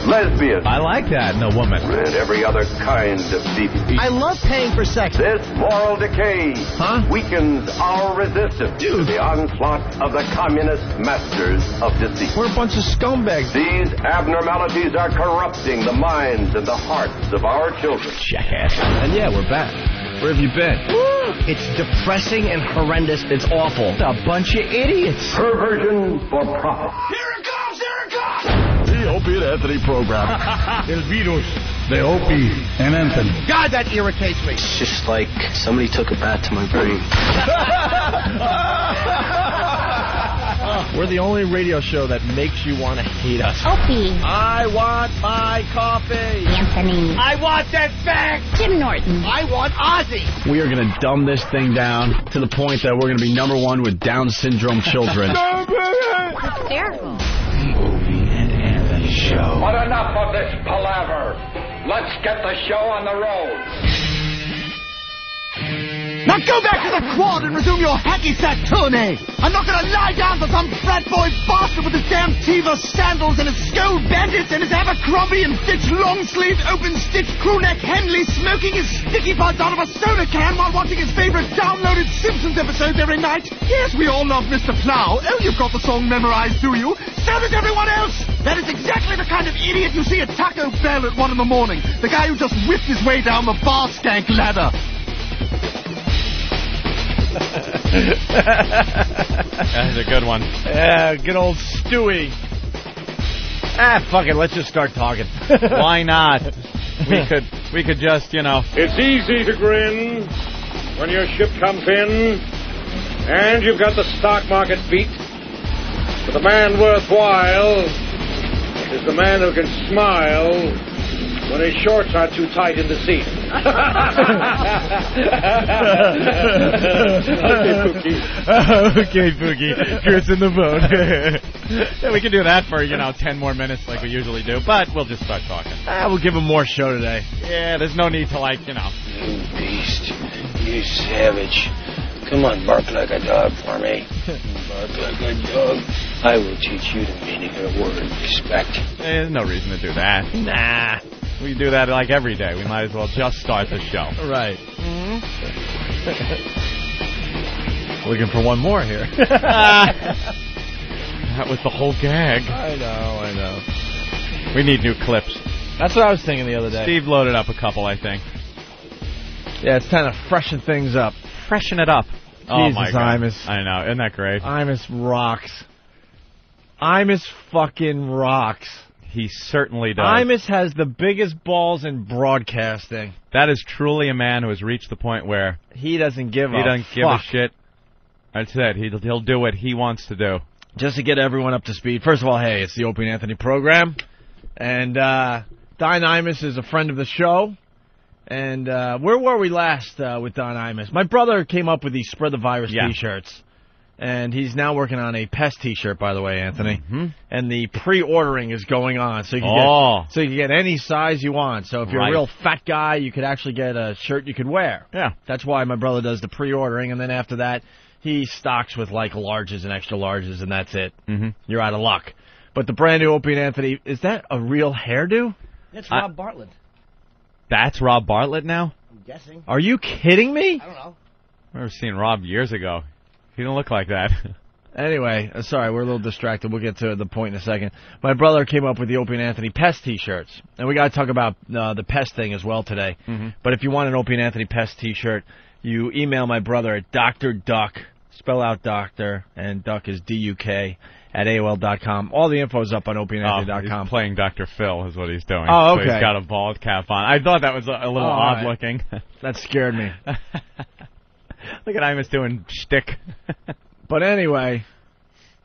lesbians. I like that in a woman. And every other kind of deviant. I love paying for sex. This moral decay weakens our resistance to the onslaught of the communist masters of deceit. We're a bunch of scumbags. These abnormalities are corrupting the minds and the hearts of our children. Jackass. And yeah, we're back. Where have you been? It's depressing and horrendous. It's awful. It's a bunch of idiots. Perversion for profit. Here it comes! Here it comes! The Opie and Anthony program. El virus. The Opie and Anthony. God, that irritates me. It's just like somebody took a bat to my brain. We're the only radio show that makes you want to hate us. Opie. I want my coffee. Anthony. I want that fact. Jim Norton. I want Ozzy. We are going to dumb this thing down to the point that we're going to be #1 with Down syndrome children. Hysterical. Opie and Anthony show. But enough of this palaver. Let's get the show on the road. Now go back to the quad and resume your hacky-sack tourney. I'm not going to lie down for some frat boy bastard with his damn Tiva sandals and his skull bandits and his Abercrombie and Fitch long-sleeved open-stitch crewneck Henley smoking his sticky buds out of a soda can while watching his favorite downloaded Simpsons episodes every night. Yes, we all love Mr. Plow. Oh, you've got the song memorized, do you? So does everyone else. That is exactly the kind of idiot you see at Taco Bell at 1 in the morning. The guy who just whipped his way down the bar skank ladder. That's a good one. Yeah, good old Stewie. Fuck it, let's just start talking. Why not? We could just, It's easy to grin when your ship comes in and you've got the stock market beat. But the man worthwhile is the man who can smile when his shorts are too tight in the seat. Okay, Pookie. Chris in the boat. Yeah, we can do that for, 10 more minutes like we usually do, but we'll just start talking. We'll give him more show today. Yeah, there's no need to, You beast. You savage. Come on, bark like a dog for me. Bark like a dog. I will teach you the meaning of the word respect. There's no reason to do that. Nah. We do that like every day. We might as well just start the show. Right. Looking for one more here. That was the whole gag. I know. We need new clips. That's what I was thinking the other day. Steve loaded up a couple, I think. Yeah, it's time to freshen things up. Freshen it up. Oh, my God. Imus. I know. Isn't that great? Imus rocks. Imus fucking rocks. He certainly does. Imus has the biggest balls in broadcasting. That is truly a man who has reached the point where he doesn't give a shit. That's it. He'll do what he wants to do. Just to get everyone up to speed. First of all, hey, it's the Opie and Anthony program. And Don Imus is a friend of the show. And where were we last with Don Imus? My brother came up with these Spread the Virus T-shirts. And he's now working on a pest T-shirt, by the way, Anthony. Mm-hmm. And the pre-ordering is going on, so you can get any size you want. So if you're a real fat guy, you could actually get a shirt you could wear. Yeah, that's why my brother does the pre-ordering, and then after that, he stocks with like larges and extra larges, and that's it. Mm-hmm. You're out of luck. But the brand new Opie and Anthony, is that a real hairdo? It's Rob Bartlett. That's Rob Bartlett now? I'm guessing. Are you kidding me? I don't know. I remember seeing Rob years ago. He don't look like that. Anyway, sorry, we're a little distracted. We'll get to the point in a second. My brother came up with the Opie and Anthony Pest T-shirts. And we got to talk about the pest thing as well today. Mm-hmm. But if you want an Opie and Anthony Pest T-shirt, you email my brother at Dr. Duck, spell out Doctor, and Duck is D-U-K, at AOL.com. All the info is up on OpieandAnthony.com. He's playing Dr. Phil is what he's doing. Oh, okay. So he's got a bald cap on. I thought that was a little odd looking. That scared me. Look at Imus doing shtick. But anyway,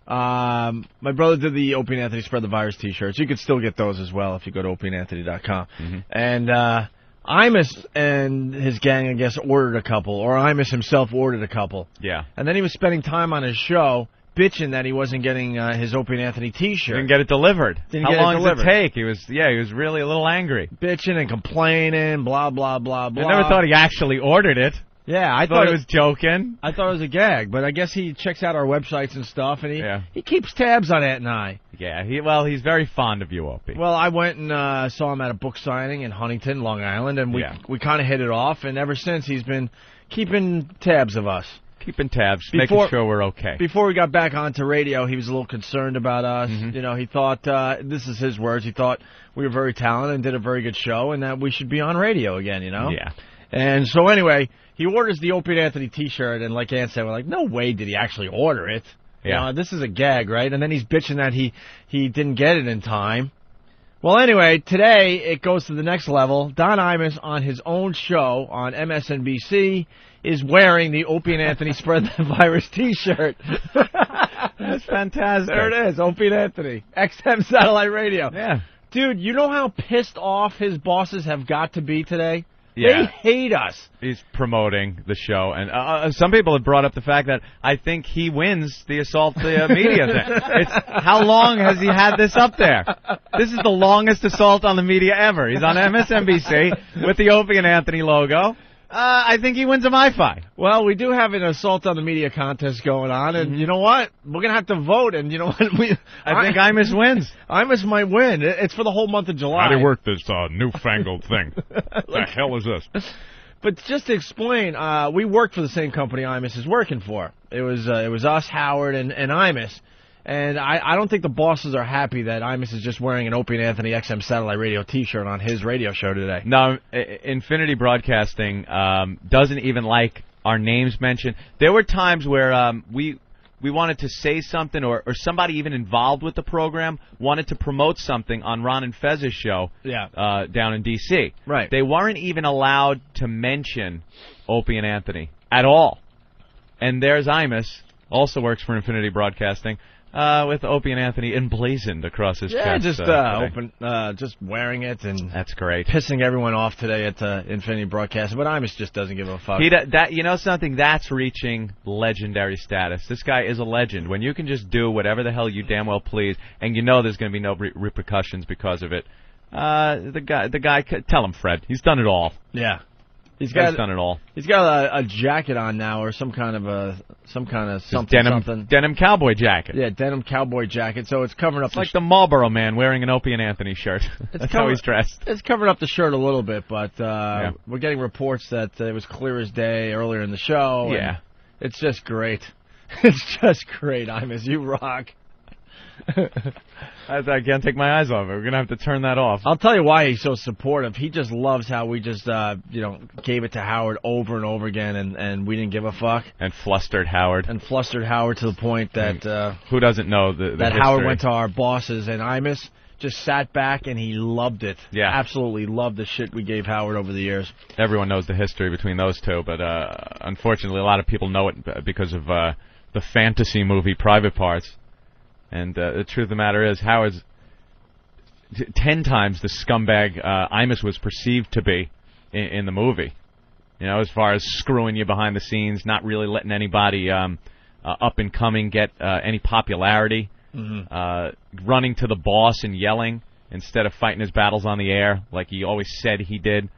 my brother did the Opie and Anthony Spread the Virus T-shirts. You could still get those as well if you go to OpieandAnthony.com. Mm-hmm. And Imus and his gang, I guess, ordered a couple. Or Imus himself ordered a couple. Yeah. And then he was spending time on his show bitching that he wasn't getting his Opie and Anthony T-shirt. Didn't get it delivered. How long did it take? He was really a little angry. Bitching and complaining, blah, blah, blah, blah. I never thought he actually ordered it. Yeah, I thought he was joking. I thought it was a gag, but I guess he checks out our websites and stuff, and he keeps tabs on Ant and I. He Yeah, he's very fond of you, Opie. Well, I went and saw him at a book signing in Huntington, Long Island, and we kind of hit it off, and ever since he's been keeping tabs of us. Keeping tabs, making sure we're okay. Before we got back onto radio, he was a little concerned about us. Mm-hmm. You know, he thought, this is his words, he thought we were very talented and did a very good show and that we should be on radio again, you know? Yeah. And so anyway, he orders the Opie and Anthony T-shirt, and like Ann said, we're like, no way did he actually order it. Yeah. You know, this is a gag, right? And then he's bitching that he didn't get it in time. Well, anyway, today it goes to the next level. Don Imus, on his own show on MSNBC, is wearing the Opie and Anthony Spread the Virus T-shirt. That's fantastic. There it is, Opie and Anthony, XM Satellite Radio. Yeah. Dude, you know how pissed off his bosses have got to be today? Yeah. They hate us. He's promoting the show, and some people have brought up the fact that I think he wins the assault the media thing. How long has he had this up there? This is the longest assault on the media ever. He's on MSNBC with the Opie and Anthony logo. I think he wins a MiFi. Well, we do have an assault on the media contest going on, and you know what? We're going to have to vote, and you know what? I think Imus wins. Imus might win. It's for the whole month of July. How do you work this newfangled thing? What the hell is this? But just to explain, we worked for the same company Imus is working for. It was us, Howard, and Imus. And I don't think the bosses are happy that Imus is just wearing an Opie and Anthony XM Satellite Radio T-shirt on his radio show today. No, Infinity Broadcasting doesn't even like our names mentioned. There were times where we wanted to say something, or somebody even involved with the program wanted to promote something on Ron and Fez's show down in D.C. Right. They weren't even allowed to mention Opie and Anthony at all. And there's Imus, also works for Infinity Broadcasting, with Opie and Anthony emblazoned across his chest. Just wearing it, and that's great. Pissing everyone off today at Infinity Broadcasting, but Imus just doesn't give a fuck. You know something? That's reaching legendary status. This guy is a legend. When you can just do whatever the hell you damn well please, and you know there's going to be no repercussions because of it. The guy, tell him, Fred. He's done it all. Yeah. He's done it all. He's got a jacket on now, or some kind of something. Denim cowboy jacket. Yeah, denim cowboy jacket. So it's covering up. It's like the Marlboro Man wearing an Opie and Anthony shirt. That's how he's dressed. It's covering up the shirt a little bit, but we're getting reports that it was clear as day earlier in the show. Yeah, it's just great. It's just great, Imus. You rock. I can't take my eyes off it. We're going to have to turn that off. I'll tell you why he's so supportive. He just loves how we just, gave it to Howard over and over again, and we didn't give a fuck. And flustered Howard. To the point that... who doesn't know the that history? Howard went to our bosses, and Imus just sat back, and he loved it. Yeah. Absolutely loved the shit we gave Howard over the years. Everyone knows the history between those two, but unfortunately a lot of people know it because of the fantasy movie Private Parts. And the truth of the matter is, Howard's 10 times the scumbag Imus was perceived to be in the movie. You know, as far as screwing you behind the scenes, not really letting anybody up and coming get any popularity, running to the boss and yelling instead of fighting his battles on the air like he always said he did.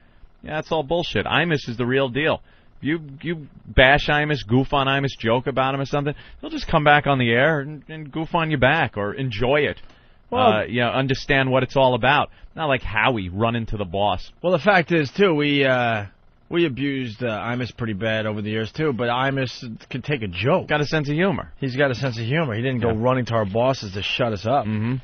Yeah, that's all bullshit. Imus is the real deal. You bash Imus, goof on Imus, joke about him or something, he'll just come back on the air and goof on you back or enjoy it. Well, understand what it's all about. Not like Howie running to the boss. Well, the fact is, too, we abused Imus pretty bad over the years, too, but Imus could take a joke. Got a sense of humor. He's got a sense of humor. He didn't go running to our bosses to shut us up. Mm-hmm.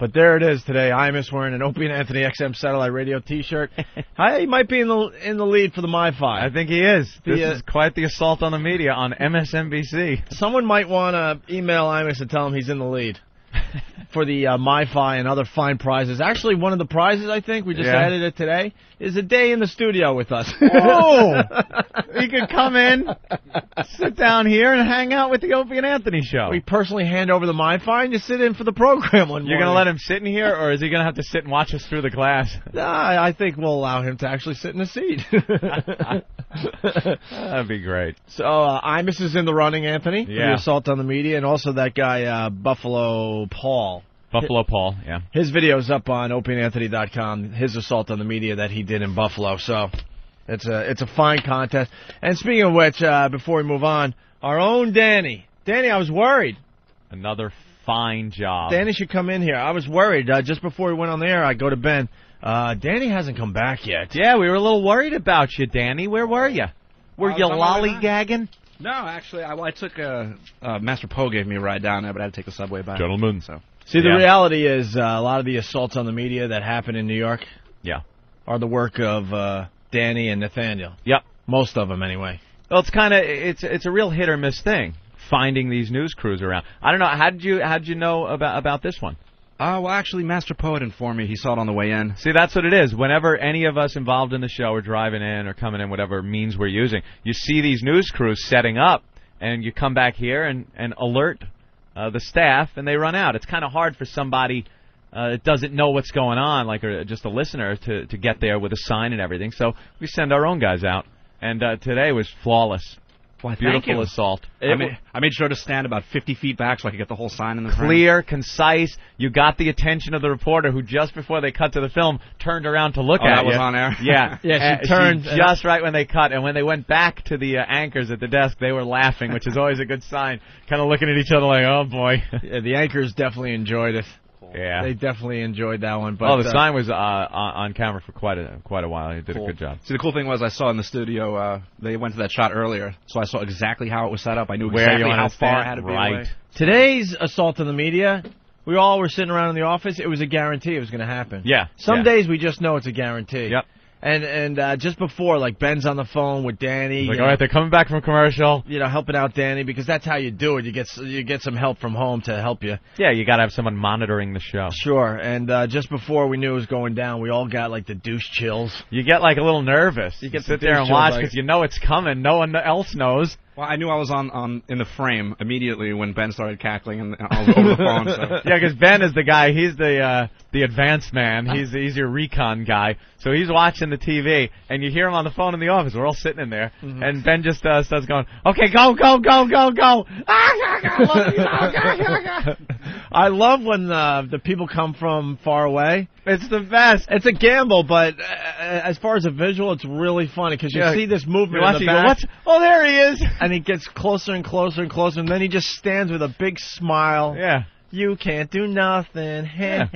But there it is today. Imus wearing an Opie and Anthony XM Satellite Radio T-shirt. He might be in the lead for the MiFi. I think he is. This is quite the assault on the media on MSNBC. Someone might want to email Imus and tell him he's in the lead for the MiFi and other fine prizes. Actually, one of the prizes, I think, we just added it today, is a day in the studio with us. Whoa! You could come in, sit down here, and hang out with the Opie and Anthony show. We personally hand over the MiFi and you sit in for the program one morning. You're going to let him sit in here, or is he going to have to sit and watch us through the glass? Nah, I think we'll allow him to actually sit in the seat. That'd be great. So, Imus is in the running, Anthony, for the assault on the media, and also that guy, Buffalo Paul. Buffalo Paul, yeah. His video's up on opieandanthony.com, his assault on the media that he did in Buffalo. So it's a fine contest. And speaking of which, before we move on, our own Danny. Danny, I was worried. Another fine job. Danny should come in here. I was worried. Just before we went on the air, I go to Ben. Danny hasn't come back yet. Yeah, we were a little worried about you, Danny. Where were you? Were you lollygagging? No, actually, I took Master Poe gave me a ride down there, but I had to take the subway back. Gentlemen. So. See, the reality is a lot of the assaults on the media that happen in New York are the work of Danny and Nathaniel. Yep. Most of them, anyway. Well, it's a real hit or miss thing, finding these news crews around. I don't know, how did you know about this one? Well, actually, Master Poe had informed me. He saw it on the way in. See, that's what it is. Whenever any of us involved in the show are driving in or coming in, whatever means we're using, you see these news crews setting up, and you come back here and alert the staff, and they run out. It's kind of hard for somebody that doesn't know what's going on, like just a listener, to get there with a sign and everything. So we send our own guys out, and today was flawless. Well, beautiful assault. I made sure to stand about 50 feet back so I could get the whole sign in the frame. Clear, concise. You got the attention of the reporter who just before they cut to the film turned around to look at you. That was on air? Yeah. Yeah, she turned just right when they cut. And when they went back to the anchors at the desk, they were laughing, which is always a good sign. Kind of looking at each other like, oh, boy. Yeah, the anchors definitely enjoyed it. Yeah. They definitely enjoyed that one. But, the sign was on camera for quite a while. He did a good job. See, the cool thing was I saw in the studio, they went to that shot earlier, so I saw exactly how it was set up. I knew exactly how far I had to be away. Today's assault on the media, we all were sitting around in the office. It was a guarantee it was going to happen. Yeah. Some days we just know it's a guarantee. Yep. And just before, like, Ben's on the phone with Danny. Like, all right, they're coming back from commercial. You know, helping out Danny, because that's how you do it. You get some help from home to help you. Yeah, you got to have someone monitoring the show. Sure. And just before we knew it was going down, we all got, like, the douche chills. You get, like, a little nervous. You get sit there and watch because you know it's coming. No one else knows. Well, I knew I was on in the frame immediately when Ben started cackling, and I was over the phone. So. Yeah, because Ben is the guy. He's the advanced man. He's your recon guy. So he's watching the TV, and you hear him on the phone in the office. We're all sitting in there, and Ben just starts going, "Okay, go, go, go, go, go!" I love when the people come from far away. It's the best. It's a gamble, but as far as a visual, it's really funny because you see this movement in the back. Oh, there he is. And he gets closer and closer and closer, and then he just stands with a big smile. Yeah. You can't do nothing. Yeah.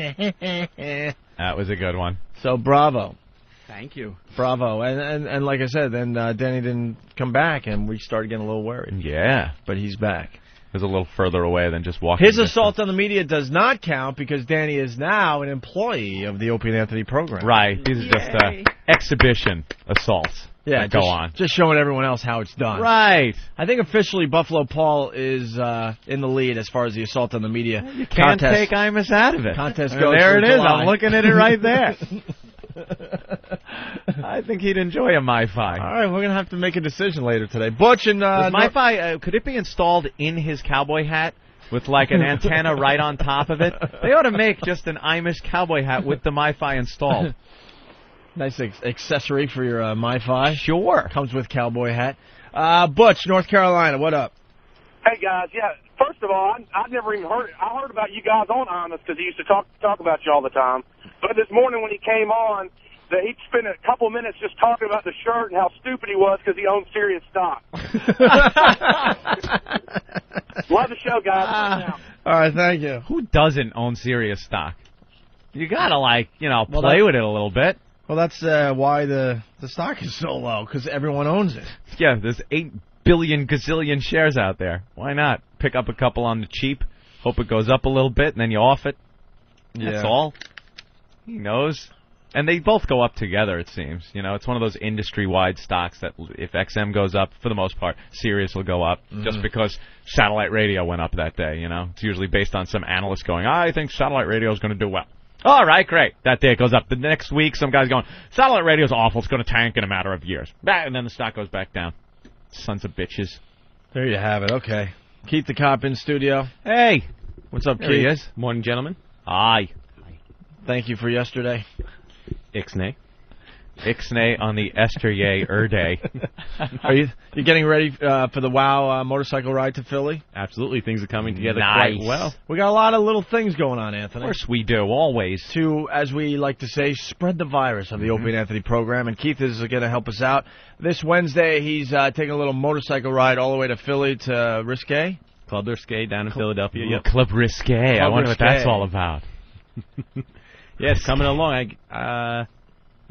That was a good one. So, bravo. Thank you. Bravo. And like I said, then Danny didn't come back, and we started getting a little worried. Yeah. But he's back. It was a little further away than just walking. His assault on the media does not count because Danny is now an employee of the Opie and Anthony program. Right. These are just exhibition assaults. Yeah, go on. Just showing everyone else how it's done. Right. I think officially Buffalo Paul is in the lead as far as the assault on the media. You can't take Imus out of it. Contest goes there it is. July. I'm looking at it right there. I think he'd enjoy a MiFi. All right, we're going to have to make a decision later today. Butch and... MiFi, could it be installed in his cowboy hat with like an antenna right on top of it? They ought to make just an Imus cowboy hat with the MiFi installed. Nice accessory for your MiFi. Sure. Comes with cowboy hat. Butch, North Carolina, what up? Hey, guys, first of all, I never even heard... I heard about you guys on Imus because he used to talk about you all the time. But this morning when he came on, he'd spend a couple minutes just talking about the shirt and how stupid he was because he owned Sirius stock. Love the show, guys. All right, thank you. Who doesn't own Sirius stock? You got to, play with it a little bit. Well, that's why the stock is so low, because everyone owns it. Yeah, there's 8 billion gazillion shares out there. Why not? Pick up a couple on the cheap, hope it goes up a little bit, and then you off it. That's all. He knows. And they both go up together, it seems. It's one of those industry-wide stocks that if XM goes up, for the most part, Sirius will go up just because satellite radio went up that day, It's usually based on some analyst going, I think satellite radio is going to do well. All right, great. That day it goes up. The next week, some guy's going, satellite radio's awful. It's going to tank in a matter of years. And then the stock goes back down. Sons of bitches. There you have it. Okay. Keith the cop in studio. Hey. What's up, there Keith? He is. Morning, gentlemen. Aye. Thank you for yesterday. Ixnay. Ixnay on the Esterye day. Are you getting ready for the WOW motorcycle ride to Philly? Absolutely. Things are coming together nice. quite well. We got a lot of little things going on, Anthony. Of course we do, always. To, as we like to say, spread the virus of the Opie and Anthony program. And Keith is going to help us out. This Wednesday, he's taking a little motorcycle ride all the way to Philly to Risque. Club Risque down in Philadelphia. Yep. Club Risque. I wonder what that's all about. Yes, coming along. I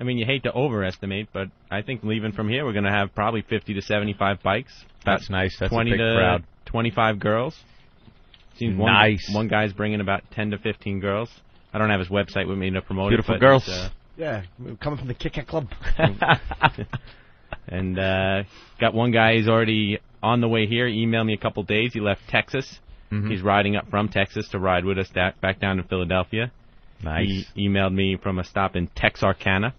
mean, you hate to overestimate, but I think leaving from here, we're going to have probably 50 to 75 bikes. That's nice. That's 20 a big to crowd. 25 girls. Seems nice. One guy's bringing about 10 to 15 girls. I don't have his website with me to promote Beautiful it. Beautiful girls. girls. Yeah, coming from the Kit Kat Club. And got one guy who's already on the way here. He emailed me a couple days. He left Texas. Mm-hmm. He's riding up from Texas to ride with us back down to Philadelphia. Nice. He emailed me from a stop in Texarkana,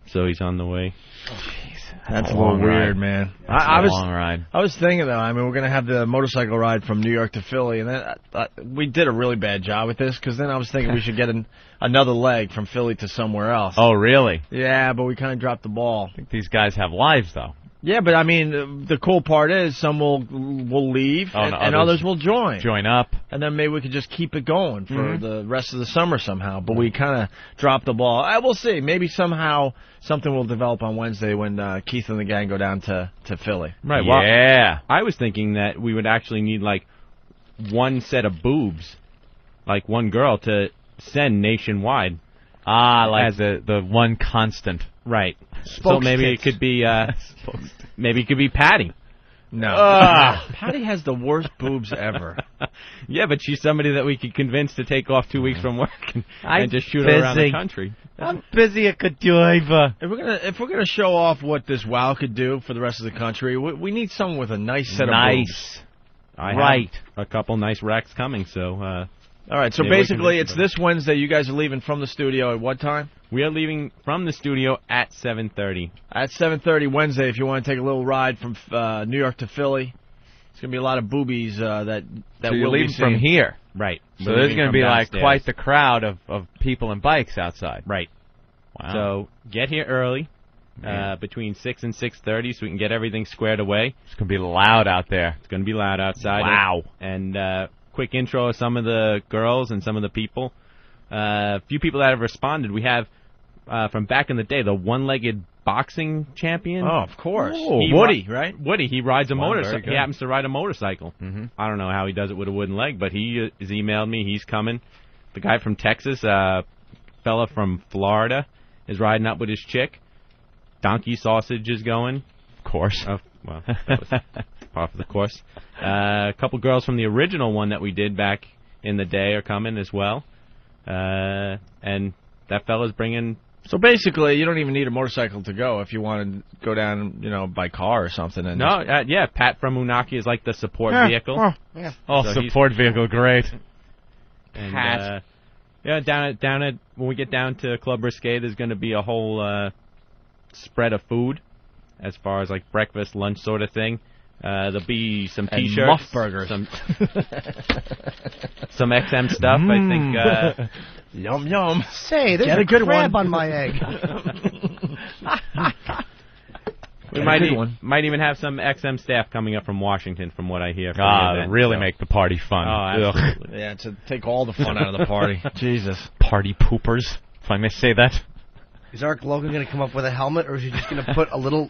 so he's on the way. Oh, jeez. That's a little weird, man. That's a long ride. I was thinking, though, I mean, we're going to have the motorcycle ride from New York to Philly, and then we did a really bad job with this, because then I was thinking we should get another leg from Philly to somewhere else. Oh, really? Yeah, but we kind of dropped the ball. I think these guys have lives, though. Yeah, but I mean, the cool part is some will leave and others will join. Join up. And then maybe we could just keep it going for the rest of the summer somehow. But we kind of dropped the ball. We'll see. Maybe somehow something will develop on Wednesday when Keith and the gang go down to Philly. Right. Yeah. Well, I was thinking that we would actually need, like, one set of boobs, like one girl, to send nationwide. Like the one constant. Right. So maybe it could be Patty. No. Patty has the worst boobs ever. Yeah, but she's somebody that we could convince to take off 2 weeks from work and just shoot her around the country. I'm busy at Godiva. If we're gonna show off what this WOW could do for the rest of the country, we need someone with a nice set of boobs. I have a couple nice racks coming, so... all right, so basically it's this Wednesday. You guys are leaving from the studio at what time? We are leaving from the studio at 7:30. At 7:30 Wednesday, if you want to take a little ride from New York to Philly. It's going to be a lot of boobies that so you're leaving from here. Right. So there's going to be like quite the crowd of people and bikes outside. Right. Wow. So get here early, between 6 and 6:30, so we can get everything squared away. It's going to be loud out there. It's going to be loud outside. Wow. And quick intro of some of the girls and some of the people. A few people that have responded. We have, from back in the day, the one-legged boxing champion. Oh, of course. Woody, right? Woody. He rides a motorcycle. He happens to ride a motorcycle. Mm-hmm. I don't know how he does it with a wooden leg, but he has emailed me. He's coming. The guy from Texas, fella from Florida, is riding up with his chick. Donkey Sausage is going. Of course. Well, that was part of the course. A couple girls from the original one that we did back in the day are coming as well. And that fella's bringing... So basically, you don't even need a motorcycle to go if you want to go down, by car or something. And yeah, Pat from Unaki is like the support vehicle. So support vehicle, great. And, Pat. down at when we get down to Club Risque, there's going to be a whole spread of food, as far as like breakfast, lunch sort of thing. There'll be some T-shirts, and muff burgers, some XM stuff. I think. Yum yum. Say, there's a good crab on my egg. We might even have some XM staff coming up from Washington, from what I hear. Really make the party fun. Oh, absolutely. Yeah, to take all the fun out of the party. Jesus. Party poopers, if I may say that. Is Eric Logan going to come up with a helmet, or is he just going to put a little,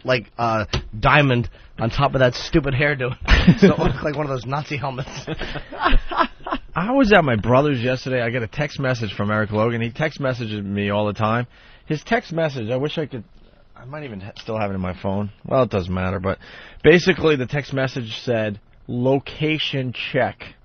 diamond on top of that stupid hairdo so it looks like one of those Nazi helmets? I was at my brother's yesterday. I got a text message from Eric Logan. He text messages me all the time. His text message, I wish I could... I might even still have it in my phone. Well, it doesn't matter, but basically the text message said, location check.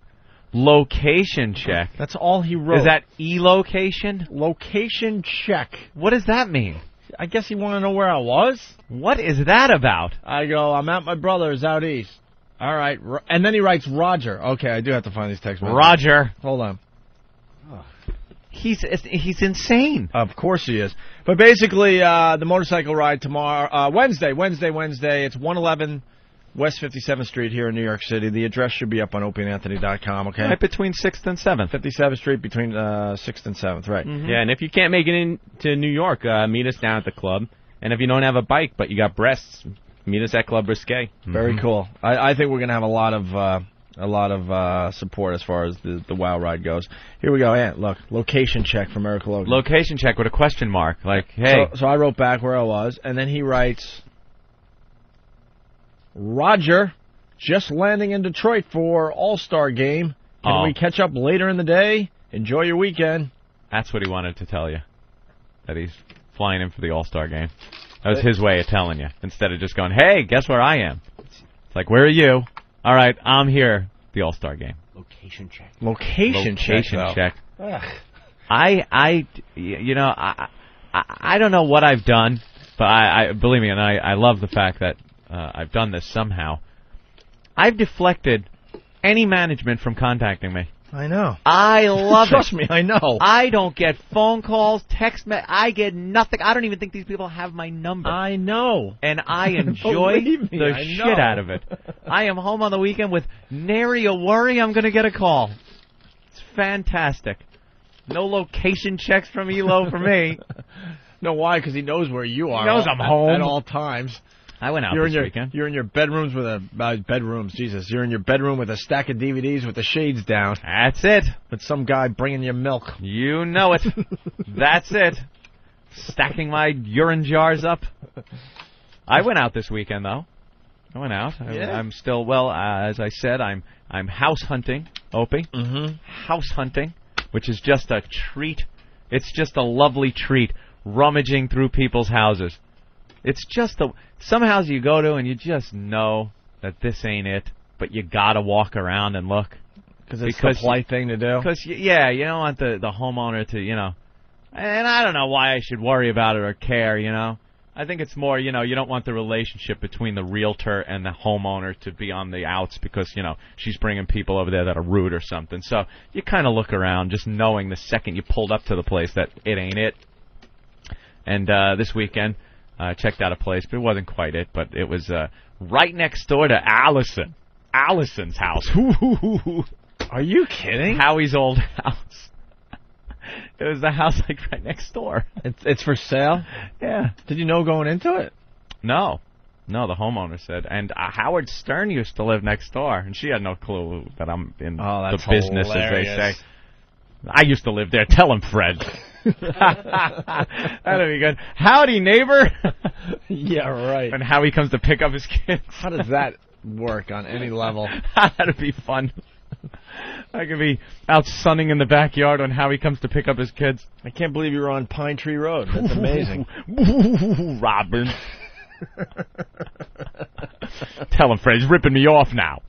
Location check? That's all he wrote. Is that e-location? Location check. What does that mean? I guess he wanted to know where I was. What is that about? I go, I'm at my brother's out east. All right. And then he writes Roger. Okay, I do have to find these text messages. Roger. Hold on. Oh. He's insane. Of course he is. But basically, the motorcycle ride tomorrow, Wednesday. It's 111 West 57th Street here in New York City. The address should be up on opieandanthony.com, okay? Right between 6th and 7th. 57th Street between 6th and 7th, right. Mm-hmm. Yeah, and if you can't make it into New York, meet us down at the club. And if you don't have a bike but you got breasts, meet us at Club Risque. Very cool. I think we're going to have a lot of support as far as the WOW ride goes. Here we go. Yeah, look, location check from Eric Logan. Location check with a question mark. Like, hey. So I wrote back where I was, and then he writes, Roger, just landing in Detroit for All-Star Game. Can we catch up later in the day? Enjoy your weekend. That's what he wanted to tell you, that he's flying in for the All-Star Game. That was his way of telling you, instead of just going, hey, guess where I am? It's like, where are you? All right, I'm here. The All-Star Game. Location check. Location check. Ugh. I don't know what I've done, but I believe me, and I love the fact that I've done this somehow. I've deflected any management from contacting me. I know. I love it. Trust me, I know. I don't get phone calls, I get nothing. I don't even think these people have my number. I know. And I enjoy the I shit know. out of it. I am home on the weekend with nary a worry I'm going to get a call. It's fantastic. No location checks from Elo for me. No, why? Because he knows where you are. He knows I'm home. At all times. I went out this weekend. You're in your bedrooms with You're in your bedroom with a stack of DVDs with the shades down. That's it. With some guy bringing you milk. You know it. That's it. Stacking my urine jars up. I went out this weekend, though. I went out. Yeah. I'm still, as I said, I'm house hunting, Opie. Mm-hmm. House hunting, which is just a treat. It's just a lovely treat, rummaging through people's houses. It's just some houses you go to and you just know that this ain't it, but you gotta walk around and look. Because it's the polite thing to do? Because, you don't want the homeowner to, and I don't know why I should worry about it or care, I think it's more, you don't want the relationship between the realtor and the homeowner to be on the outs because, she's bringing people over there that are rude or something. So you kind of look around just knowing the second you pulled up to the place that it ain't it. And this weekend, checked out a place, but it wasn't quite it. But it was right next door to Allison. Allison's house. Are you kidding? Howie's old house. It was the house right next door. It's for sale? Yeah. Did you know going into it? No, the homeowner said. And Howard Stern used to live next door, and she had no clue that I'm in the business, hilarious. as they say. I used to live there. Tell him, Fred. That'll be good. Howdy, neighbor. Yeah, right. And Howie comes to pick up his kids. How does that work on any level? That'd be fun. I could be out sunning in the backyard when Howie comes to pick up his kids. I can't believe you were on Pine Tree Road. That's amazing. Robin. Tell him, Fred. He's ripping me off now.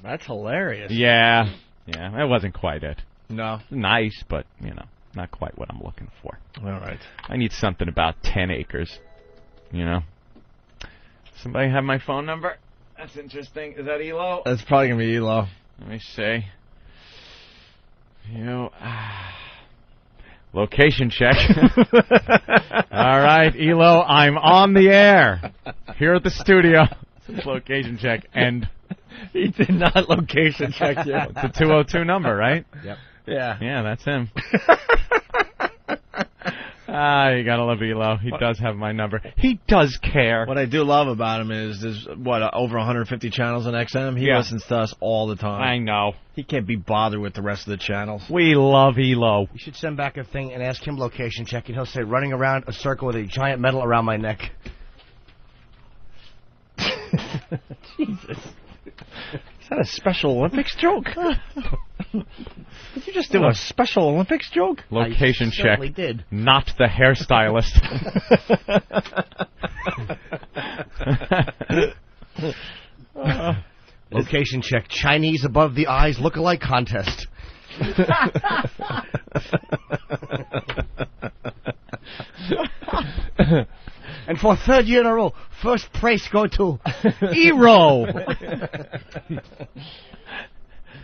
That's hilarious. Yeah, it wasn't quite it. No. Nice, but, not quite what I'm looking for. All right. I need something about 10 acres, Somebody have my phone number? That's interesting. Is that Elo? That's probably going to be Elo. Let me see. Location check. All right, Elo, I'm on the air. Here at the studio. Location check. And he did not location check you. It's a 202 number, right? Yep. Yeah. Yeah, that's him. You gotta love Elo. He does have my number. He does care. What I do love about him is there's, over 150 channels on XM? He listens to us all the time. I know. He can't be bothered with the rest of the channels. We love Elo. You should send back a thing and ask him location check, and he'll say, running around a circle with a giant medal around my neck. Jesus. Is that a Special Olympics joke? Did you just do a Special Olympics joke? Location check. Did. Not the hairstylist. Location check. Chinese above the eyes look-alike contest. And for a third year in a row, first place go to Hero.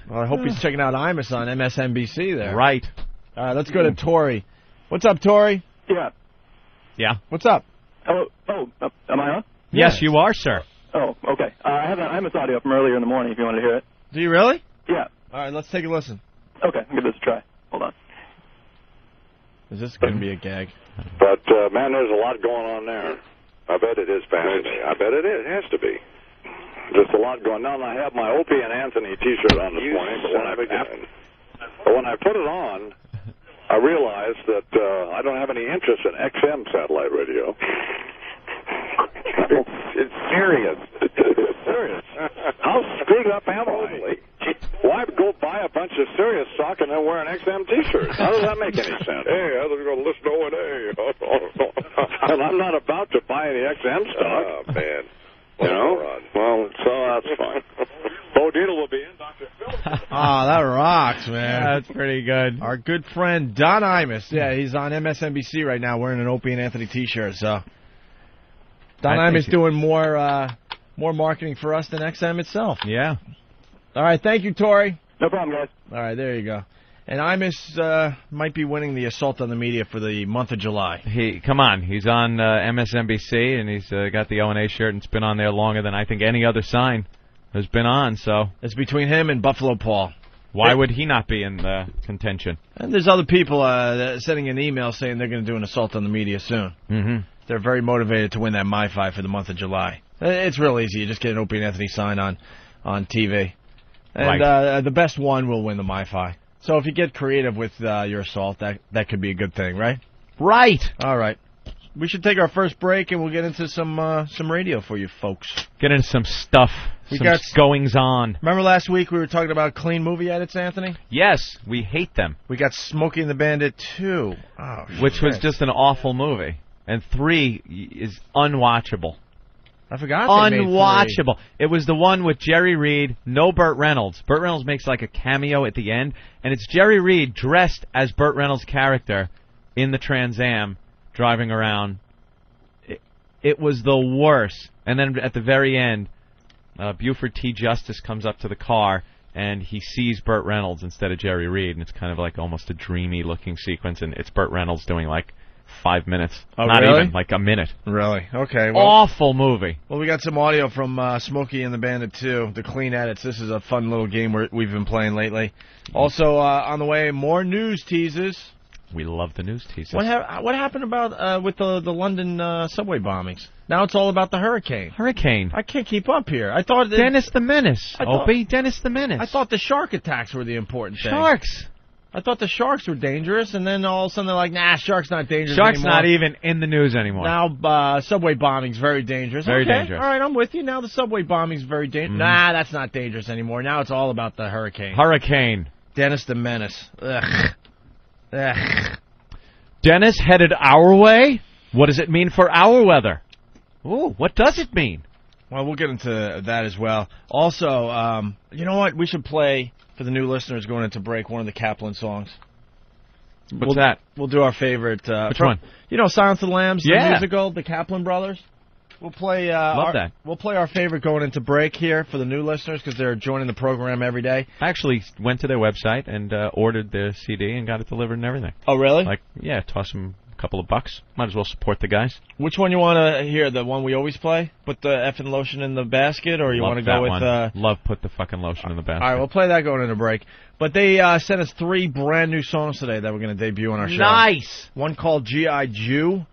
Well, I hope he's checking out Imus on MSNBC there. Right. All right, let's go to Tori. What's up, Tori? Yeah. Yeah. What's up? Oh, am I on? Yes, you are, sir. Oh, okay. I have an Imus audio from earlier in the morning if you want to hear it. Do you really? Yeah. All right, let's take a listen. Okay, I'll give this a try. Hold on. Is this going to be a gag? But, man, there's a lot going on there. I bet it is fascinating. I bet it is. It has to be. Just a lot going on. I have my Opie and Anthony T-shirt on this morning, but when I put it on, I realized that I don't have any interest in XM satellite radio. It's serious. It's serious. How wearing XM T-shirts. How does that make any sense? Hey, I was going to listen to O&A. And I'm not about to buy any XM stock. Oh, man. You know? Well, so that's fine. Bo Dietl will be in. Dr. Phil. Oh, that rocks, man. That's pretty good. Our good friend Don Imus. Yeah, he's on MSNBC right now wearing an Opie and Anthony T-shirt. So Don Imus doing more marketing for us than XM itself. Yeah. All right, thank you, Tori. No problem, guys. All right, there you go. And Imus might be winning the assault on the media for the month of July. Come on, he's on MSNBC, and he's got the O&A shirt, and it's been on there longer than I think any other sign has been on. So it's between him and Buffalo Paul. Why would he not be in the contention? And there's other people sending an email saying they're going to do an assault on the media soon. Mm-hmm. They're very motivated to win that MiFi for the month of July. It's real easy. You just get an Opie and Anthony sign on TV. And right. The best one will win the MiFi. So if you get creative with your assault, that could be a good thing, right? Right. All right. We should take our first break, and we'll get into some radio for you folks. Get into some stuff, some goings-on. Remember last week we were talking about clean movie edits, Anthony? Yes, we hate them. We got Smokey and the Bandit 2. Oh, which was just an awful movie. And 3 is unwatchable. I forgot. Unwatchable. It was the one with Jerry Reed, no Burt Reynolds. Burt Reynolds makes like a cameo at the end, and it's Jerry Reed dressed as Burt Reynolds' character in the Trans Am driving around. It was the worst. And then at the very end, Buford T. Justice comes up to the car, and he sees Burt Reynolds instead of Jerry Reed, and it's kind of like almost a dreamy-looking sequence, and it's Burt Reynolds doing like 5 minutes. Oh, Not really? even, like a minute. Really? Okay. Well, awful movie. Well, we got some audio from Smokey and the Bandit 2, the clean edits. This is a fun little game we've been playing lately. Also, on the way, more news teasers. We love the news teasers. What happened about with the London subway bombings? Now it's all about the hurricane. Hurricane. I can't keep up here. I thought Dennis the Menace. Opie, Dennis the Menace. I thought the shark attacks were the important thing. Sharks. I thought the sharks were dangerous, and then all of a sudden they're like, nah, sharks not dangerous anymore. Sharks not even in the news anymore. Now subway bombing's very dangerous. Very dangerous. All right, I'm with you. Now the subway bombing's very dangerous. Mm-hmm. Nah, that's not dangerous anymore. Now it's all about the hurricane. Hurricane. Dennis the Menace. Ugh. Ugh. Dennis headed our way? What does it mean for our weather? Ooh, what does it mean? Well, we'll get into that as well. Also, you know what? We should play... For the new listeners going into break, one of the Kaplan songs. What's that? We'll do our favorite. Which one? You know, Silence of the Lambs, the musical, the Kaplan brothers. We'll play. Love that. We'll play our favorite going into break here for the new listeners because they're joining the program every day. I actually went to their website and ordered their CD and got it delivered and everything. Oh, really? Toss them a couple of bucks. Might as well support the guys. Which one you want to hear? The one we always play? Put the effing lotion in the basket, or you want to go with? Love Put the Fucking Lotion in the Basket. All right, we'll play that going into break. But they sent us 3 brand new songs today that we're going to debut on our show. Nice. One called G.I. Jew.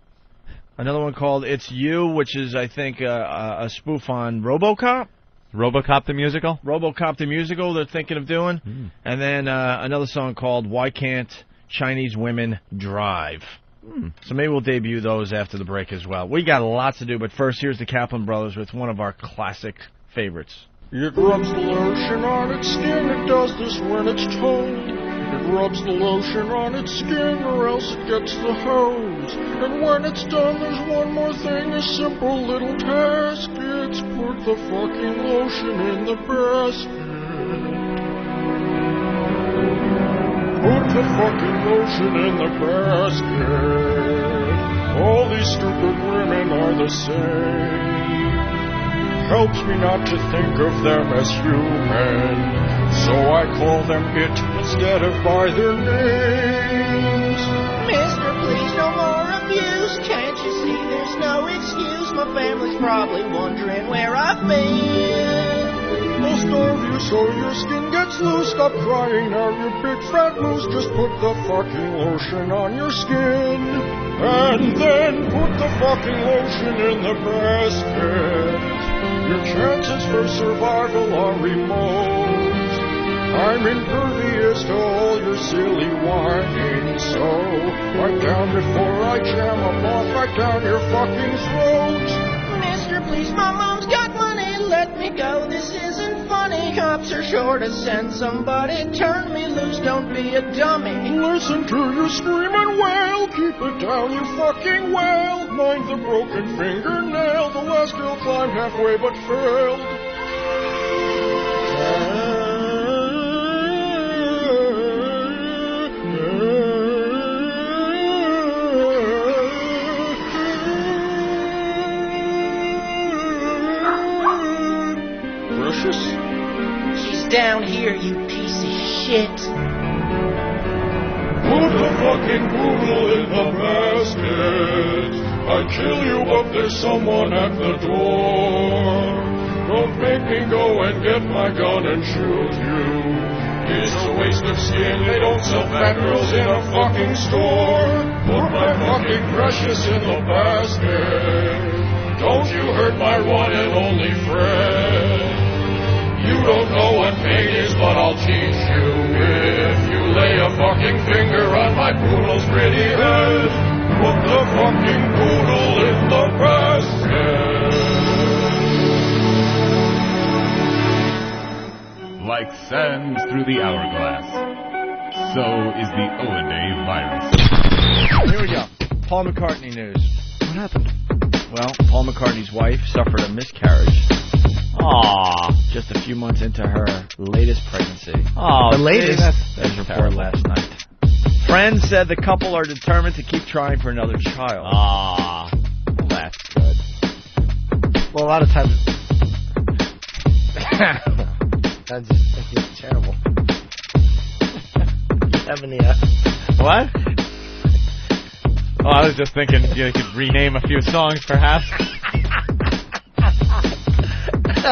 Another one called It's You, which is, I think, a spoof on RoboCop. RoboCop the musical? RoboCop the musical they're thinking of doing. Mm. And then another song called Why Can't Chinese Women Drive. Mm. So maybe we'll debut those after the break as well. We got lots to do, but first, here's the Kaplan Brothers with one of our classic favorites. It rubs the lotion on its skin, it does this when it's told. It rubs the lotion on its skin or else it gets the hose. And when it's done, there's one more thing, a simple little task. It's put the fucking lotion in the basket. Put the fucking lotion in the basket. All these stupid women are the same. Helps me not to think of them as human, so I call them it instead of by their names. Mister, please no more abuse. Can't you see there's no excuse? My family's probably wondering where I've been. I'll starve you so your skin gets loose. Stop crying now, you big fat moose. Just put the fucking lotion on your skin, and then put the fucking lotion in the basket. Your chances for survival are remote. I'm impervious to all your silly whining, so wipe down before I jam a moth right down your fucking throat. Mister, please, my mom's got money. Let me go. This isn't funny. Cops notes are sure to send somebody. Turn me loose, don't be a dummy. Listen to you screaming wail. Keep it down, you fucking wail. Mind the broken fingernail. The last girl climbed halfway but failed. She's down here, you piece of shit. Put the fucking poodle in the basket. I'd kill you, but there's someone at the door. Don't make me go and get my gun and shoot you. It's a waste of skin. They don't sell fat girls in a fucking store. Put my fucking precious in the basket. Don't you hurt my one and only friend. You don't know what pain is, but I'll teach you. If you lay a fucking finger on my poodle's pretty head, put the fucking poodle in the basket. Like sands through the hourglass, so is the Owen virus. Here we go. Paul McCartney news. What happened? Well, Paul McCartney's wife suffered a miscarriage. Aww. Just a few months into her latest pregnancy. Oh, the latest? That was reported last night. Friends said the couple are determined to keep trying for another child. Aww. Well, that's good. Well, a lot of times... that's just terrible. You have any... What? Oh, I was just thinking you could rename a few songs, perhaps.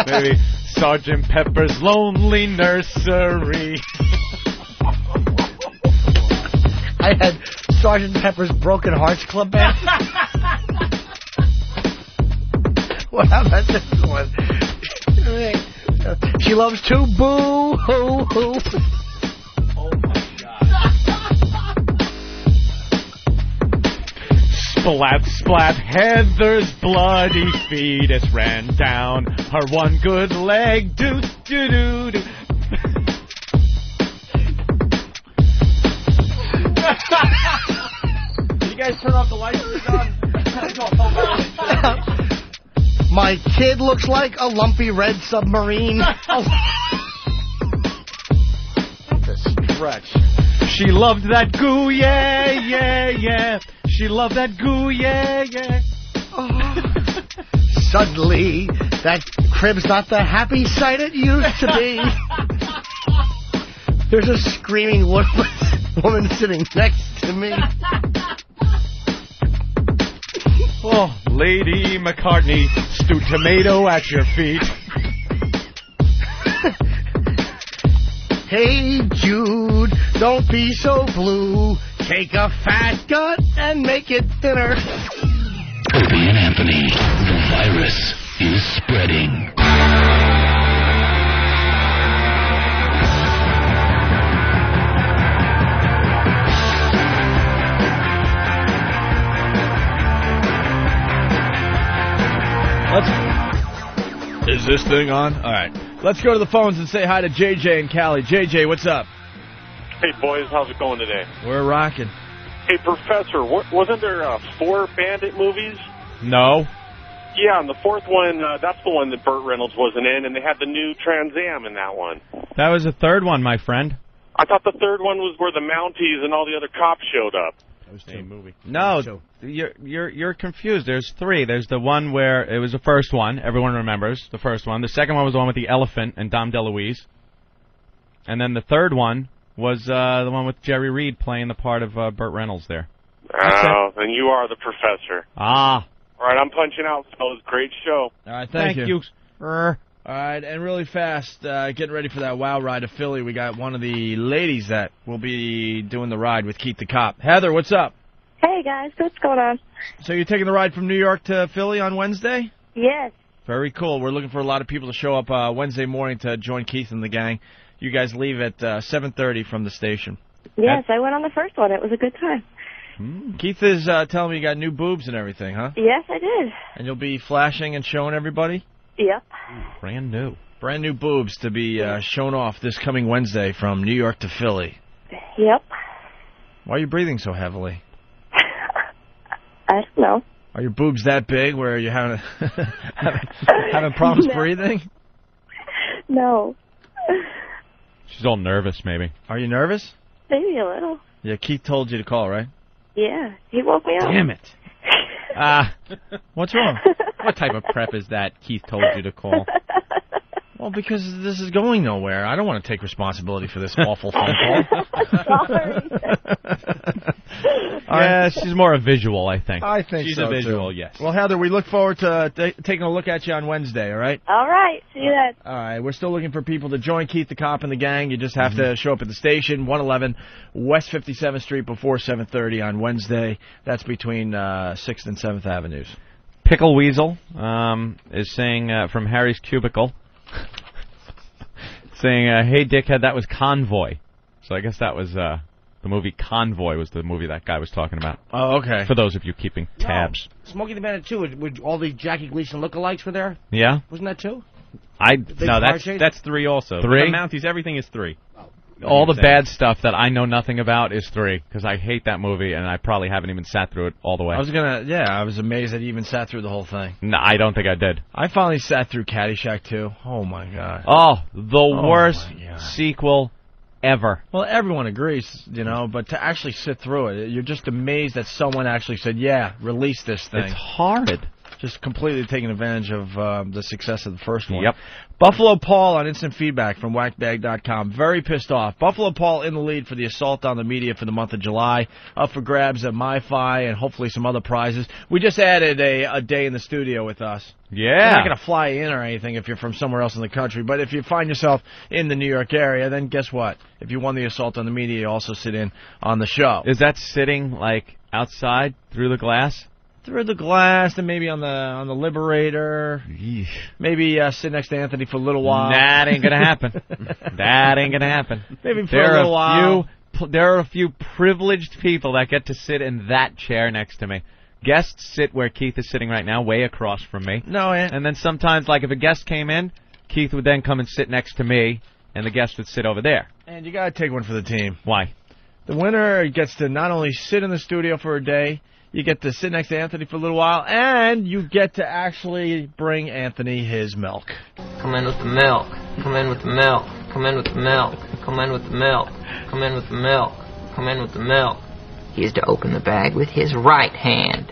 Maybe Sgt. Pepper's Lonely Nursery. I had Sgt. Pepper's Broken Hearts Club Band. What about this one? She loves to boo-hoo-hoo. Splat, splat, Heather's bloody fetus ran down her one good leg. Do, do, do, do. Did you guys turn off the lights? My kid looks like a lumpy red submarine. The stretch. She loved that goo, yeah, yeah, yeah. She loved that goo, yeah, yeah. Oh. Suddenly, that crib's not the happy sight it used to be. There's a screaming woman sitting next to me. Oh, Lady McCartney, stewed tomato at your feet. Hey, Jude, don't be so blue. Take a fat gut and make it thinner. Opie and Anthony, the virus is spreading. Is this thing on? All right. Let's go to the phones and say hi to JJ and Callie. JJ, what's up? Hey, boys. How's it going today? We're rocking. Hey, Professor, wasn't there 4 Bandit movies? No. Yeah, and the 4th one, that's the one that Burt Reynolds wasn't in, and they had the new Trans Am in that one. That was the 3rd one, my friend. I thought the 3rd one was where the Mounties and all the other cops showed up. Same movie. No, you're confused. There's 3. There's the one where it was the first one. Everyone remembers the first one. The second one was the one with the elephant and Dom DeLuise. And then the 3rd one was the one with Jerry Reed playing the part of Burt Reynolds there. Oh, then you are the Professor. Ah. All right, I'm punching out, fellas. Great show. All right, thank you. All right, and really fast, getting ready for that WOW ride to Philly, we got one of the ladies that will be doing the ride with Keith the Cop. Heather, what's up? Hey, guys. What's going on? So you're taking the ride from New York to Philly on Wednesday? Yes. Very cool. We're looking for a lot of people to show up Wednesday morning to join Keith and the gang. You guys leave at 7:30 from the station. Yes, I went on the first one. It was a good time. Keith is telling me you got new boobs and everything, huh? Yes, I did. And you'll be flashing and showing everybody? Yep. Brand new. Brand new boobs to be shown off this coming Wednesday from New York to Philly. Yep. Why are you breathing so heavily? I don't know. Are your boobs that big where you're having problems breathing? No. She's all nervous, maybe. Are you nervous? Maybe a little. Yeah, Keith told you to call, right? Yeah, he woke me up. Damn it. What's wrong? What type of prep is that Keith told you to call? Well, because this is going nowhere. I don't want to take responsibility for this awful phone call. Sorry. Yeah, she's more a visual, I think. I think she's so, a visual, too. yes. Well, Heather, we look forward to taking a look at you on Wednesday, all right? All right. See you then. All right. We're still looking for people to join Keith the Cop and the gang. You just have to show up at the station, 111 West 57th Street before 7:30 on Wednesday. That's between 6th and 7th Avenues. Pickle Weasel is saying from Harry's Cubicle, saying, hey, dickhead, that was Convoy. So I guess that was the movie Convoy was the movie that guy was talking about. Oh, okay. For those of you keeping tabs. No. Smokey the Bandit 2, with all the Jackie Gleason lookalikes were there? Yeah? Wasn't that 2? No, that's 3 also. 3? The Mounties, everything is 3. All the bad stuff that I know nothing about is 3, because I hate that movie, and I probably haven't even sat through it all the way. I was amazed that you even sat through the whole thing. No, I don't think I did. I finally sat through Caddyshack 2. Oh, my God. Oh, the worst sequel ever. Well, everyone agrees, but to actually sit through it, you're just amazed that someone actually said, yeah, release this thing. It's horrid. Just completely taking advantage of the success of the first one. Yep. Buffalo Paul on instant feedback from whackbag.com. Very pissed off. Buffalo Paul in the lead for the assault on the media for the month of July. Up for grabs at MiFi and hopefully some other prizes. We just added a day in the studio with us. Yeah. We're not going to fly in or anything if you're from somewhere else in the country. But if you find yourself in the New York area, then guess what? If you won the assault on the media, you also sit in on the show. Is that sitting, like, outside through the glass? Through the glass, and maybe on the Liberator. Yeesh. Maybe sit next to Anthony for a little while. That ain't gonna happen. That ain't gonna happen. Maybe for a little while. There are a few privileged people that get to sit in that chair next to me. Guests sit where Keith is sitting right now, way across from me. No, and then sometimes, like if a guest came in, Keith would then come and sit next to me, and the guest would sit over there. And you gotta take one for the team. Why? The winner gets to not only sit in the studio for a day, you get to sit next to Anthony for a little while, and you get to actually bring Anthony his milk. Come in with the milk. Come in with the milk. Come in with the milk. Come in with the milk. Come in with the milk. Come in with the milk. He is to open the bag with his right hand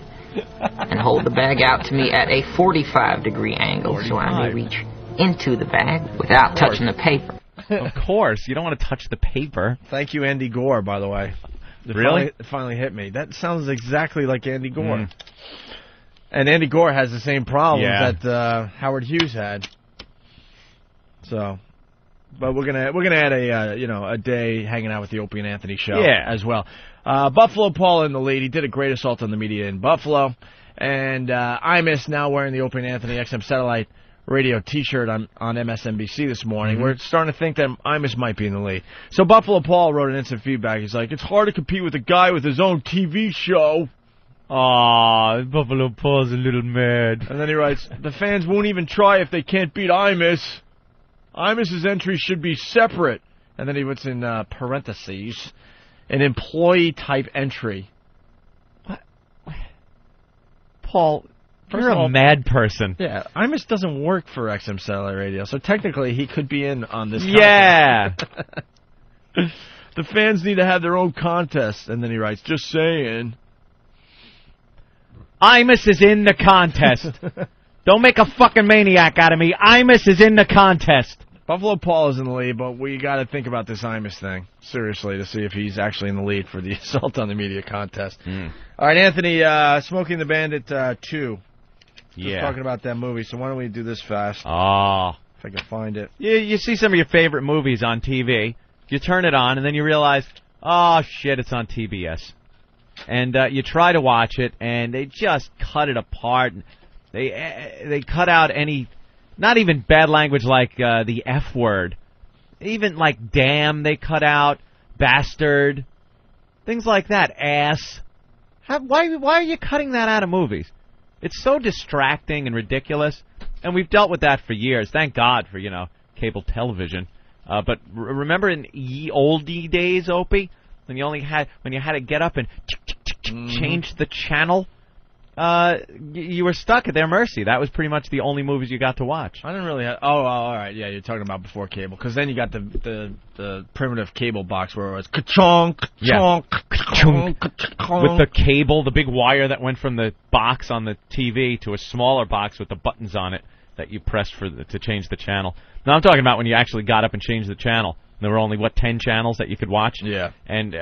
and hold the bag out to me at a 45-degree angle so I may reach into the bag without touching the paper. Of course. You don't want to touch the paper. Thank you, Andy Gore, by the way. Really? It finally hit me. That sounds exactly like Andy Gore. And Andy Gore has the same problems that Howard Hughes had. So, but we're gonna add a day hanging out with the Opie and Anthony show as well. Buffalo Paul in the lead. He did a great assault on the media in Buffalo, and Imus now wearing the Opie and Anthony XM satellite radio T-shirt on MSNBC this morning. We're starting to think that Imus might be in the lead. So Buffalo Paul wrote an instant feedback. He's like, it's hard to compete with a guy with his own TV show. Aw, Buffalo Paul's a little mad. And then he writes, the fans won't even try if they can't beat Imus. Imus's entry should be separate. And then he puts in parentheses, an employee-type entry. What? Paul... You're a mad person. Yeah, Imus doesn't work for XM Satellite Radio, so technically he could be in on this contest. The fans need to have their own contest. And then he writes, just saying. Imus is in the contest. Don't make a fucking maniac out of me. Imus is in the contest. Buffalo Paul is in the lead, but we got to think about this Imus thing, seriously, to see if he's actually in the lead for the Assault on the Media contest. All right, Anthony, Smoking the Bandit 2. Just talking about that movie, so why don't we do this fast? Oh. If I can find it. You see some of your favorite movies on TV, you turn it on, and then you realize, oh, shit, it's on TBS. And you try to watch it, and they just cut it apart. They cut out any, not even bad language like the F word. Even like damn, they cut out, bastard, things like that, ass. Why are you cutting that out of movies? It's so distracting and ridiculous, and we've dealt with that for years. Thank God for, cable television. But remember in ye olde days, Opie, when you had to get up and change the channel, you were stuck at their mercy. That was pretty much the only movies you got to watch. I didn't really have... Oh, all right. Yeah, you're talking about before cable. Because then you got the primitive cable box where it was ka-chonk, ka-chonk, ka-chonk, ka-chonk. With the cable, the big wire that went from the box on the TV to a smaller box with the buttons on it that you pressed to change the channel. Now, I'm talking about when you actually got up and changed the channel. There were only, 10 channels that you could watch? Yeah. And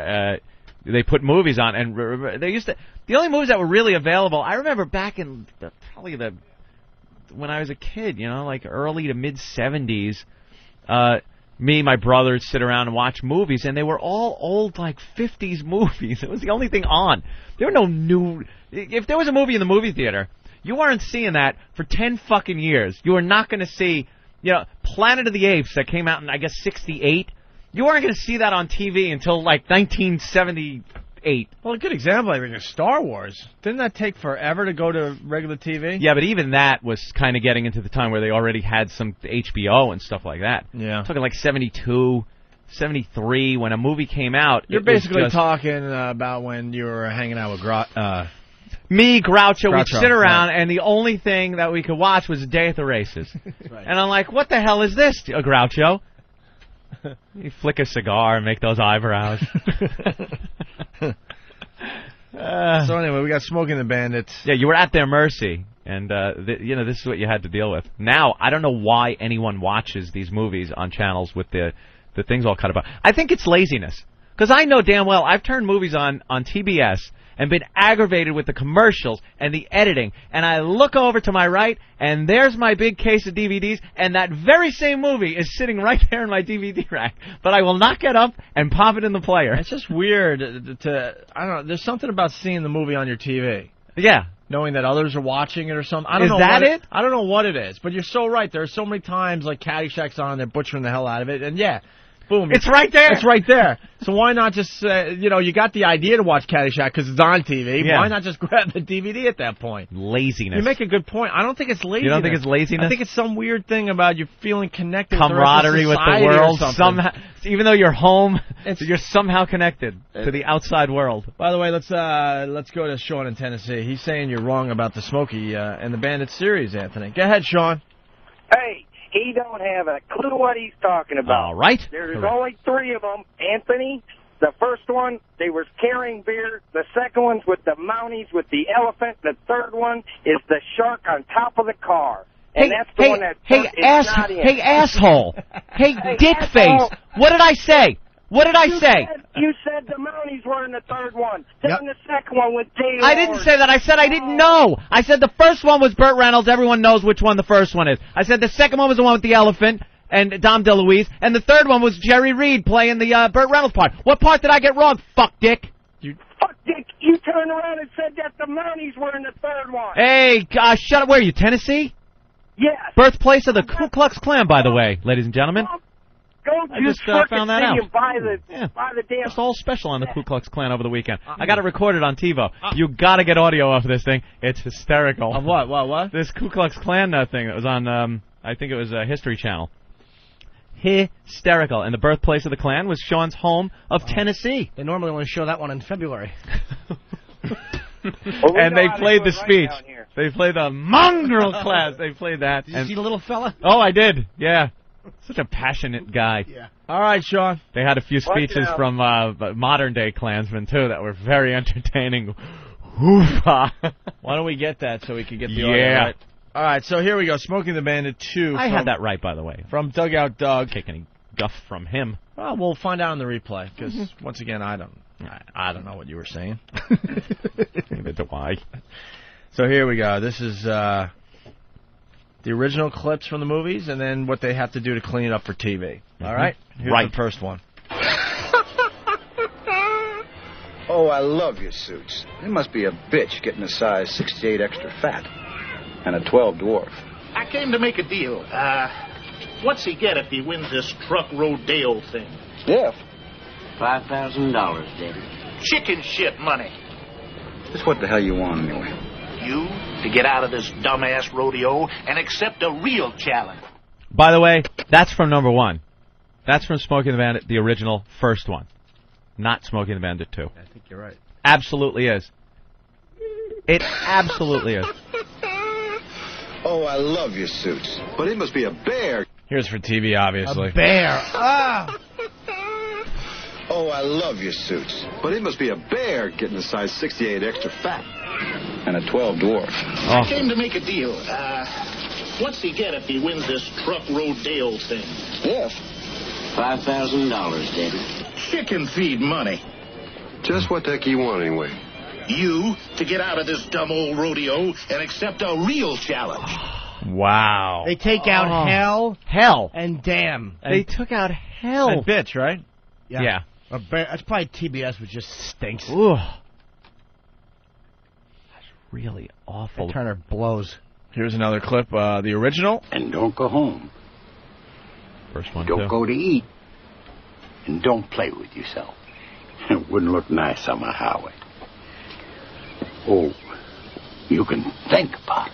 they put movies on, and the only movies that were really available, I remember back in when I was a kid, like early to mid-'70s, me and my brother sit around and watch movies, and they were all old, 50s movies. It was the only thing on. There were no new... If there was a movie in the movie theater, you weren't seeing that for 10 fucking years. You were not going to see, Planet of the Apes that came out in, I guess, 68. You weren't going to see that on TV until, 1978. Well, a good example, I think, is Star Wars. Didn't that take forever to go to regular TV? Yeah, but even that was kind of getting into the time where they already had some HBO and stuff like that. Yeah. I'm talking 72, 73, when a movie came out. You're basically talking about when you were hanging out with me, Groucho, we'd sit around, and the only thing that we could watch was Day at the Races. Right. And I'm like, what the hell is this, Groucho? You flick a cigar and make those eyebrows. So anyway, we got Smoking the Bandits. Yeah, you were at their mercy, and this is what you had to deal with. Now, I don't know why anyone watches these movies on channels with the things all cut about. I think it's laziness, because I know damn well I've turned movies on TBS and been aggravated with the commercials and the editing, and I look over to my right, and there's my big case of DVDs, and that very same movie is sitting right there in my DVD rack, but I will not get up and pop it in the player. It's just weird I don't know, there's something about seeing the movie on your TV. Yeah. Knowing that others are watching it or something. Is that it? I don't know what it is, but you're so right. There are so many times, Caddyshack's on, they're butchering the hell out of it, and yeah. Boom. It's right there. It's right there. So why not just, you got the idea to watch Caddyshack because it's on TV. Yeah. Why not just grab the DVD at that point? Laziness. You make a good point. I don't think it's laziness. You don't think it's laziness? I think it's some weird thing about you feeling connected camaraderie with the world. Somehow, even though you're home, you're somehow connected to the outside world. By the way, let's go to Sean in Tennessee. He's saying you're wrong about the Smokey and the Bandit series, Anthony. Go ahead, Sean. Hey. He don't have a clue what he's talking about. All right. There's only 3 of them. Anthony, the first one, they were carrying beer. The second one's with the Mounties, with the elephant. The third one is the shark on top of the car. And that's the one that not in. Hey, asshole. Hey, dickface. What did I say? What did I say? You said the Mounties were in the third one. Then the second one with Dale. I didn't say that. I said I didn't know. I said the first one was Burt Reynolds. Everyone knows which one the first one is. I said the second one was the one with the elephant and Dom DeLuise. And the third one was Jerry Reed playing the Burt Reynolds part. What part did I get wrong, fuck dick? Fuck dick. You turned around and said that the Mounties were in the third one. Hey, shut up. Where are you, Tennessee? Yes. Birthplace of the Ku Klux Klan, by the way, ladies and gentlemen. I just found that out. Buy the damn. It's all special on the Ku Klux Klan over the weekend. I got it recorded on TiVo. You got to get audio off of this thing. It's hysterical. Of what? What? This Ku Klux Klan thing that was on, I think it was History Channel. Hysterical. And the birthplace of the Klan was Sean's home of Tennessee. They normally only show that one in February. And they played the speech. They played the mongrel class. They played that. Did you see the little fella? Oh, I did. Yeah. Such a passionate guy. Yeah. All right, Sean. They had a few speeches from modern-day Klansmen, too, that were very entertaining. Why don't we get that so we can get the audio right? All right, so here we go. Smoking the Bandit 2. I had that right, by the way. From Dugout Doug. Take any guff from him. Well, we'll find out on the replay, because, once again, I don't know what you were saying. Neither do I. So here we go. This is... the original clips from the movies, and then what they have to do to clean it up for TV. All right? Here's the first one. Oh, I love your suits. It must be a bitch getting a size 68 extra fat and a 12 dwarf. I came to make a deal. What's he get if he wins this Truck Rodeo thing? If? $5,000, Daddy. Chicken shit money. Just what the hell you want, anyway? You to get out of this dumbass rodeo and accept a real challenge. By the way, that's from number 1. That's from Smokey and the Bandit, the original first one. Not Smokey and the Bandit 2. I think you're right. Absolutely is. It absolutely is. Oh, I love your suits. But it must be a bear. Here's for TV, obviously. A bear. Ah! Oh, I love your suits. But it must be a bear getting a size 68 extra fat. And a 12 dwarf. I came to make a deal. What's he get if he wins this Truck Road Dale thing? Yes. $5,000, Daddy. Chicken feed money. Just what the heck you want, anyway? You to get out of this dumb old rodeo and accept a real challenge. Wow. They take out hell, and damn. They took out hell. And bitch, right? Yeah. A bear, that's probably TBS, which just stinks. Ooh. That's really awful. Turner blows. Here's another clip, the original. And don't go home. First one, Don't go to eat. And don't play with yourself. It wouldn't look nice on my highway. Oh, you can think about it,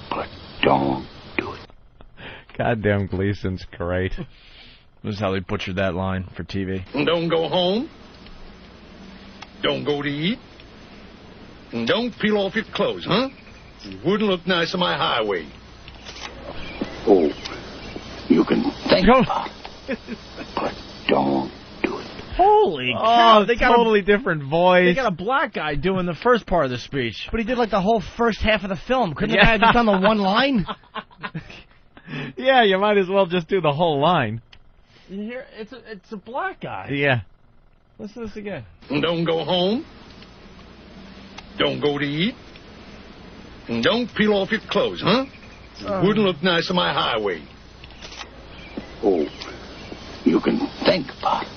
but don't do it. Goddamn Gleason's great. This is how they butchered that line for TV. Don't go home. Don't go to eat. And don't peel off your clothes, huh? It wouldn't look nice on my highway. Oh, you can think about it, but don't do it. Holy cow! They got totally different voice. They got a black guy doing the first part of the speech. But he did like the whole first half of the film. Couldn't the guy have just done the one line? Yeah, you might as well just do the whole line. You hear? It's a black guy. Yeah. Listen to this again. Don't go home. Don't go to eat. And don't peel off your clothes, huh? It wouldn't look nice on my highway. Oh, you can think about it.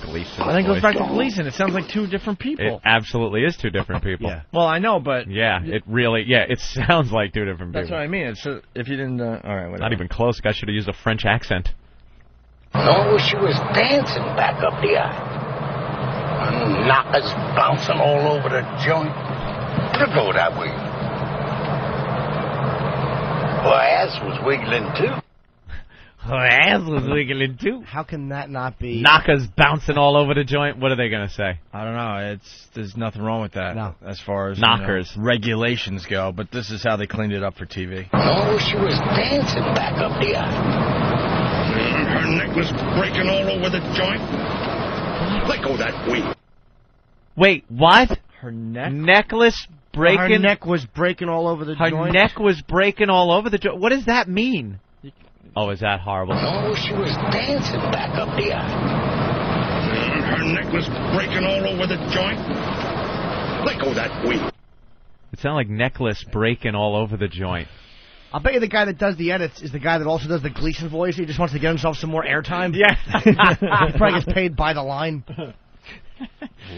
Gleason. And then it goes back to Gleason. It sounds like two different people. It absolutely is two different people. Yeah. Well, I know, but yeah, it really, it sounds like two different people. That's what I mean. It's if you didn't, all right, whatever. Not even close. Guy should have used a French accent. No, she was dancing back up the aisle. And knockers bouncing all over the joint. It'll go that way. Her ass was wiggling too. Her ass was wiggling too. How can that not be? Knockers bouncing all over the joint. What are they going to say? I don't know. There's nothing wrong with that. No. As far as knockers regulations go, but this is how they cleaned it up for TV. No, she was dancing back up the aisle. Her neck was breaking all over the joint. Let go that way. Wait, what? Her neck? Necklace breaking? Her neck was breaking all over the joint. Her neck was breaking all over the joint. What does that mean? Oh, is that horrible? No, she was dancing back up the aisle. Her neck was breaking all over the joint. Let go that way. It sounded like necklace breaking all over the joint. I'll bet you the guy that does the edits is the guy that also does the Gleason voice. He just wants to get himself some more airtime. Yeah. He probably gets paid by the line.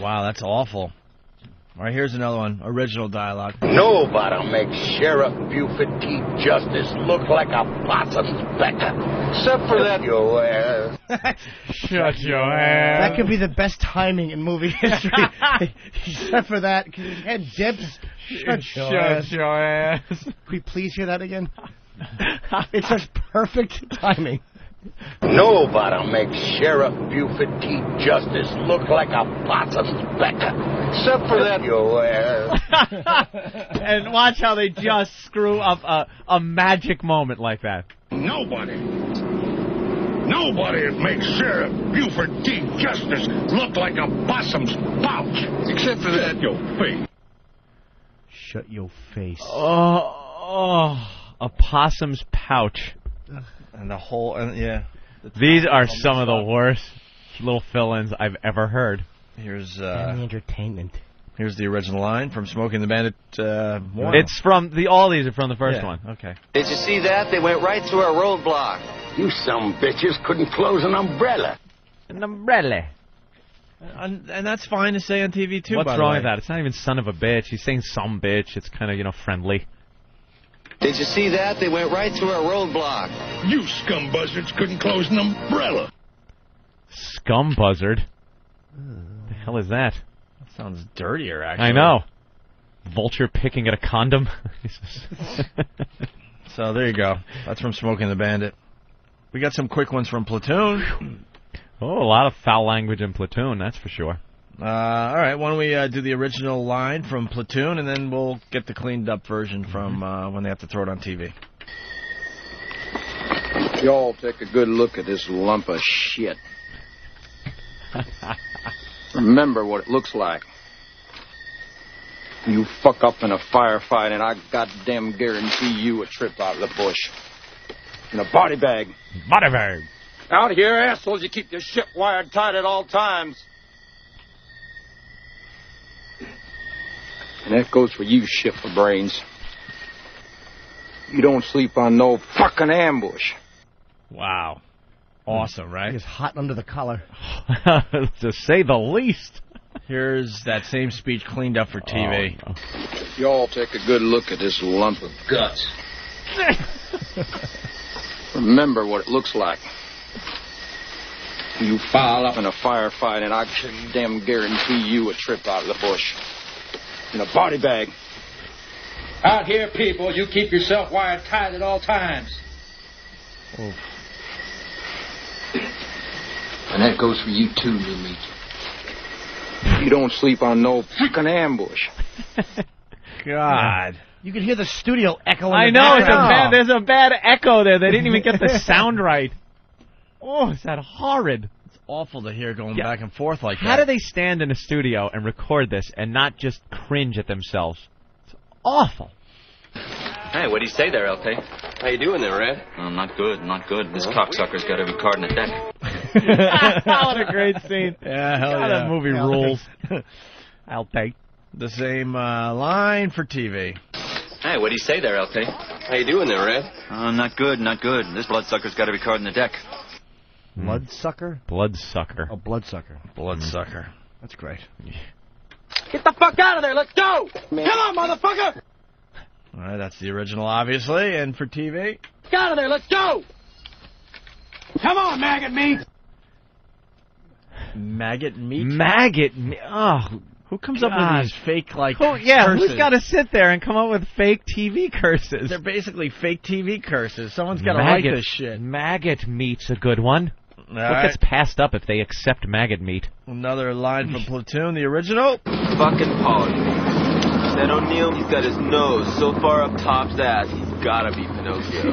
Wow, that's awful. All right, here's another one. Original dialogue. Nobody'll make Sheriff Buford T. Justice look like a possum's Becca. Except for that your ass. Shut your ass. That could be the best timing in movie history. Except for that, because his head dips. Shut your ass. Can we please hear that again? It's such perfect timing. Nobody'll make Sheriff Buford T. Justice look like a possum's Becca. Except for that your ass. And watch how they just screw up a magic moment like that. Nobody makes Sheriff Buford T. Justice look like a possum's pouch. Except for that your face. Shut your face. A possum's pouch. And the whole, These are some of the worst little fill-ins I've ever heard. Here's entertainment. Here's the original line from Smokey and the Bandit. It's from all these are from the first one. Okay. Did you see that? They went right through our roadblock. You some bitches couldn't close an umbrella. An umbrella. And that's fine to say on TV too. What's wrong with that? It's not even son of a bitch. He's saying some bitch. It's kind of friendly. Did you see that? They went right through our roadblock. You scum buzzards couldn't close an umbrella. Scum buzzard? The hell is that? That sounds dirtier, actually. I know. Vulture picking at a condom. So there you go. That's from Smokey and the Bandit. We got some quick ones from Platoon. Oh, a lot of foul language in Platoon, that's for sure. All right, why don't we do the original line from Platoon, and then we'll get the cleaned up version from when they have to throw it on TV. Y'all take a good look at this lump of shit. Remember what it looks like. You fuck up in a firefight, and I goddamn guarantee you a trip out of the bush. In a body bag. Body bag. Out here, assholes, you keep your shit wired tight at all times. And that goes for you, shit for brains. You don't sleep on no fucking ambush. Wow. Awesome, right? He's hot under the collar. To say the least. Here's that same speech cleaned up for TV. Oh, no. Y'all take a good look at this lump of guts. Remember what it looks like. You foul up in a firefight, and I damn guarantee you a trip out of the bush. In a body bag. Out here, people, you keep yourself wired tight at all times. Oh. And that goes for you too, new meat. You don't sleep on no fucking ambush. God. You can hear the studio echoing. I know, there's a bad echo there. They didn't even get the sound right. Oh, is that horrid? It's awful to hear going back and forth like that. How do they stand in a studio and record this and not just cringe at themselves? It's awful. Hey, what do you say there, LP? How you doing there, Red? Oh, not good, not good. This cocksucker's got every card in the deck. What a great scene. Yeah, hell God, yeah. That movie rules. I'll take the same line for TV. Hey, what do you say there, LP? How you doing there, Red? Oh, not good, not good. This bloodsucker's got every card in the deck. Bloodsucker? Bloodsucker. Oh, bloodsucker. Bloodsucker. That's great. Get the fuck out of there. Let's go. Come on, motherfucker. All right, that's the original, obviously. And for TV? Get out of there. Let's go. Come on, maggot meat. Maggot meat? Maggot meat. Oh, who comes up with these fake, like, curses? Who's got to sit there and come up with fake TV curses? They're basically fake TV curses. Someone's got to write this shit. Maggot meat's a good one. All what right. gets passed up if they accept maggot meat? Another line from Platoon, the original. Fucking Polly. That O'Neill, he's got his nose so far up top's ass, he's gotta be Pinocchio.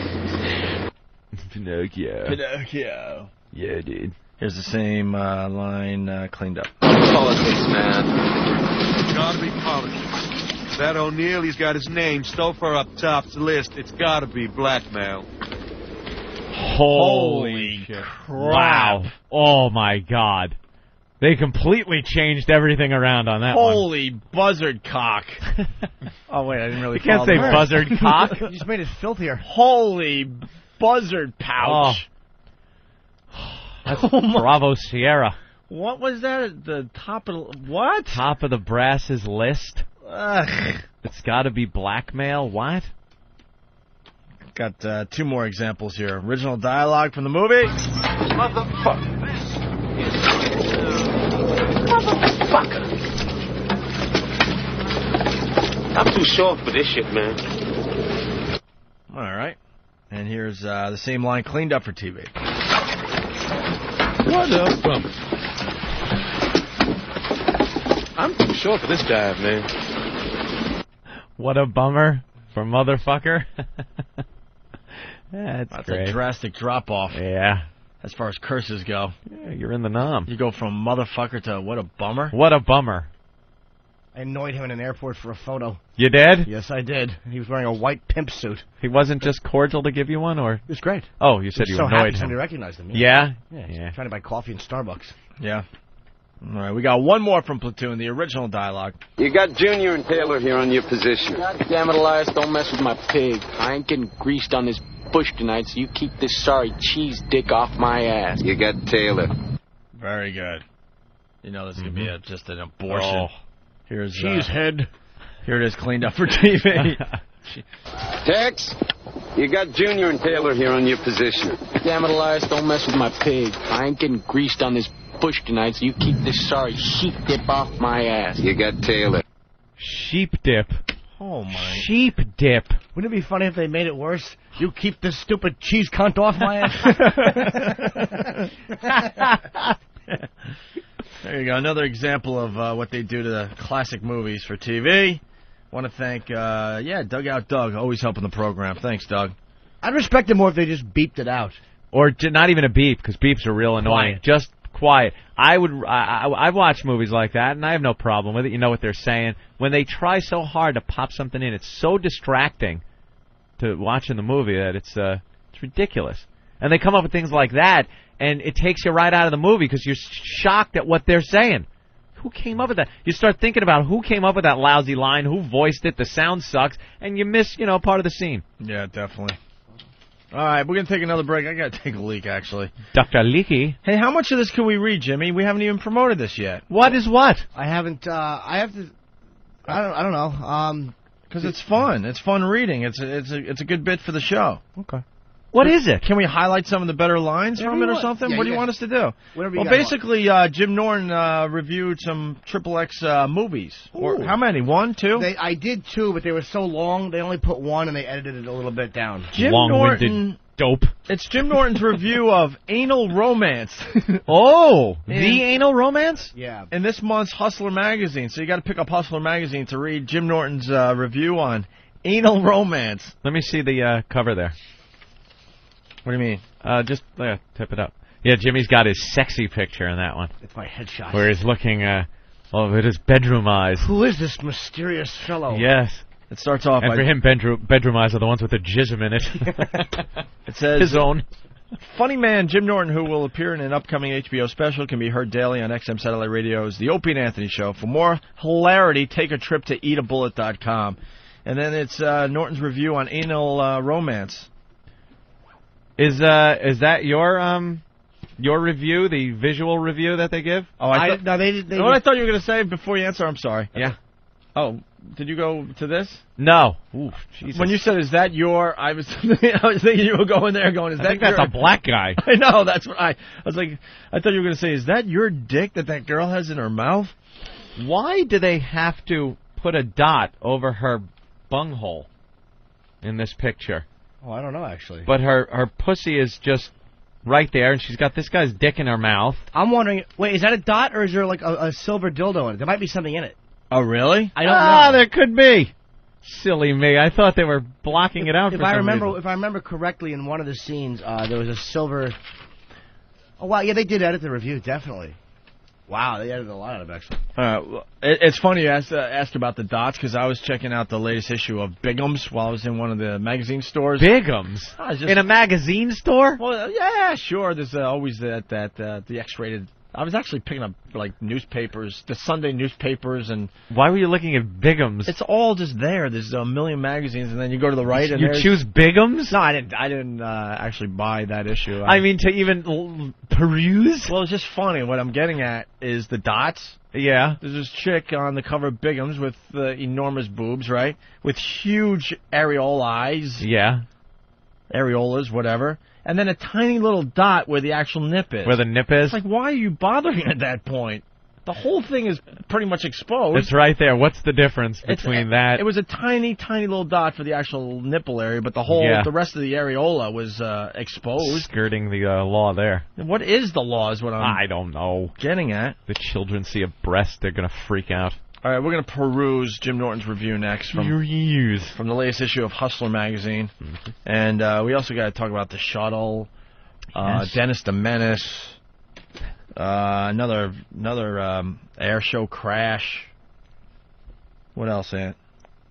Pinocchio. Yeah, dude. Here's the same line cleaned up. Politics, man. It's gotta be politics. That O'Neill, he's got his name so far up top's list, it's gotta be blackmail. Holy crap. Wow. Oh, my God. They completely changed everything around on that one. Holy buzzard cock. Oh, wait, I didn't really You can't say buzzard cock. You just made it filthier. Holy buzzard pouch. Oh. That's Bravo Sierra. What was that at the top of the... What? Top of the brass's list. Ugh. It's got to be blackmail. What? Got two more examples here. Original dialogue from the movie. Motherfucker. I'm too short for this shit, man. All right. And here's the same line cleaned up for TV. What a bummer. I'm too short for this dive, man. What a bummer for motherfucker. That's great. A drastic drop-off. Yeah. As far as curses go. Yeah, you're in the nom. You go from motherfucker to what a bummer. What a bummer. I annoyed him in an airport for a photo. You did? Yes, I did. He was wearing a white pimp suit. He wasn't just cordial to give you one, or? It was great. Oh, you said you so annoyed happy him. Somebody recognized him. Yeah? Yeah. Trying to buy coffee in Starbucks. Yeah. All right, we got one more from Platoon, the original dialogue. You got Junior and Taylor here on your position. God damn it, Elias, don't mess with my pig. I ain't getting greased on this bush tonight, so you keep this sorry cheese dick off my ass. You got Taylor. Very good. You know this is going to be just an abortion. Oh. Here's Cheesehead. Here it is cleaned up for TV. Tex, you got Junior and Taylor here on your position. Damn it, Elias, don't mess with my pig. I ain't getting greased on this bush tonight, so you keep this sorry sheep dip off my ass. You got Taylor. Sheep dip. Oh, my. Sheep dip. Wouldn't it be funny if they made it worse? You keep this stupid cheese cunt off my ass. There you go. Another example of what they do to the classic movies for TV. Want to thank, Dugout Doug, always helping the program. Thanks, Doug. I'd respect it more if they just beeped it out. Or not even a beep, because beeps are real annoying. Quiet. Just quiet. I've watched movies like that, and I have no problem with it. You know what they're saying. When they try so hard to pop something in, it's so distracting to watching the movie that it's ridiculous. And they come up with things like that, and it takes you right out of the movie because you're shocked at what they're saying. Who came up with that? You start thinking about who came up with that lousy line, who voiced it, the sound sucks, and you miss, part of the scene. Yeah, definitely. All right, we're going to take another break. I got to take a leak, actually. Dr. Leaky. Hey, how much of this can we read, Jimmy? We haven't even promoted this yet. What is what? I haven't, I have to, I don't know. Because it's fun. It's fun reading. It's a good bit for the show. Okay. What is it? Can we highlight some of the better lines from it or something? Yeah, what do you want us to do? Whatever you well, basically, Jim Norton reviewed some XXX movies. Or how many? 1, 2? I did 2, but they were so long, they only put 1 and they edited it a little bit down. Jim Long-winded Norton. Dope. It's Jim Norton's review of Anal Romance. The Anal Romance? Yeah. In this month's Hustler magazine. So you got to pick up Hustler magazine to read Jim Norton's review on Anal Romance. Let me see the cover there. What do you mean? Just tip it up. Yeah, Jimmy's got his sexy picture in that one. It's my headshot. Where he's looking, with his bedroom eyes. Who is this mysterious fellow? Yes. It starts off and by... for him, bedroom eyes are the ones with the jism in it. It says... His own. Funny man Jim Norton, who will appear in an upcoming HBO special, can be heard daily on XM Satellite Radio's The Opie and Anthony Show. For more hilarity, take a trip to eatabullet.com. And then it's Norton's review on Anal Romance. Is that your review, the visual review that they give? Oh, I thought you were going to say before you answer. I'm sorry. Yeah. Oh, did you go to this? No. Ooh, Jesus. When you said, "Is that your?" I was thinking you were going there, going, "Is I that?" think that's a black guy. I know. That's what I was like. I thought you were going to say, "Is that your dick that girl has in her mouth?" Why do they have to put a dot over her bunghole in this picture? Oh, I don't know, actually. But her pussy is just right there, and she's got this guy's dick in her mouth. I'm wondering, wait, is that a dot, or is there like a silver dildo in it? There might be something in it. Oh, really? I don't know. There could be. Silly me. I thought they were blocking it out for some reason. If I remember correctly, in one of the scenes, there was a silver... Oh, wow, yeah, they did edit the review, definitely. Wow, they edited a lot out of it, actually. It's funny you asked about the dots, because I was checking out the latest issue of Bigham's while I was in one of the magazine stores. Bigham's? In a magazine store? Well, yeah, sure. There's always the X-rated... I was actually picking up, like, newspapers, the Sunday newspapers, and... Why were you looking at Bigham's? It's all just there. There's a million magazines, and then you go to the right, and you choose Bigham's? No, I didn't actually buy that issue. I mean, to even peruse? Well, it's just funny. What I'm getting at is the dots. Yeah. There's this chick on the cover of Bigham's with enormous boobs, right? With huge areola eyes. Yeah. Areolas, whatever. And then a tiny little dot where the actual nip is. Where the nip is? It's like, why are you bothering at that point? The whole thing is pretty much exposed. It's right there. What's the difference between that? It was a tiny, tiny little dot for the actual nipple area, but the rest of the areola was exposed. Skirting the law there. What is the law is what I don't know. Getting at. The children see a breast, they're going to freak out. All right, we're going to peruse Jim Norton's review next from the latest issue of Hustler magazine. Mm-hmm. And we also got to talk about the shuttle, Dennis the Menace, another air show crash. What else, Ant?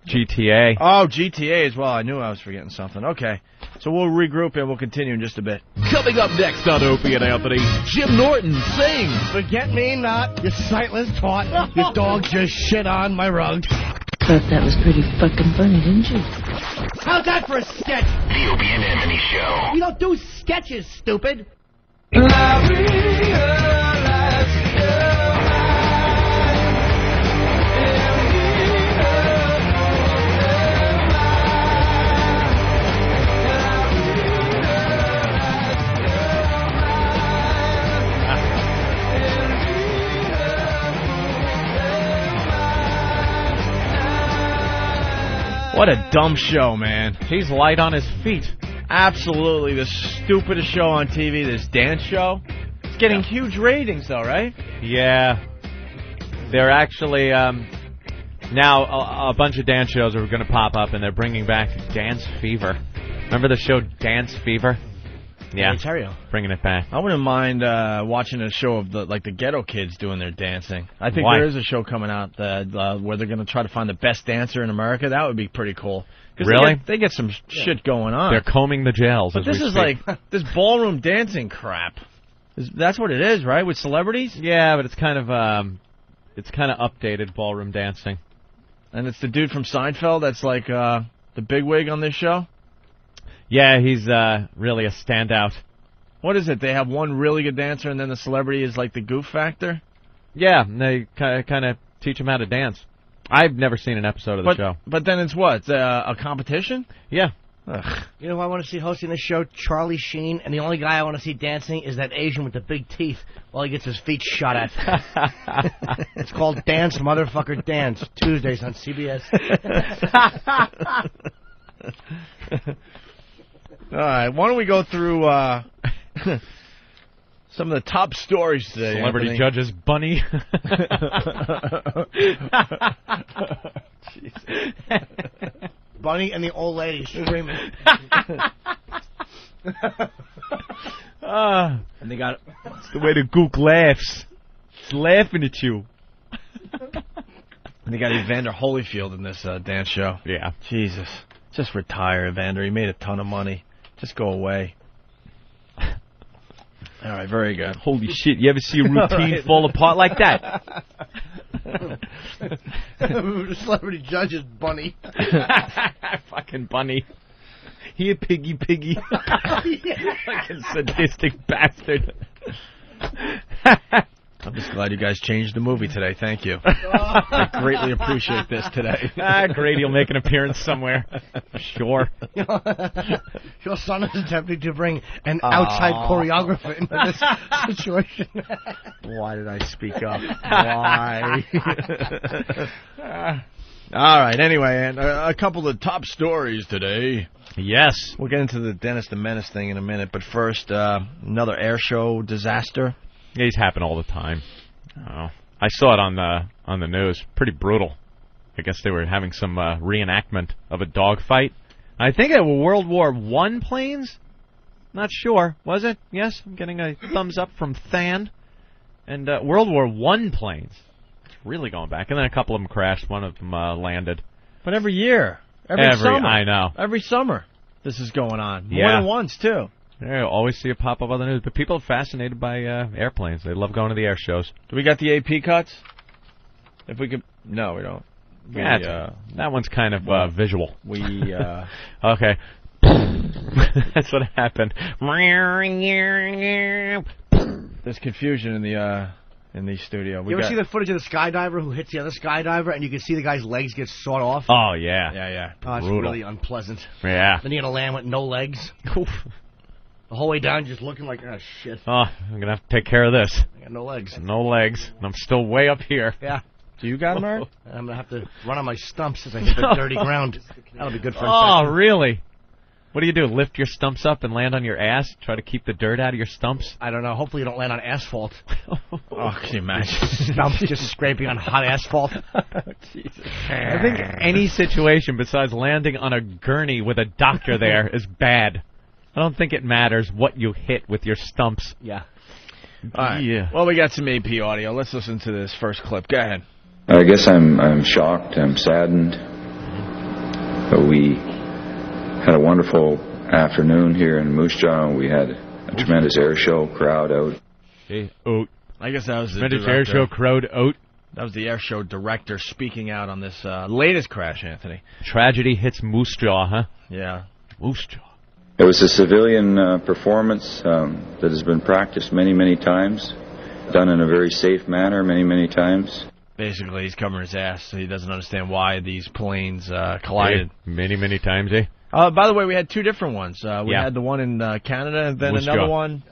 GTA. Oh, GTA as well. I knew I was forgetting something. Okay. So we'll regroup and we'll continue in just a bit. Coming up next on Opie and Anthony, Jim Norton sings Forget Me Not, you sightless twat. Your dog just shit on my rug. Thought that was pretty fucking funny, didn't you? How's that for a sketch? The Opie and Anthony Show. We don't do sketches, stupid. What a dumb show, man. He's light on his feet. Absolutely the stupidest show on TV, this dance show. It's getting huge ratings, though, right? Yeah. They're actually, now a bunch of dance shows are going to pop up, and they're bringing back Dance Fever. Remember the show Dance Fever? Yeah, bringing it back. I wouldn't mind watching a show of the ghetto kids doing their dancing. I think Why? there is a show coming out that where they're going to try to find the best dancer in America. That would be pretty cool. 'Cause Really? They get some shit going on. They're combing the jails. But as this we is speak. like this ballroom dancing crap. That's what it is, right? With celebrities? Yeah, but it's kind of updated ballroom dancing. And it's the dude from Seinfeld that's like the bigwig on this show? Yeah, he's really a standout. What is it? They have one really good dancer, and then the celebrity is like the goof factor? Yeah, they kind of teach him how to dance. I've never seen an episode of the show. But then it's what? A competition? Yeah. Ugh. You know who I want to see hosting this show? Charlie Sheen. And the only guy I want to see dancing is that Asian with the big teeth while he gets his feet shot at. It's called Dance Motherfucker Dance. Tuesdays on CBS. All right, why don't we go through some of the top stories today, Celebrity Anthony? judges Bunny. Bunny and the old lady screaming. And they got It's the way the gook laughs. It's laughing at you. And they got Evander Holyfield in this dance show. Yeah. Jesus. Just retire, Evander. He made a ton of money. Just go away. All right, very good. Holy shit, you ever see a routine fall apart like that? The celebrity judge is Bunny. Fucking Bunny. Here, piggy. Fucking sadistic bastard. I'm just glad you guys changed the movie today. Thank you. I greatly appreciate this today. Great, he'll make an appearance somewhere. Sure. Your son is attempting to bring an outside choreographer into this situation. Why did I speak up? Why? All right, anyway, and a couple of top stories today. Yes. We'll get into the Dennis the Menace thing in a minute, but first, another air show disaster. Yeah, these happen all the time. Oh, I saw it on the news. Pretty brutal. I guess they were having some reenactment of a dogfight. I think it were World War I planes. Not sure. Was it? Yes, I'm getting a thumbs up from Than. And World War I planes. It's really going back. And then a couple of them crashed. One of them landed. But every year. Every summer. I know. Every summer this is going on. Yeah. More than once, too. Yeah, always see it pop up on the news. But people are fascinated by airplanes. They love going to the air shows. Do we got the AP cuts? If we could... No, we don't. Yeah, that one's kind of visual. We, Okay. That's what happened. There's confusion in the studio. You ever see the footage of the skydiver who hits the other skydiver and you can see the guy's legs get sawed off? Oh, yeah. Yeah. Oh, it's Brutal. really unpleasant. Yeah. Then you gotta land with no legs. The whole way down just looking like, oh, shit. Oh, I'm going to have to take care of this. I got no legs. No legs. And I'm still way up here. Yeah. Do you got them, Art? I'm going to have to run on my stumps as I hit the dirty ground. That'll be good for Oh, infection. really? What do? Lift your stumps up and land on your ass? Try to keep the dirt out of your stumps? I don't know. Hopefully you don't land on asphalt. Oh, can you imagine? Stumps just scraping on hot asphalt. Jesus. I think any situation besides landing on a gurney with a doctor there is bad. I don't think it matters what you hit with your stumps. Yeah. All right. Yeah. Well, we got some AP audio. Let's listen to this first clip. Go ahead. I guess I'm shocked. I'm saddened. But we had a wonderful afternoon here in Moose Jaw. We had a tremendous air show crowd out. Hey, oat. I guess that was the Tremendous director. air show crowd oat. That was the air show director speaking out on this latest crash, Anthony. Tragedy hits Moose Jaw, huh? Yeah. Moose Jaw. It was a civilian performance that has been practiced many, many times, done in a very safe manner many, many times. Basically, he's covering his ass, so he doesn't understand why these planes collided. Many, many times, eh? By the way, we had two different ones. We Yeah. had the one in Canada and then Moose another Jaw. one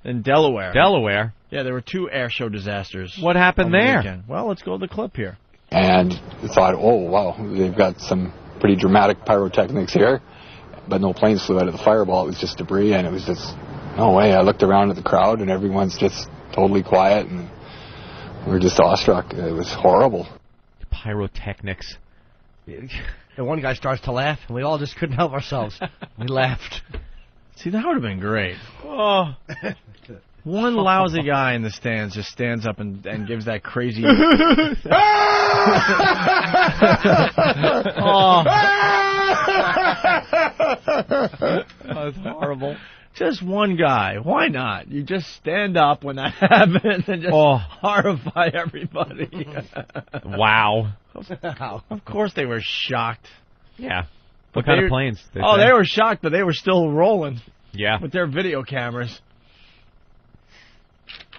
in Delaware. Delaware? Yeah, there were two air show disasters. What happened over the there? weekend. Well, let's go to the clip here. And thought, oh, wow, they've got some pretty dramatic pyrotechnics here. but no planes flew out of the fireball. It was just debris, and it was just, no way. I looked around at the crowd, and everyone's just totally quiet, and we were just awestruck. It was horrible. Pyrotechnics. And one guy starts to laugh, and we all just couldn't help ourselves. We laughed. See, that would have been great. Oh. One lousy guy in the stands just stands up and gives that crazy... Oh. That's horrible. Just one guy. Why not? You just stand up when that happens and just horrify everybody. Wow. Of course they were shocked. Yeah. What kind of planes? They were shocked, but they were still rolling. Yeah. With their video cameras.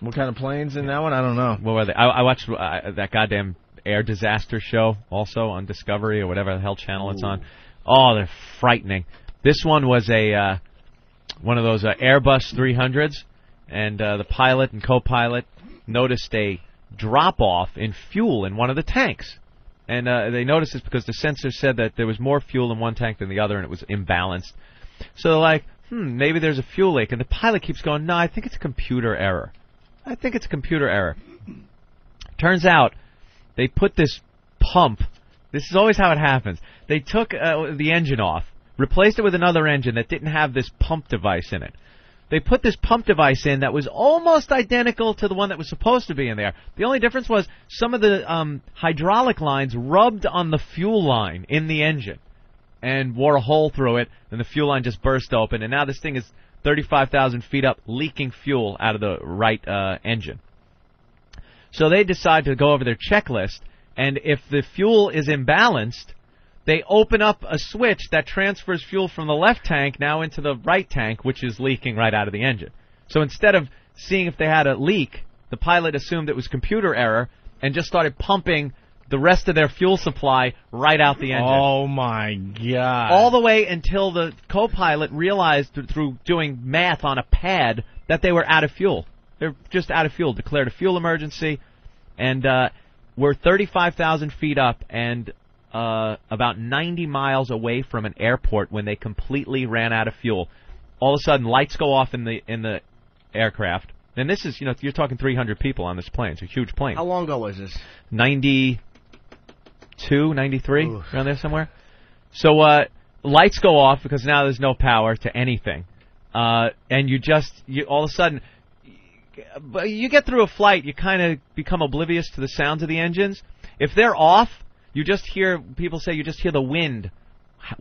What kind of planes in that one? I don't know. What were they? I watched that goddamn air disaster show also on Discovery or whatever the hell channel it's on. Oh, they're frightening. This one was one of those Airbus 300s, and the pilot and co-pilot noticed a drop-off in fuel in one of the tanks. And they noticed this because the sensor said that there was more fuel in one tank than the other, and it was imbalanced. So they're like, maybe there's a fuel leak. And the pilot keeps going, no, I think it's a computer error. I think it's a computer error. Turns out they put this pump. This is always how it happens. They took the engine off, replaced it with another engine that didn't have this pump device in it. They put this pump device in that was almost identical to the one that was supposed to be in there. The only difference was some of the hydraulic lines rubbed on the fuel line in the engine and wore a hole through it, and the fuel line just burst open, and now this thing is 35,000 feet up, leaking fuel out of the right engine. So they decide to go over their checklist, and if the fuel is imbalanced, they open up a switch that transfers fuel from the left tank now into the right tank, which is leaking right out of the engine. So instead of seeing if they had a leak, the pilot assumed it was computer error and just started pumping the rest of their fuel supply right out the engine. Oh, my God. All the way until the co-pilot realized through doing math on a pad that they were out of fuel. They're just out of fuel, declared a fuel emergency, and we're 35,000 feet up and about 90 miles away from an airport when they completely ran out of fuel. All of a sudden, lights go off in the aircraft. And this is, you're talking 300 people on this plane. It's a huge plane. How long ago was this? 92, 93, around there somewhere. So lights go off because now there's no power to anything. And you all of a sudden, you get through a flight, you kind of become oblivious to the sounds of the engines. If they're off, you just hear, people say you just hear the wind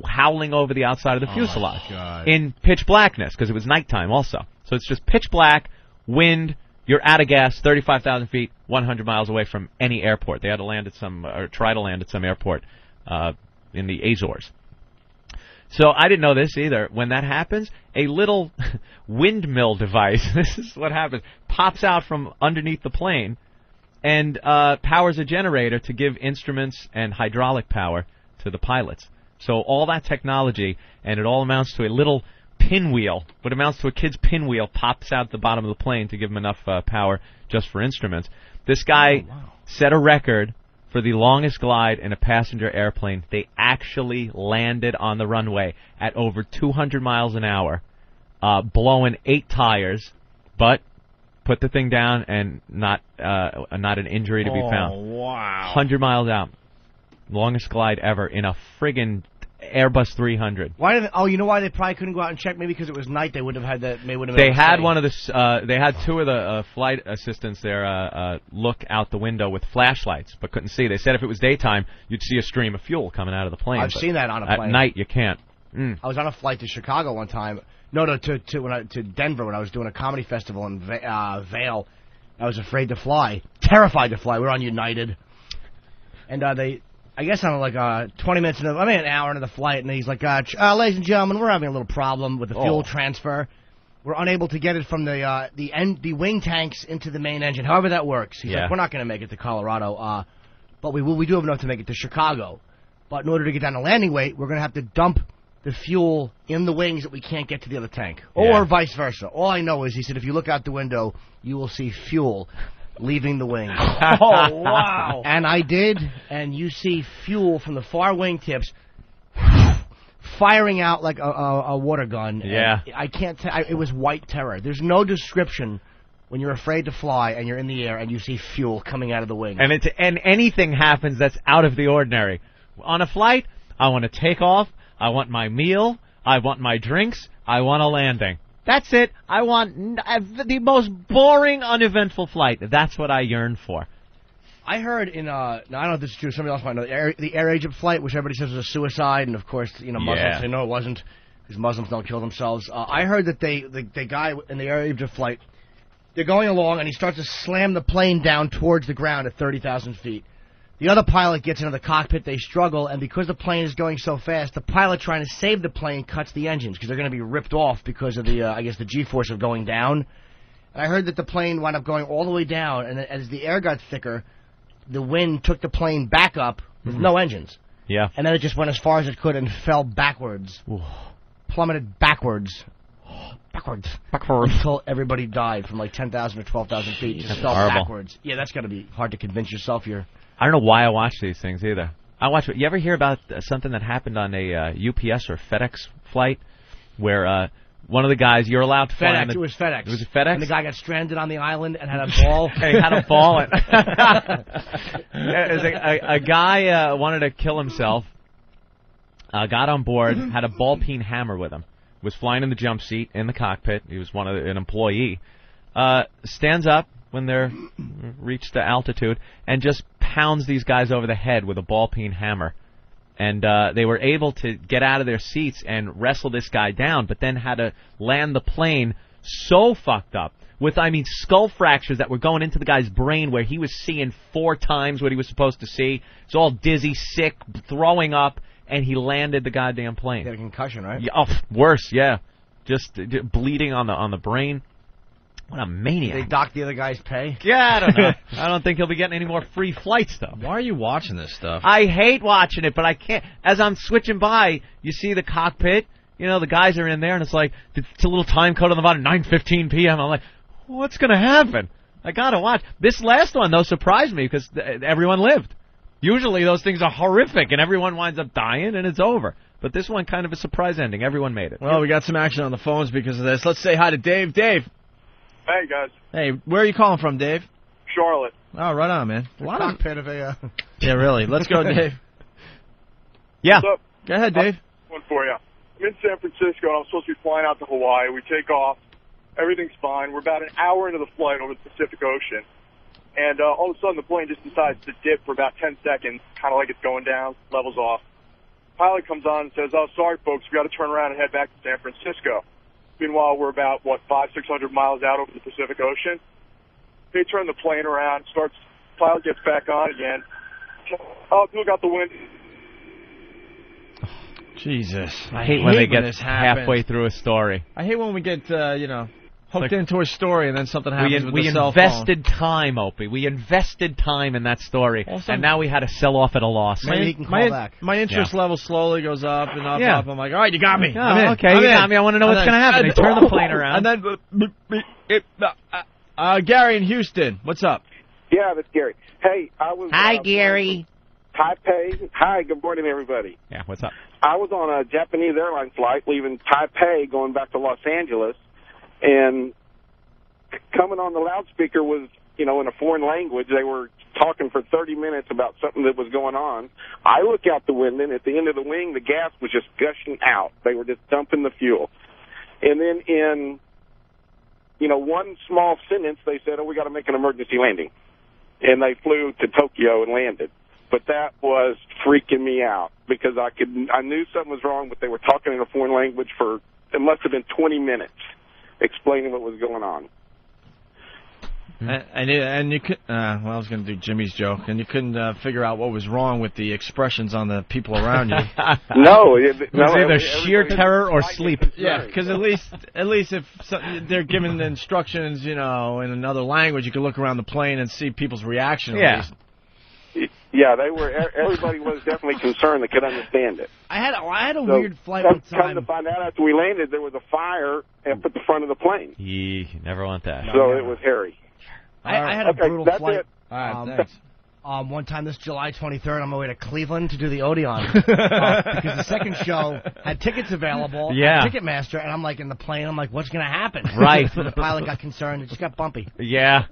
howling over the outside of the fuselage in pitch blackness because it was nighttime also. So it's just pitch black, wind, you're out of gas, 35,000 feet, 100 miles away from any airport. They had to land at try to land at some airport in the Azores. So I didn't know this either. When that happens, a little windmill device, this is what happens, pops out from underneath the plane and powers a generator to give instruments and hydraulic power to the pilots. So all that technology, and it all amounts to a little pinwheel, what amounts to a kid's pinwheel, pops out the bottom of the plane to give them enough power just for instruments. This guy set a record for the longest glide in a passenger airplane. They actually landed on the runway at over 200 miles an hour, blowing 8 tires, but put the thing down and not an injury to be found. Oh, wow. 100 miles out. Longest glide ever in a friggin' Airbus 300. Why did you know why they probably couldn't go out and check? Maybe because it was night. They would have had that. They had one of the. They had 2 of the flight assistants there look out the window with flashlights, but couldn't see. They said if it was daytime, you'd see a stream of fuel coming out of the plane. I've seen that on a plane. At night, you can't. I was on a flight to Chicago one time. No, to Denver when I was doing a comedy festival in Vail. I was afraid to fly, terrified to fly. We were on United, and I guess I'm like 20 minutes into, an hour into the flight, and he's like, ladies and gentlemen, we're having a little problem with the fuel transfer. We're unable to get it from the wing tanks into the main engine. However that works. He's like, we're not going to make it to Colorado, but we do have enough to make it to Chicago. But in order to get down the landing weight, we're going to have to dump the fuel in the wings that we can't get to the other tank, or vice versa. All I know is, he said, if you look out the window, you will see fuel leaving the wing. Oh, wow. And I did, and you see fuel from the far wing tips firing out like a water gun. Yeah. I can't tell. It was white terror. There's no description when you're afraid to fly and you're in the air and you see fuel coming out of the wings. And anything happens that's out of the ordinary. On a flight, I want to take off. I want my meal. I want my drinks. I want a landing. That's it. I want the most boring, uneventful flight. That's what I yearn for. I heard in now I don't know if this is true. Somebody else might know the Air Egypt flight, which everybody says was a suicide, and of course Muslims say no, it wasn't, because Muslims don't kill themselves. I heard that the guy in the Air Egypt flight, they're going along and he starts to slam the plane down towards the ground at 30,000 feet. The other pilot gets into the cockpit. They struggle, and because the plane is going so fast, the pilot trying to save the plane cuts the engines because they're going to be ripped off because of the the G-force of going down. And I heard that the plane wound up going all the way down, and as the air got thicker, the wind took the plane back up with no engines. Yeah. And then it just went as far as it could and fell backwards. Ooh. Plummeted backwards. Backwards. Until everybody died from like 10,000 or 12,000 feet. Just fell backwards. Yeah, that's got to be hard to convince yourself you're... I don't know why I watch these things either. You ever hear about something that happened on a UPS or FedEx flight where one of the guys, you're allowed to fly FedEx. It was FedEx. It was FedEx? And the guy got stranded on the island and had a ball. He had a ball. A guy wanted to kill himself, got on board, had a ball-peen hammer with him, was flying in the jump seat in the cockpit. He was an employee. Stands up when they're reached the altitude and just pounds these guys over the head with a ball-peen hammer. And they were able to get out of their seats and wrestle this guy down, but then had to land the plane so fucked up with, skull fractures that were going into the guy's brain where he was seeing 4 times what he was supposed to see. It's all dizzy, sick, throwing up, and he landed the goddamn plane. He had a concussion, right? Yeah, worse, yeah. Just bleeding on the brain. What a maniac. They docked the other guy's pay? Yeah, I don't know. I don't think he'll be getting any more free flights, though. Why are you watching this stuff? I hate watching it, but I can't. As I'm switching by, you see the cockpit. The guys are in there, and it's like, it's a little time code on the bottom, 9:15 p.m. I'm like, what's going to happen? I got to watch. This last one, though, surprised me because everyone lived. Usually those things are horrific, and everyone winds up dying, and it's over. But this one, kind of a surprise ending. Everyone made it. Well, we got some action on the phones because of this. Let's say hi to Dave. Dave. Hey, guys. Hey, where are you calling from, Dave? Charlotte. Oh, right on, man. A lot of of a... Yeah, really. Let's go, Dave. Yeah. What's up? Go ahead, Dave. One for you. I'm in San Francisco, and I'm supposed to be flying out to Hawaii. We take off. Everything's fine. We're about an hour into the flight over the Pacific Ocean. And all of a sudden, the plane just decides to dip for about 10 seconds, kind of like it's going down, levels off. Pilot comes on and says, sorry, folks, we got to turn around and head back to San Francisco. Meanwhile, we're about, 500-600 miles out over the Pacific Ocean. They turn the plane around, pilot gets back on again. Look out the window. Jesus. I hate when they get halfway through a story. I hate when we get, hooked into a story and then something happens with the cell phone. We invested time, Opie. We invested time in that story, and now we had to sell off at a loss. My interest level slowly goes up and up, up. I'm like, all right, you got me. Oh, you got me. I want to know what's going to happen. They turn the plane around. And then, Gary in Houston, what's up? Yeah, that's Gary. Hey, I was... Hi, Gary. Taipei. Hi, good morning, everybody. Yeah, what's up? I was on a Japanese airline flight leaving Taipei going back to Los Angeles, and coming on the loudspeaker was, in a foreign language. They were talking for 30 minutes about something that was going on. I look out the window, and at the end of the wing, the gas was just gushing out. They were just dumping the fuel. And then in, one small sentence, they said, we got to make an emergency landing. And they flew to Tokyo and landed. But that was freaking me out because I knew something was wrong, but they were talking in a foreign language for, it must have been 20 minutes explaining what was going on. And you could, I was going to do Jimmy's joke, and you couldn't figure out what was wrong with the expressions on the people around you. No, it was either sheer terror or sleep. Yeah, because at least if they're given the instructions, in another language, you could look around the plane and see people's reaction. Yeah. Yeah, everybody was definitely concerned. They could understand it. I had a weird flight one time. Come to find out after we landed, there was a fire up at the front of the plane. You never want that. So it was hairy. I had a brutal flight. All right, thanks. One time this July 23rd, on my way to Cleveland to do the Odeon. Because the second show had tickets available Yeah. on Ticketmaster, and I'm like in the plane, I'm like, what's going to happen? Right. So the pilot got concerned. It just got bumpy. Yeah.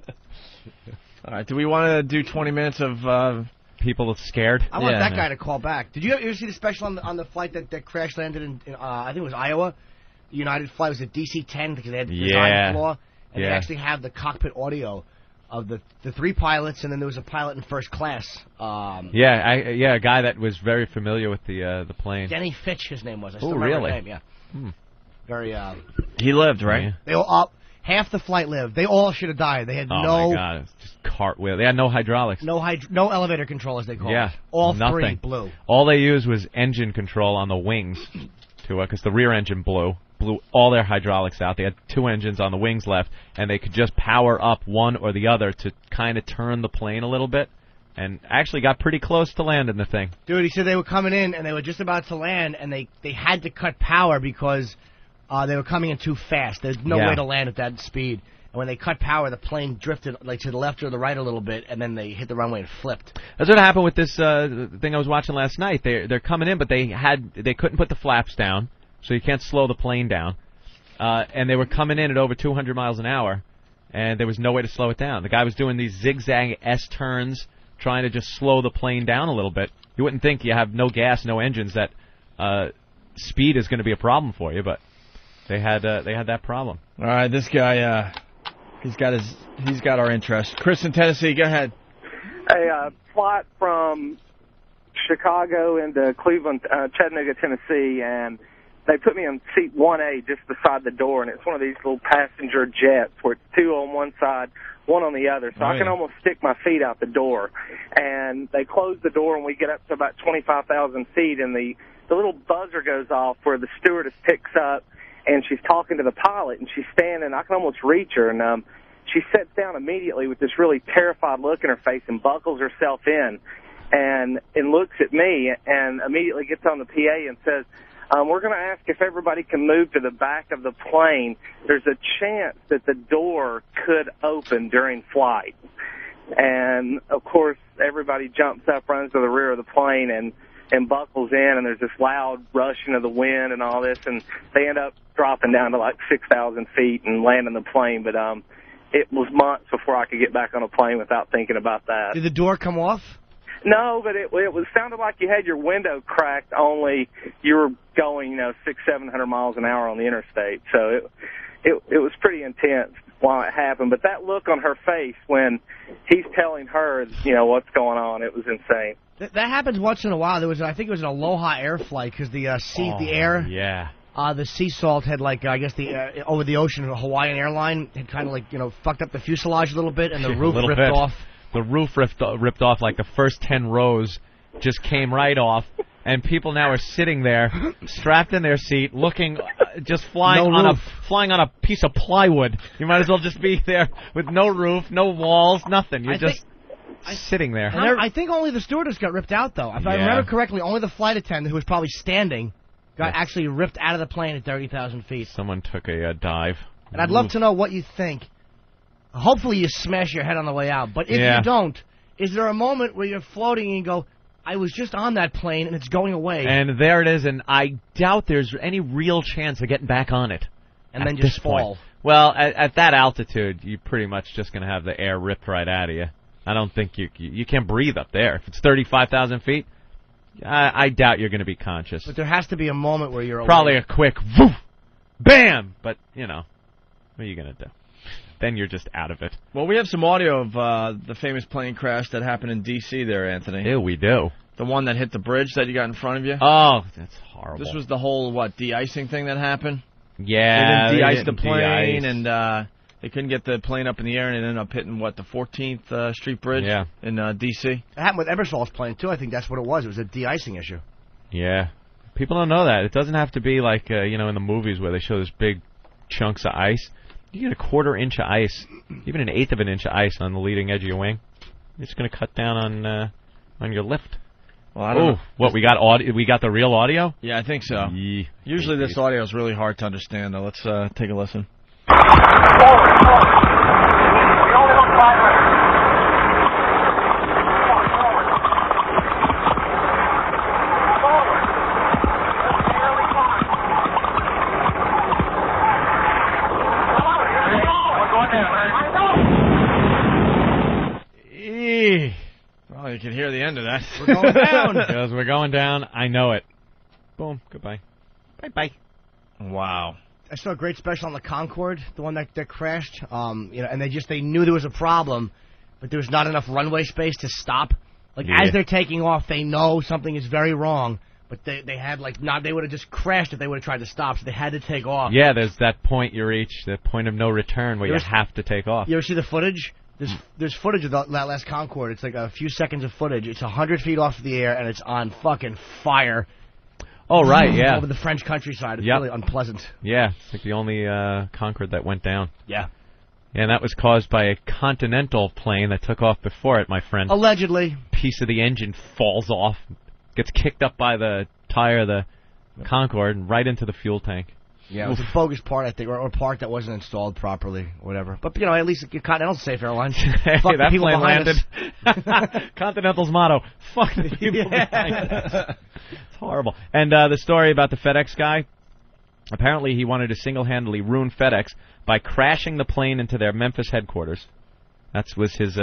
All right, do we want to do 20 minutes of... People scared? I want that guy to call back. Did you ever see the special on the flight that crash landed in I think it was Iowa? The United flight was a DC-10 because they had the design flaw. And they actually have the cockpit audio of the three pilots, and then there was a pilot in first class. A guy that was very familiar with the plane. Denny Fitch, his name was. I still Oh, remember really? his name, yeah. Very. He lived, right? Yeah. They all half the flight lived. They all should have died. They had Oh no. my God! It's just cartwheel. They had no hydraulics. No elevator control, as they call Yeah, it. All nothing. three blew. All they used was engine control on the wings, because the rear engine blew all their hydraulics out. They had two engines on the wings left, and they could just power up one or the other to kind of turn the plane a little bit, and actually got pretty close to landing the thing. Dude, he said they were coming in, and they were just about to land, and they had to cut power because they were coming in too fast. There's no way to land at that speed. And when they cut power, the plane drifted like to the left or the right a little bit, and then they hit the runway and flipped. That's what happened with this thing I was watching last night. They're coming in, but they couldn't put the flaps down, so you can't slow the plane down. And they were coming in at over 200 miles an hour, and there was no way to slow it down. The guy was doing these zigzag S-turns, trying to just slow the plane down a little bit. You wouldn't think you have no gas, no engines, that speed is going to be a problem for you, but they had that problem. All right, this guy, he's got our interest. Chris in Tennessee, go ahead. A flight from Chicago into Cleveland, Chattanooga, Tennessee, and they put me in seat 1A just beside the door, and it's one of these little passenger jets where it's two on one side, one on the other, so I can almost stick my feet out the door. And they close the door, and we get up to about 25,000 feet, and the little buzzer goes off where the stewardess picks up, and she's talking to the pilot, and she's standing. I can almost reach her, and she sits down immediately with this really terrified look in her face and buckles herself in and looks at me and immediately gets on the PA and says, we're going to ask if everybody can move to the back of the plane. There's a chance that the door could open during flight. And, of course, everybody jumps up, runs to the rear of the plane, and buckles in, and there's this loud rushing of the wind and all this, and they end up dropping down to like 6,000 feet and landing the plane. But it was months before I could get back on a plane without thinking about that. Did the door come off? No, but it sounded like you had your window cracked, only you were going, 600-700 miles an hour on the interstate. So it was pretty intense while it happened. But that look on her face when he's telling her, what's going on, it was insane. That happens once in a while. I think it was an Aloha Air flight because the air. Yeah. The sea salt had over the ocean, the Hawaiian airline had kind of fucked up the fuselage a little bit, and the roof ripped off. The roof ripped off, like the first 10 rows just came right off, and people now are sitting there, strapped in their seat, looking, just flying on a piece of plywood. You might as well just be there with no roof, no walls, nothing. You're just sitting there. I think only the stewardess got ripped out, though. If I remember correctly, only the flight attendant, who was probably standing, got actually ripped out of the plane at 30,000 feet. Someone took a dive. And I'd love to know what you think. Hopefully you smash your head on the way out. But if you don't, is there a moment where you're floating and you go, I was just on that plane and it's going away? And there it is, and I doubt there's any real chance of getting back on it. And then just fall. Point. Well, at that altitude, you're pretty much just going to have the air ripped right out of you. I don't think you can't breathe up there. If it's 35,000 feet, I doubt you're going to be conscious. But there has to be a moment where you're probably a quick woof, bam. But what are you going to do? Then you're just out of it. Well, we have some audio of the famous plane crash that happened in D.C. there, Anthony. Yeah, we do. The one that hit the bridge that you got in front of you. Oh, that's horrible. This was the whole de-icing thing that happened. Yeah, they didn't de-ice the plane, and they couldn't get the plane up in the air, and it ended up hitting the 14th Street Bridge in D.C. It happened with Ebersol's plane too. I think that's what it was. It was a de-icing issue. Yeah, people don't know that. It doesn't have to be like in the movies where they show this big chunks of ice. You get a 1/4 inch of ice, even an 1/8 of an inch of ice on the leading edge of your wing. It's going to cut down on your lift. Well, I don't know. What, we got audio? We got the real audio? Yeah, I think so. Usually this audio is really hard to understand, though. Let's take a listen. Well, you can hear the end of that. We're going down. Because we're going down. I know it. Boom. Goodbye. Bye-bye. Wow. I saw a great special on the Concorde, the one that crashed. And they knew there was a problem, but there was not enough runway space to stop. Like, as they're taking off, they know something is very wrong, but they had, they would have just crashed if they would have tried to stop, so they had to take off. Yeah, there's that point you reach, that point of no return where you have to take off. You ever see the footage? There's footage of that last Concorde. It's like a few seconds of footage. It's 100 feet off the air, and it's on fucking fire. Oh, right, yeah. Over the French countryside. It's Yep. really unpleasant. Yeah, it's like the only Concorde that went down. Yeah. And that was caused by a Continental plane that took off before it, my friend. Allegedly. Piece of the engine falls off, gets kicked up by the tire of the Concorde, and right into the fuel tank. Yeah, it was a bogus part, I think, or a part that wasn't installed properly, whatever. But, at least Continental's safe airlines. Hey, Fuck that the people plane behind landed. us. Continental's motto, fuck the people behind us. It's horrible. And the story about the FedEx guy, apparently he wanted to single-handedly ruin FedEx by crashing the plane into their Memphis headquarters. That was his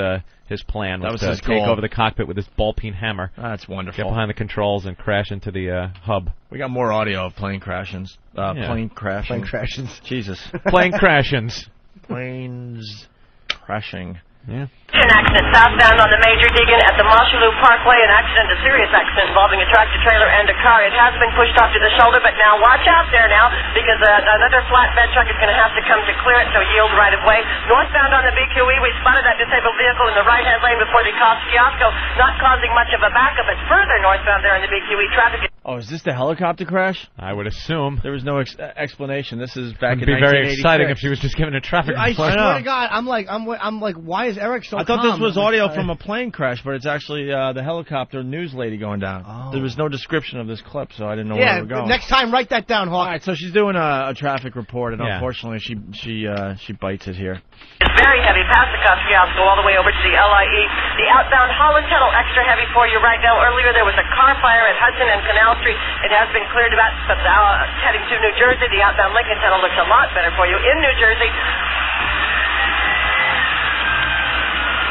plan. That was to his take goal. over the cockpit with his ball-peen hammer. That's wonderful. Get behind the controls and crash into the hub. We got more audio of plane crashings. Plane crashing. Plane crashings. Jesus. Plane crashings. Planes crashing. Yeah. An accident southbound on the Major Deegan at the Marshalloo Parkway. An accident, a serious accident involving a tractor-trailer and a car. It has been pushed off to the shoulder, but now watch out there now because another flatbed truck is going to have to come to clear it, so yield right of way. Northbound on the BQE, we spotted that disabled vehicle in the right-hand lane before the Kiosco, not causing much of a backup, but further northbound there on the BQE, traffic is... Oh, is this the helicopter crash? I would assume. There was no explanation. This is back It'd in 1986. be very exciting if she was just given a traffic I report. swear to God, I'm like, why is Eric so I thought calm? this was audio from a plane crash, but it's actually the helicopter news lady going down. Oh. There was no description of this clip, so I didn't know where we were going. Next time, write that down, Hawk. All right, so she's doing a traffic report, and Yeah. unfortunately, she bites it here. It's very heavy past the Kiosco all the way over to the LIE. The outbound Holland Tunnel extra heavy for you right now. Earlier there was a car fire at Hudson and Canal Street. It has been cleared about, but now heading to New Jersey. The outbound Lincoln Tunnel looks a lot better for you in New Jersey.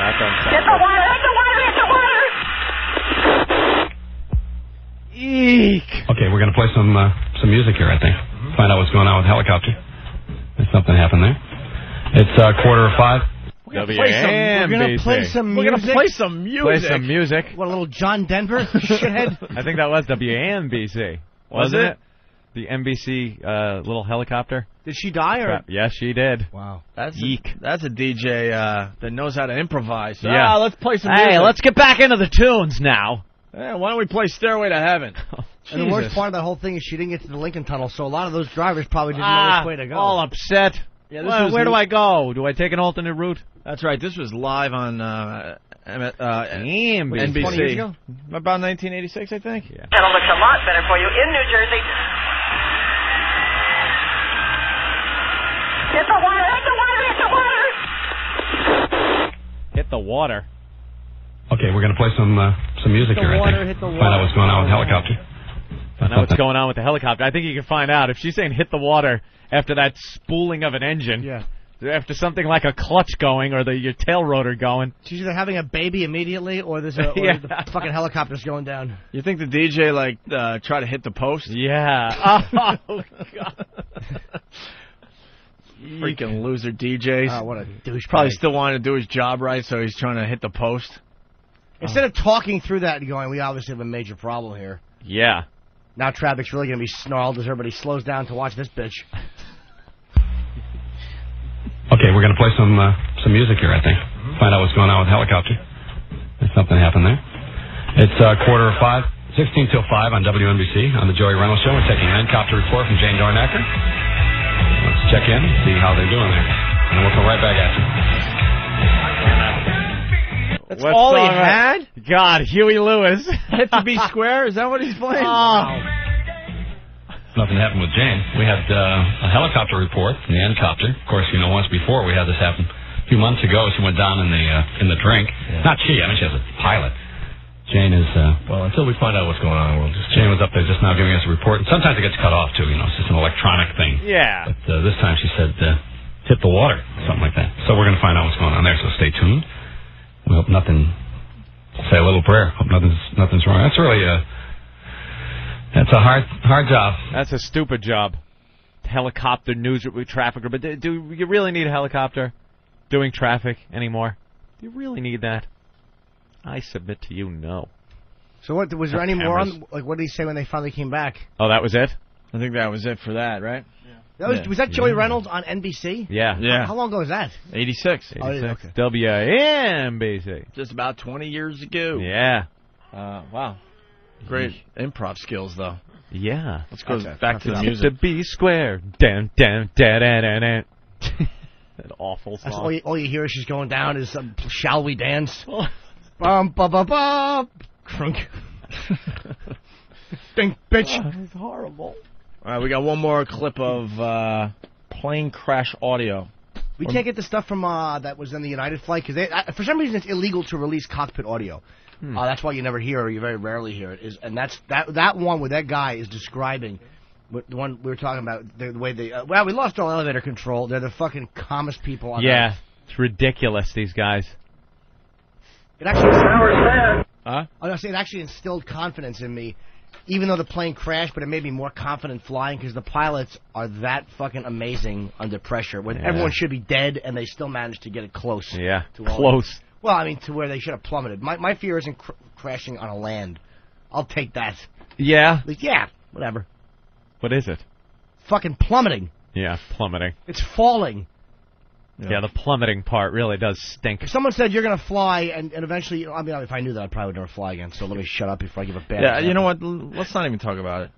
Hit the water! Hit the water! Hit the water! Eek! Okay, we're going to play some music here, I think. Find out what's going on with the helicopter. There's something happened there. It's 4:45. We're gonna play some music. We're gonna play some music. Play some music. What, a little John Denver shithead? I think that was WANBC. Was Wasn't it? The NBC little helicopter. Did she die or? Yes, she did. Wow. That's a DJ that knows how to improvise. Yeah. Let's play some music. Hey, let's get back into the tunes now. Yeah, why don't we play Stairway to Heaven? And the worst part of that whole thing is she didn't get to the Lincoln Tunnel, so a lot of those drivers probably didn't know which way to go. All upset. Yeah, Where do I go? Do I take an alternate route? That's right. This was live on NBC. 20 years ago? About 1986, I think. Yeah. Tunnel looks a lot better for you in New Jersey. Hit the water! Hit the water! Hit the water! Hit the water. Okay, we're going to play some music here, I think. Find out what's going on with the helicopter. Find out what's going on with the helicopter. I think you can find out. If she's saying hit the water after that spooling of an engine, after something like a clutch going or your tail rotor going. She's either having a baby immediately or the fucking helicopter's going down. You think the DJ try to hit the post? Yeah. Oh God. Freaking loser DJs. Oh, what a douche. Probably still wanting to do his job right, so he's trying to hit the post. Instead of talking through that and going, we obviously have a major problem here. Yeah. Now traffic's really going to be snarled as everybody slows down to watch this bitch. Okay, we're going to play some music here, I think. Find out what's going on with the helicopter. There's something happened there. It's 4:45, 16 till 5 on WNBC on the Joey Reynolds Show. We're taking an helicopter report from Jane Dornacker. Let's check in, see how they're doing there. And then we'll come right back at you. That's all he had? God, Huey Lewis. Hit to be square? Is that what he's playing? Oh. Nothing happened with Jane. We had a helicopter report from the helicopter. Of course, once before we had this happen. A few months ago, she went down in the drink. Yeah. Not she. I mean, she has a pilot. Jane is... well, until we find out what's going on, we'll just... Jane was up there just now giving us a report. And sometimes it gets cut off, too. It's just an electronic thing. Yeah. But this time she said hit the water, something like that. So we're going to find out what's going on there, so stay tuned. We hope nothing, say a little prayer, hope nothing's wrong. That's really that's a hard job. That's a stupid job. Helicopter news traffic, but do you really need a helicopter doing traffic anymore? Do you really need that? I submit to you, no. So what, was there any more on, like, what did he say when they finally came back? Oh, that was it? I think that was it for that, right? Yeah. Was that Joey Reynolds on NBC? Yeah. How long ago was that? 86. Oh, okay. WNBC. Just about 20 years ago. Yeah. Wow. Great improv skills, though. Yeah. Let's go back to the music. To be square. Down, down, da, da, da, da. That awful song. That's all you hear as she's going down is "Shall We Dance?" Bum ba ba ba. Crunk. Ding, bitch. Oh, it's horrible. All right, we got one more clip of plane crash audio. We can't get the stuff from that was in the United flight because for some reason it's illegal to release cockpit audio. That's why you never hear, or you very rarely hear it. And that's that one where that guy is describing the one we were talking about, the way they. Well, we lost all elevator control. They're the fucking calmest people on earth. It's ridiculous. These guys. It actually. Huh? I was saying it actually instilled confidence in me, even though the plane crashed. But it made me more confident flying because the pilots are that fucking amazing under pressure. When everyone should be dead, and they still managed to get it close. Yeah, to close. Well, I mean, to where they should have plummeted. My fear isn't crashing on a land. I'll take that. Yeah? Yeah, whatever. What is it? Fucking plummeting. Yeah, plummeting. It's falling. Yeah, the plummeting part really does stink. If someone said you're going to fly, and eventually, I mean, if I knew that, I probably would never fly again, so let me shut up before I give a bad example. You know what? Let's not even talk about it.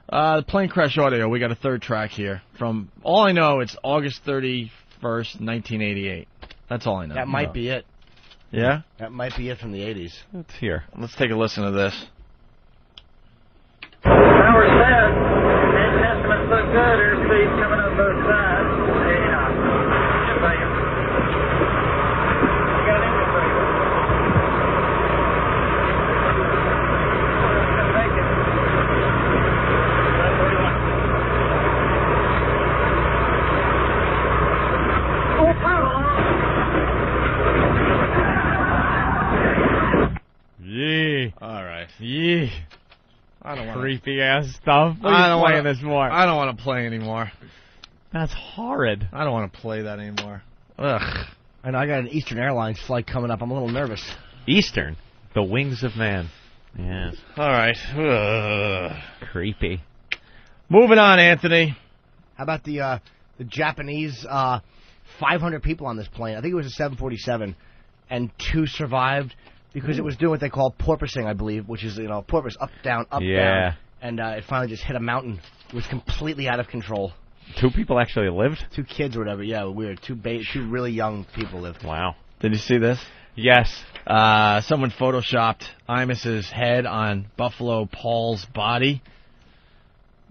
The plane crash audio, we got a third track here. From all I know, it's August 31st, 1988. That's all I know. That might be it. Yeah? That might be it from the 80s. Let's hear. Let's take a listen to this. Tower set. Estimates look good. Airspeed coming up both sides. 80 knots. Thank you. You got an engine brake. Thank you. 141. All right. Yeah. I don't want creepy ass stuff. I don't want this more. I don't want to play anymore. That's horrid. I don't want to play that anymore. Ugh. And I got an Eastern Airlines flight coming up. I'm a little nervous. Eastern, the wings of man. Yes. All right. Creepy. Moving on, Anthony. How about the Japanese 500 people on this plane? I think it was a 747, and 2 survived because it was doing what they call porpoising, I believe, which is, porpoise, up, down, down. And it finally just hit a mountain. It was completely out of control. 2 people actually lived? 2 kids or whatever. Yeah, weird. 2 really young people lived. Wow. Did you see this? Yes. Someone photoshopped Imus's head on Buffalo Paul's body.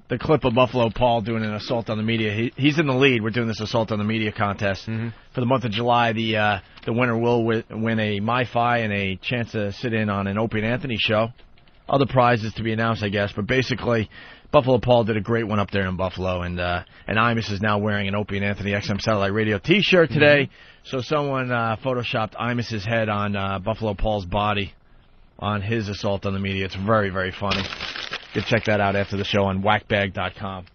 The clip of Buffalo Paul doing an assault on the media. He's in the lead. We're doing this assault on the media contest. For the month of July, the winner will win a MiFi and a chance to sit in on an Opie and Anthony show. Other prizes to be announced, I guess. But basically, Buffalo Paul did a great one up there in Buffalo. And Imus is now wearing an Opie and Anthony XM Satellite Radio T-shirt today. So someone photoshopped Imus's head on Buffalo Paul's body on his assault on the media. It's very, very funny. You can check that out after the show on whackbag.com.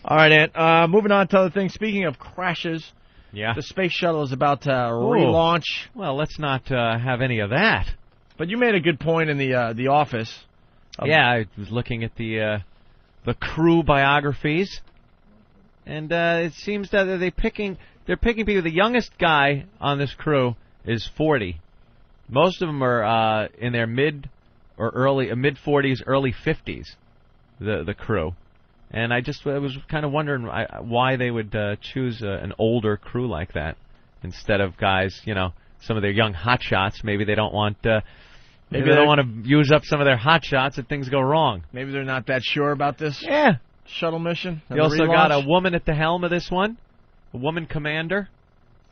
All right, Ant. Moving on to other things. Speaking of crashes, the space shuttle is about to relaunch. Well, let's not have any of that. But you made a good point in the office. I was looking at the crew biographies, and it seems that they're picking people. The youngest guy on this crew is 40. Most of them are in their mid 40s, early 50s. The crew, and I was kind of wondering why they would choose an older crew like that instead of guys, some of their young hotshots. Maybe they don't want. Maybe they don't want to use up some of their hotshots if things go wrong. Maybe they're not that sure about this shuttle mission. You also got a woman at the helm of this one. A woman commander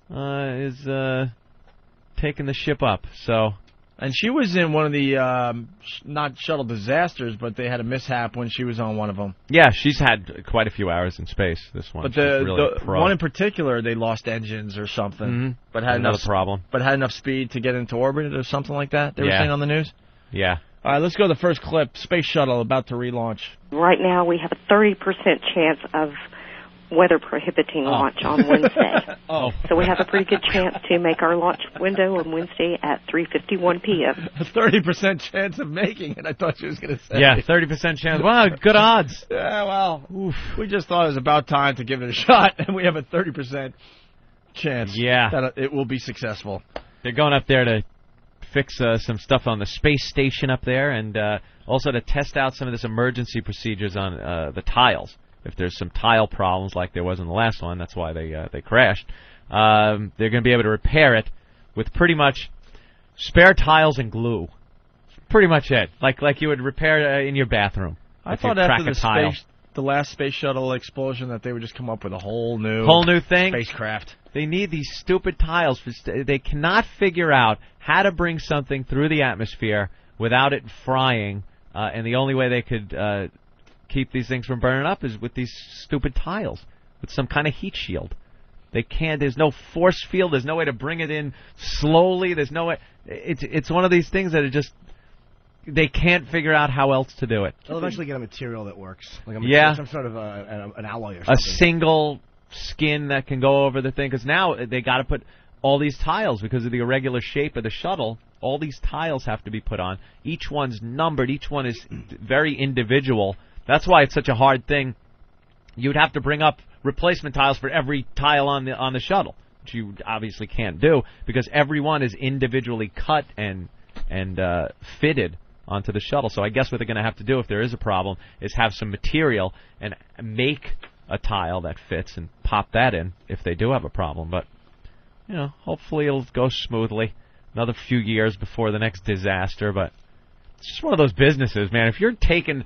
is taking the ship up. So And she was in one of the, not shuttle disasters, but they had a mishap when she was on one of them. Yeah, she's had quite a few hours in space, this one. But She's really the one in particular, they lost engines or something. But had Another enough problem. But had enough speed to get into orbit or something like that, they were saying on the news? Yeah. All right, let's go to the first clip. Space shuttle about to relaunch. Right now, we have a 30% chance of weather-prohibiting launch on Wednesday. So we have a pretty good chance to make our launch window on Wednesday at 3:51 p.m. A 30% chance of making it, I thought you was going to say. Yeah, 30% chance. Wow, good odds. Yeah, well, we just thought it was about time to give it a shot, and we have a 30% chance that it will be successful. They're going up there to fix some stuff on the space station up there, and also to test out some of this emergency procedures on the tiles. If there's some tile problems like there was in the last one, that's why they crashed. They're going to be able to repair it with pretty much spare tiles and glue. Pretty much it, like you would repair in your bathroom. I thought after the last space shuttle explosion that they would just come up with a whole new thing. Spacecraft. They need these stupid tiles. They cannot figure out how to bring something through the atmosphere without it frying, and the only way they could keep these things from burning up is with these stupid tiles, with some kind of heat shield. They can't. There's no force field. There's no way to bring it in slowly. There's no way. It's one of these things that are just. They can't figure out how else to do it. They'll eventually get a material that works. Like some sort of an alloy or something. A single skin that can go over the thing. Because now they got to put all these tiles, because of the irregular shape of the shuttle, all these tiles have to be put on. Each one's numbered. Each one is very individual. That's why it's such a hard thing. You'd have to bring up replacement tiles for every tile on the shuttle, which you obviously can't do, because every one is individually cut and fitted onto the shuttle. So I guess what they're going to have to do if there is a problem is have some material and make a tile that fits and pop that in if they do have a problem. But, hopefully it'll go smoothly. Another few years before the next disaster, but it's just one of those businesses, man. If you're taking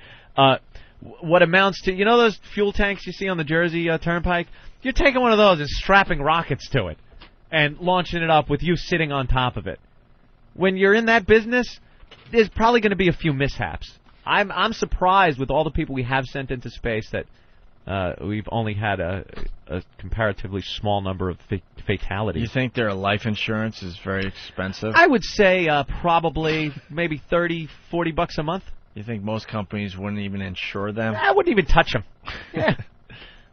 what amounts to, those fuel tanks you see on the Jersey Turnpike? You're taking one of those and strapping rockets to it and launching it up with you sitting on top of it. When you're in that business, there's probably going to be a few mishaps. I'm surprised with all the people we have sent into space that we've only had a comparatively small number of fatalities. You think their life insurance is very expensive? I would say probably maybe $30, $40 a month. You think most companies wouldn't even insure them? I wouldn't even touch them. Yeah. All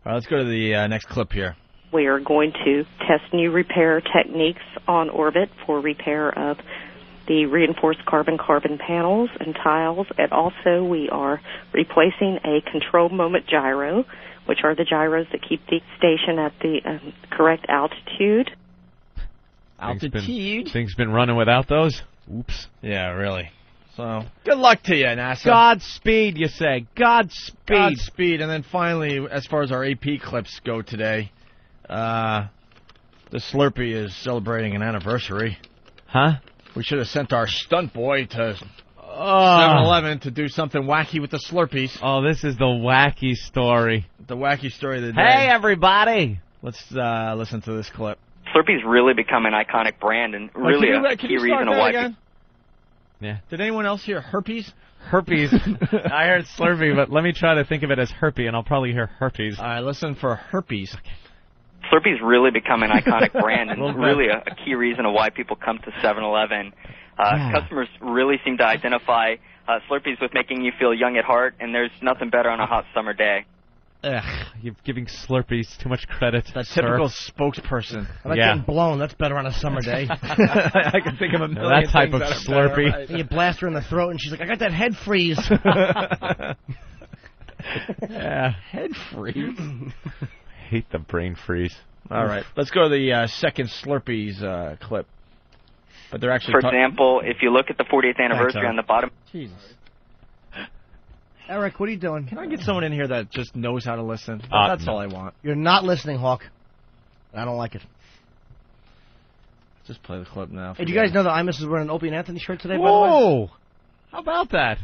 right, let's go to the next clip here. We are going to test new repair techniques on orbit for repair of the reinforced carbon-carbon panels and tiles, and also we are replacing a control moment gyro, which are the gyros that keep the station at the correct altitude. Things been running without those? Oops. Yeah, really. So, good luck to you, NASA. Godspeed, you say. Godspeed. Godspeed. And then finally, as far as our AP clips go today, the Slurpee is celebrating an anniversary. Huh? We should have sent our stunt boy to 7-Eleven to do something wacky with the Slurpees. Oh, this is the wacky story. The wacky story of the day. Hey, everybody. Let's listen to this clip. Slurpee's really become an iconic brand and really a key reason why. Yeah. Did anyone else hear herpes? Herpes. I heard Slurpee, but let me try to think of it as herpy, and I'll probably hear herpes. All right, listen for herpes. Okay. Slurpee's really become an iconic brand and really a key reason of why people come to 7-Eleven. Customers really seem to identify Slurpees with making you feel young at heart, and there's nothing better on a hot summer day. Ugh, you're giving Slurpees too much credit. That typical spokesperson. I like getting blown. That's better on a summer day. I can think of a million that type of things Slurpee. Right. And you blast her in the throat, and she's like, I got that head freeze. Yeah. Head freeze. Hate the brain freeze. All right, let's go to the second Slurpees clip. But they're actually. For example, if you look at the 40th anniversary on the bottom. Jesus. Eric, what are you doing? Can I get someone in here that just knows how to listen? That's all I want. You're not listening, Hawk. I don't like it. Just play the clip now. Hey, do you guys know that Imus is wearing an Opie and Anthony shirt today, by the Whoa! way? How about that?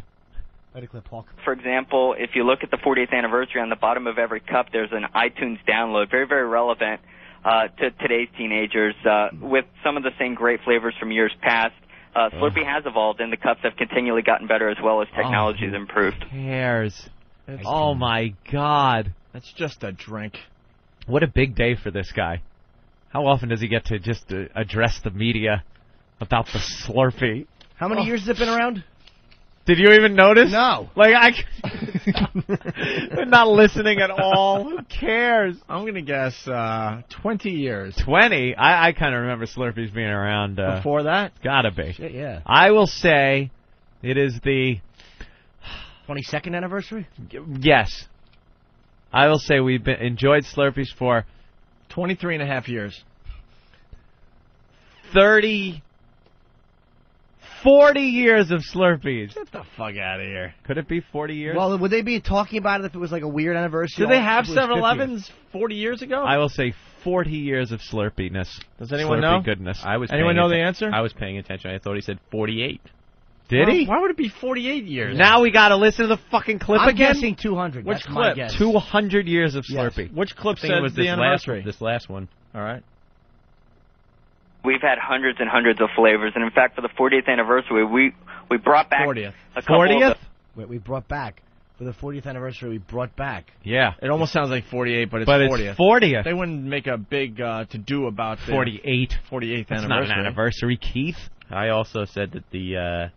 Play the clip, Hawk. For example, if you look at the 40th anniversary on the bottom of every cup, there's an iTunes download. Very, very relevant to today's teenagers with some of the same great flavors from years past. Slurpee has evolved, and the cups have continually gotten better as well as technology has improved. Who cares? Oh, my God. That's just a drink. What a big day for this guy. How often does he get to just address the media about the Slurpee? How many years has it been around? Did you even notice? No. Like, I'm not listening at all. Who cares? I'm going to guess 20 years. 20? I kind of remember Slurpees being around. Before that? Gotta be. Shit, yeah. I will say it is the 22nd anniversary? Yes. I will say we've enjoyed Slurpees for 23 and a half years. 40 years of Slurpees. Get the fuck out of here. Could it be 40 years? Well, would they be talking about it if it was like a weird anniversary? Did they have 7-Elevens 40 years ago? I will say 40 years of Slurpiness. Does anyone Slurpee know? Goodness. Anyone know the answer? I was paying attention. I thought he said 48. Did he? Why would it be 48 years? Now we got to listen to the fucking clip I'm again? guessing 200. Which That's my clip? guess. 200 years of Slurpee. Which clip I think said it was the anniversary? this last one. All right. We've had hundreds and hundreds of flavors, and in fact, for the 40th anniversary, we brought back 40th. a couple 40th? of Wait, we brought back. For the 40th anniversary, we brought back. Yeah. It almost sounds like 48, but it's 40th. It's 40th. They wouldn't make a big to-do about the 48th 48th That's anniversary. not an anniversary, Keith. I also said that the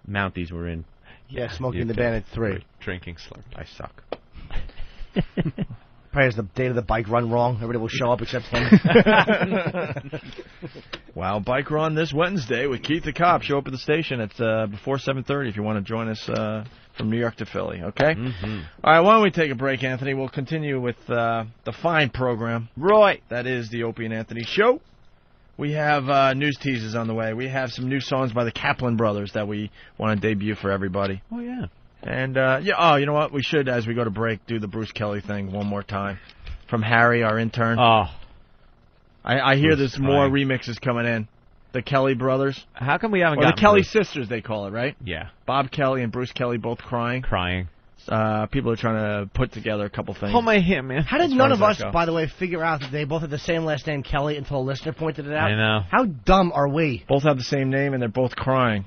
Mounties were in. Yeah, Smoking the Bandit 3. Drinking Slurpee. I suck. Probably has the date of the bike run wrong. Everybody will show up except him. Wow, bike run this Wednesday with Keith the Cop. Show up at the station at before 7:30 if you want to join us from New York to Philly, okay? Mm-hmm. All right, why don't we take a break, Anthony? We'll continue with the fine program. Right. That is the Opie and Anthony Show. We have news teasers on the way. We have some new songs by the Kaplan Brothers that we want to debut for everybody. Oh, yeah. And, you know what? We should, as we go to break, do the Bruce Kelly thing one more time. From Harry, our intern. Oh. I hear Bruce there's more remixes coming in. The Kelly brothers. How come we haven't Or the gotten Kelly Bruce? sisters, they call it, right? Yeah. Bob Kelly and Bruce Kelly both crying. People are trying to put together a couple things. Oh, my him, man. How did none of us, by the way, figure out that they both had the same last name, Kelly, until a listener pointed it out? I know. How dumb are we? Both have the same name, and they're both crying.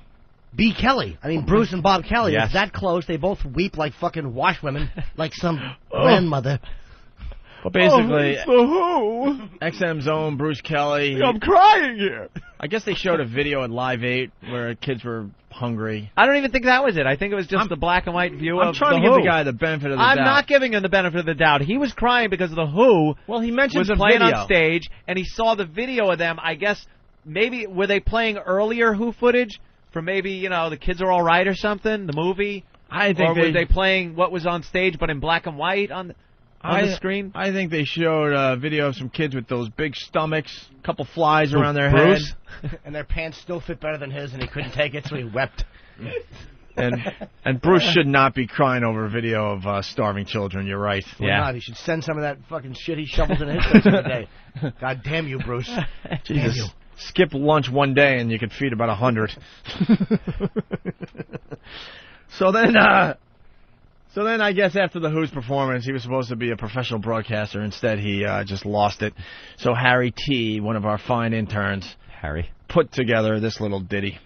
B. Kelly. I mean, Bruce and Bob Kelly. Yes. It's that close. They both weep like fucking washwomen, like some grandmother. Well, basically, it's the Who. XM's own Bruce Kelly. I'm crying here. I guess they showed a video at Live 8 where kids were hungry. I don't even think that was it. I think it was just the black and white view I'm of trying the to give Who. the guy the benefit of the I'm doubt. not giving him the benefit of the doubt. He was crying because the Who well, he mentioned was the playing video. on stage, and he saw the video of them. I guess maybe were they playing earlier Who footage for maybe the Kids Are All Right or something, the movie? I think or were they playing what was on stage but in black and white on the screen? I think they showed a video of some kids with those big stomachs, a couple flies around their Bruce? head. And their pants still fit better than his, and he couldn't take it, so he wept. And Bruce should not be crying over a video of starving children. You're right. Well, not. He should send some of that fucking shit he shovels in his face every day. God damn you, Bruce. Jesus. Damn you. Skip lunch one day and you could feed about 100. So then I guess after the Who's performance, he was supposed to be a professional broadcaster. Instead, he just lost it. So Harry T., one of our fine interns, put together this little ditty.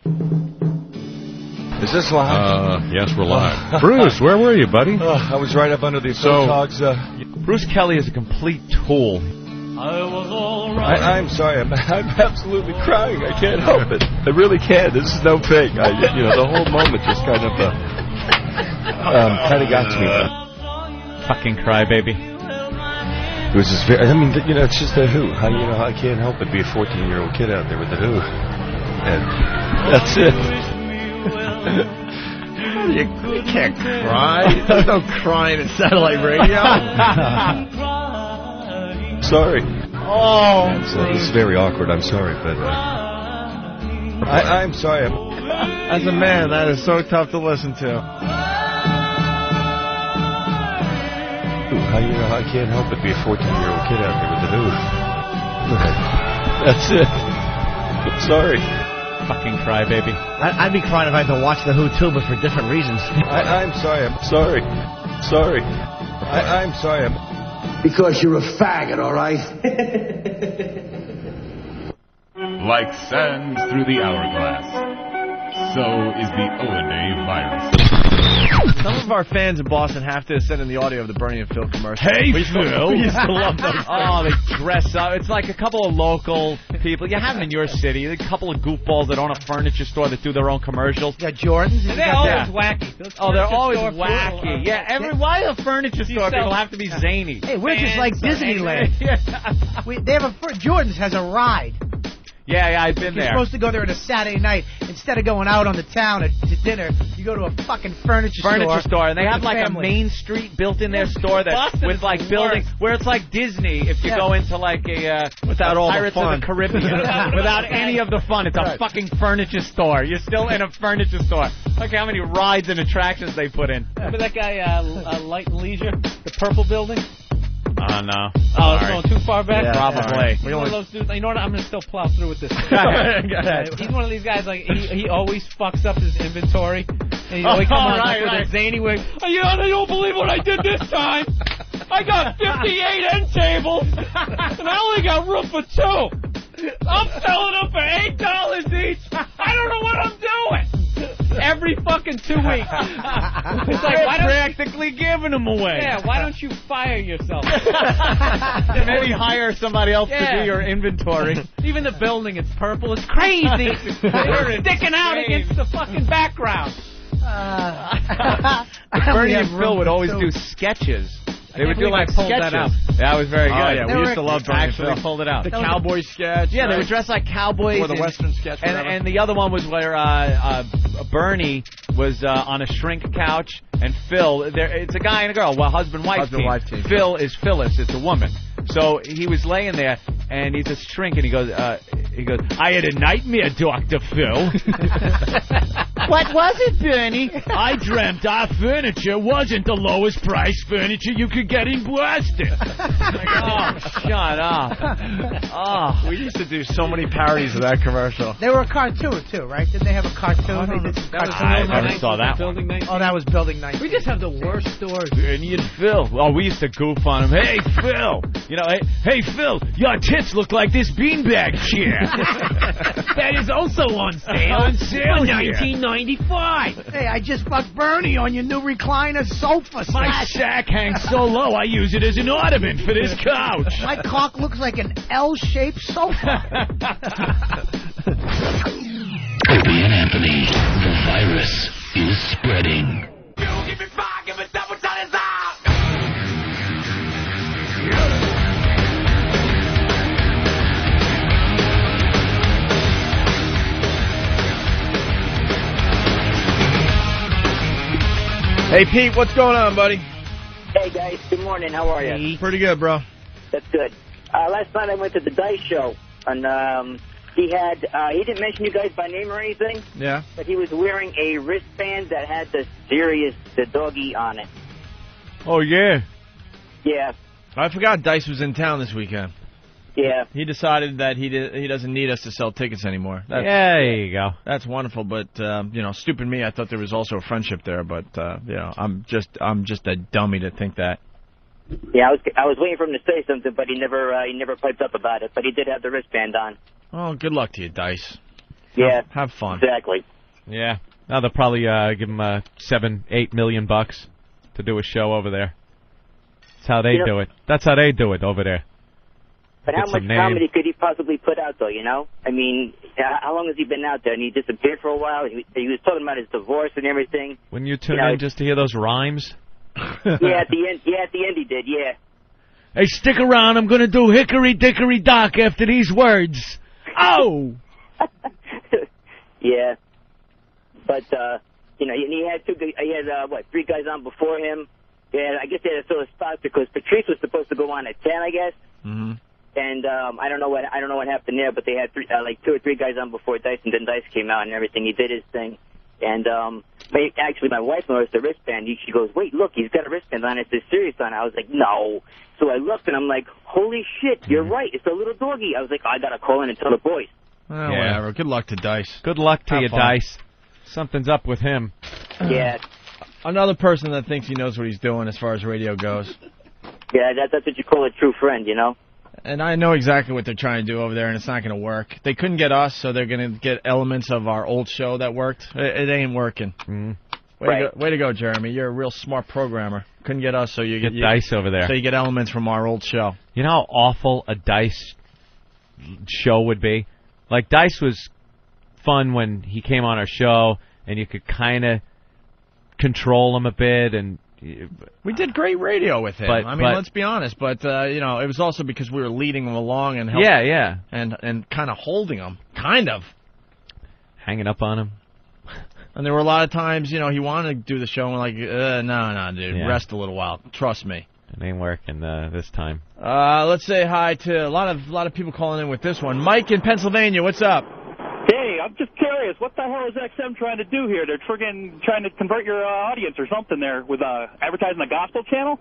Is this live? Yes, we're live. Bruce, where were you, buddy? I was right up under the photogs. Bruce Kelly is a complete tool. I'm sorry. I'm absolutely crying. I can't help it. I really can't. This is no fake. The whole moment just kind of got to me. Fucking crybaby. It was just very. It's just the Who. I can't help but be a 14-year-old kid out there with the Who, and that's it. You can't cry. There's no crying in satellite radio. Sorry. Oh. This is very awkward. I'm sorry, but I'm sorry. As a man, that is so tough to listen to. I can't help but be a 14-year-old kid out there with the Who. That's it. Sorry. Fucking crybaby. I'd be crying if I had to watch The Who, too, but for different reasons. I'm sorry. I'm sorry. Sorry. I'm sorry. Because you're a faggot, all right? like sand through the hourglass. So is the O&A virus. Some of our fans in Boston have to send in the audio of the Bernie and Phil commercial. Hey, we Phil. We used to love those. Oh, they dress up. It's like a couple of local people. You have them in your city. A couple of goofballs that own a furniture store that do their own commercials. Yeah, Jordans. And they're always wacky. They're always wacky. Yeah, why a furniture store people have to be zany? Hey, we're just like Disneyland. They have Jordans has a ride. Yeah, I've been You're there. supposed to go there on a Saturday night. Instead of going out on the town to dinner, you go to a fucking furniture store. And they have like family. a main street built in their store that Boston with is like the buildings worst. where it's like Disney if you go into like a without all the Pirates fun. of the Caribbean without any of the fun. It's a fucking furniture store. You're still in a furniture store. Look how many rides and attractions they put in. Remember that guy, Light and Leisure? The purple building? Oh, no. Oh, it's going too far back? Yeah, probably. He's one of those dudes, you know what, I'm going to still plow through with this. He's one of these guys, like, he always fucks up his inventory. And he's always coming on with a zany way. Oh, yeah, I don't believe what I did this time. I got 58 end tables, and I only got room for 2. I'm selling them for $8 each. I don't know what I'm doing. Every fucking 2 weeks. It's like, why don't practically giving them away. Yeah, why don't you fire yourself? Maybe hire somebody else to do your inventory. Even the building, it's purple. It's crazy. It's sticking out against the fucking background. Bernie and Phil would always do sketches. They would do like sketches. That was very good. Oh, yeah, we used to love Bernie and Actually Phil. pulled it out. The cowboy sketch. Yeah, right? they would dress like cowboys. Or the Western sketch. And the other one was where Bernie was on a shrink couch, and Phil, it's a guy and a girl, well, husband-wife team. Phil is Phyllis, it's a woman. So he was laying there, and he's a shrink, and he goes, I had a nightmare, Dr. Phil. What was it, Bernie? I dreamt our furniture wasn't the lowest price furniture you could get in Boston. Oh, shut up. Oh. We used to do so many parodies of that commercial. They were a cartoon, too, right? Didn't they have a cartoon? They did some cartoon. I never saw that one. Oh, that was Building 19. We just have the worst stores. Bernie and Phil. Oh, we used to goof on him. Hey, Phil. You know, hey, Phil, your tits look like this beanbag chair. That is also on sale. On sale here. $19.95. Hey, I just fucked Bernie on your new recliner sofa. My sack hangs so low I use it as an ornament for this couch. My cock looks like an L-shaped sofa. Opie and Anthony, the virus is spreading. Hey, Pete, what's going on, buddy? Hey, guys. Good morning. How are you? Pretty good, bro. That's good. Last night I went to the Dice show, and he didn't mention you guys by name or anything. Yeah. But he was wearing a wristband that had the doggy on it. Oh, yeah. Yeah. I forgot Dice was in town this weekend. Yeah. He decided that he doesn't need us to sell tickets anymore. There you go. That's wonderful, but stupid me. I thought there was also a friendship there, but I'm just a dummy to think that. Yeah, I was waiting for him to say something, but he never piped up about it. But he did have the wristband on. Oh, good luck to you, Dice. Yeah. Have fun. Exactly. Yeah. Now they'll probably give him $7-8 million to do a show over there. That's how they do it. That's how they do it over there. But how much comedy could he possibly put out, though, you know? I mean, how long has he been out there? And he disappeared for a while. He was talking about his divorce and everything. Wouldn't you tune in just to hear those rhymes? Yeah, at the end he did, yeah. Hey, stick around. I'm going to do Hickory Dickory Dock after these words. Oh! Yeah. But, he had three guys on before him. Yeah, I guess they had to fill a spot because Patrice was supposed to go on at 10, I guess. Mm-hmm. And I don't know what happened there, but they had 2 or 3 guys on before Dice, and then Dice came out and everything. He did his thing. And actually, my wife noticed the wristband. She goes, "Wait, look, he's got a wristband on it. It's Sirius on it." I was like, "No." So I looked, and I'm like, "Holy shit, you're right. It's a little doggy." I was like, "I gotta call in and tell the boys." Well, whatever. Good luck to Dice. Good luck to you, fun. Dice. Something's up with him. Yeah. Another person that thinks he knows what he's doing as far as radio goes. Yeah, that's what you call a true friend, you know? And I know exactly what they're trying to do over there, and it's not going to work. They couldn't get us, so they're going to get elements of our old show that worked. It ain't working. Way to go, Jeremy. You're a real smart programmer. Couldn't get us, so you get Dice over there. So you get elements from our old show. You know how awful a Dice show would be? Like, Dice was fun when he came on our show, and you could kind of control him a bit, and we did great radio with him. But let's be honest. But it was also because we were leading him along and and kind of holding him, kind of hanging up on him. And there were a lot of times, he wanted to do the show, and we're like, no, dude, rest a little while. Trust me. It ain't working this time. Let's say hi to a lot of people calling in with this one. Mike in Pennsylvania, what's up? Hey, I'm just curious. What the hell is XM trying to do here? They're friggin' trying to convert your audience or something there with advertising the gospel channel?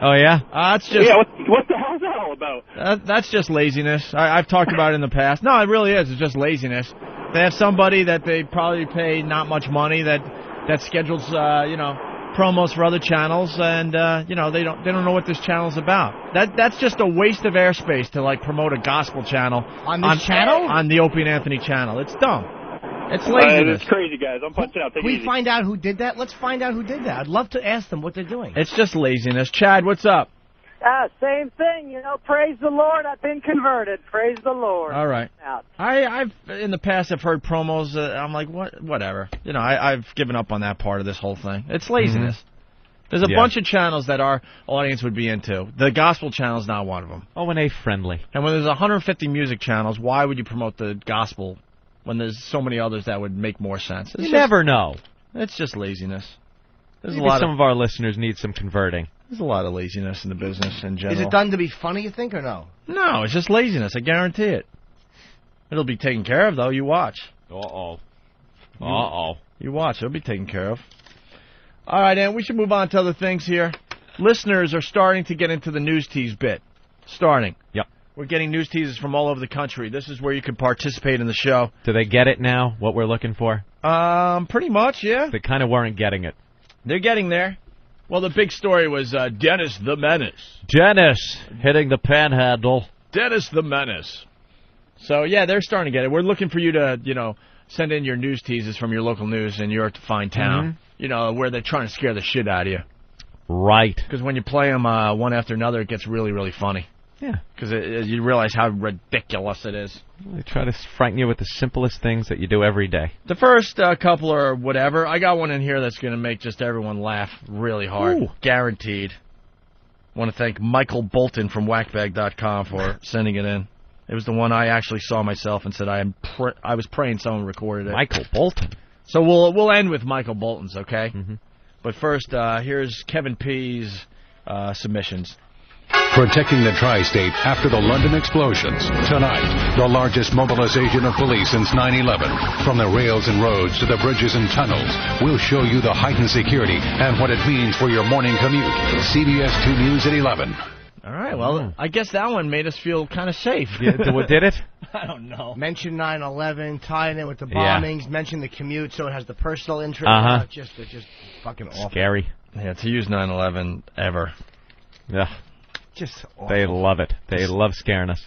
Oh, yeah? That's just... Yeah, what the hell is that all about? That's just laziness. I've talked about it in the past. No, it really is. It's just laziness. They have somebody that they probably pay not much money that schedules, promos for other channels, and they don't know what this channel's about. That's just a waste of airspace to promote a gospel channel on this channel, on the Opie and Anthony channel. It's dumb. It's laziness. It's crazy, guys. I'm punching out. Can we find out who did that? Let's find out who did that. I'd love to ask them what they're doing. It's just laziness. Chad, what's up? Same thing, praise the Lord, I've been converted. Praise the Lord. All right. I've in the past I've heard promos, I'm like, whatever. I've given up on that part of this whole thing. It's laziness. Mm-hmm. There's a bunch of channels that our audience would be into. The gospel channel's not one of them. O&A friendly. And when there's 150 music channels, why would you promote the gospel when there's so many others that would make more sense? You never know. It's just laziness. Maybe some of our listeners need some converting. There's a lot of laziness in the business in general. Is it done to be funny, you think, or no? No, it's just laziness. I guarantee it. It'll be taken care of, though. You watch. Uh-oh. You watch. It'll be taken care of. All right, and we should move on to other things here. Listeners are starting to get into the news tease bit. Starting. Yep. We're getting news teases from all over the country. This is where you can participate in the show. Do they get it now, what we're looking for? Pretty much, yeah. They kind of weren't getting it. They're getting there. Well, the big story was Dennis the Menace. Dennis hitting the panhandle. Dennis the Menace. So, yeah, they're starting to get it. We're looking for you to, send in your news teases from your local news in your fine town. Mm-hmm. Where they're trying to scare the shit out of you. Right. Because when you play them one after another, it gets really, really funny. Yeah. Because you realize how ridiculous it is. They try to frighten you with the simplest things that you do every day. The first couple are whatever. I got one in here that's going to make just everyone laugh really hard. Ooh. Guaranteed. I want to thank Michael Bolton from whackbag.com for sending it in. It was the one I actually saw myself and said I was praying someone recorded it. Michael Bolton. So we'll end with Michael Bolton's, okay? Mm-hmm. But first, here's Kevin P's submissions. Protecting the tri-state after the London explosions. Tonight, the largest mobilization of police since 9/11. From the rails and roads to the bridges and tunnels, we'll show you the heightened security and what it means for your morning commute. CBS 2 News at 11. All right, well, I guess that one made us feel kind of safe. What did it? I don't know. Mention 9/11, tying it with the bombings, mention the commute, so it has the personal interest. Uh-huh. It's just fucking awful. Scary. Yeah, to use 9/11 ever. Yeah. Just awful. They love it. They love scaring us.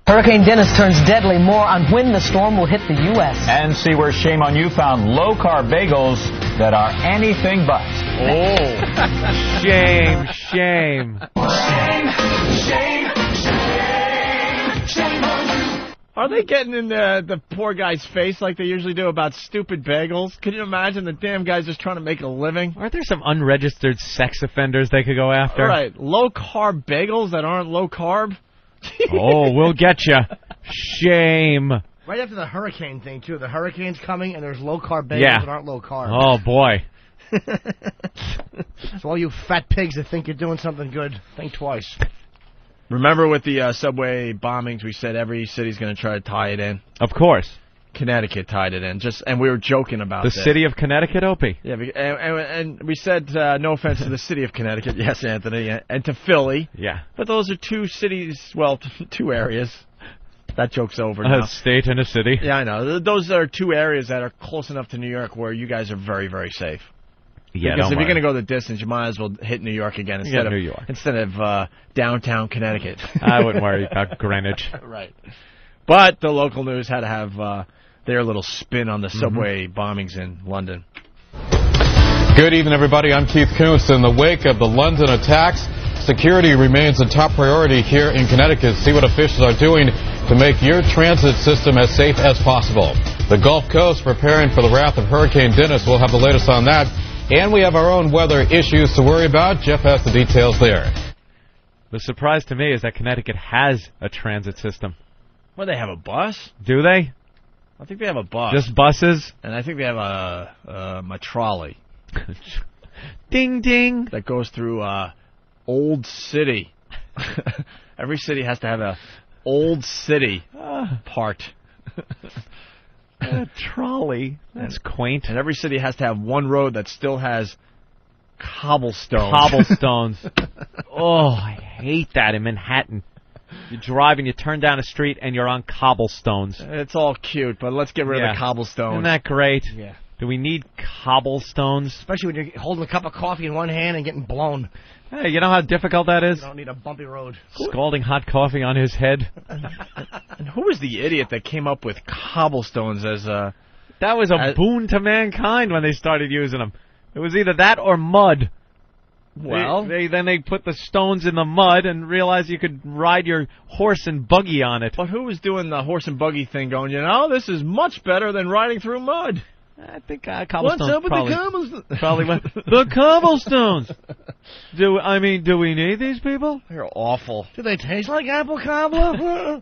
Hurricane Dennis turns deadly. More on when the storm will hit the U.S. And see where Shame on You found low-carb bagels that are anything but. Oh. Shame. Shame on you. Are they getting in the poor guy's face like they usually do about stupid bagels? Can you imagine the damn guy's just trying to make a living? Aren't there some unregistered sex offenders they could go after? All right, low-carb bagels that aren't low-carb? Oh, we'll get you. Shame. Right after the hurricane thing, too. The hurricane's coming, and there's low-carb bagels that aren't low-carb. Oh, boy. So all you fat pigs that think you're doing something good, think twice. Remember with the subway bombings, we said every city's going to try to tie it in. Of course. Connecticut tied it in, and we were joking about the this. City of Connecticut, Opie. Yeah, and we said no offense to the City of Connecticut, yes, Anthony, and to Philly. Yeah. But those are two cities, well, two areas. That joke's over now. A state and a city. Yeah, I know. Those are two areas that are close enough to New York where you guys are very, very safe. Yeah, because don't if you're worry. going to go the distance, you might as well hit New York again instead of New York. Downtown Connecticut. I wouldn't worry about Greenwich. Right. But the local news had to have their little spin on the subway bombings in London. Good evening, everybody. I'm Keith Kuntz. In the wake of the London attacks, security remains a top priority here in Connecticut. See what officials are doing to make your transit system as safe as possible. The Gulf Coast preparing for the wrath of Hurricane Dennis. We'll have the latest on that. And we have our own weather issues to worry about. Jeff has the details there. The surprise to me is that Connecticut has a transit system. Well, they have a bus? Do they? I think they have a bus. Just buses? And I think they have a trolley. Ding, ding. That goes through Old City. Every city has to have a Old City part. A trolley. That's quaint. And every city has to have one road that still has cobblestones. Cobblestones. Oh, I hate that in Manhattan. You drive and you turn down a street and you're on cobblestones. It's all cute, but let's get rid of the cobblestones. Isn't that great? Yeah. Do we need cobblestones? Especially when you're holding a cup of coffee in one hand and getting blown. Hey, you know how difficult that is? You don't need a bumpy road. Scalding hot coffee on his head. And who was the idiot that came up with cobblestones as a... That was a boon to mankind when they started using them. It was either that or mud. Well... Then they put the stones in the mud and realized you could ride your horse and buggy on it. But who was doing the horse and buggy thing going, this is much better than riding through mud? I think cobblestones What's up with probably, the cobblestones? probably went, the cobblestones! Do we need these people? They're awful. Do they taste like apple cobbler?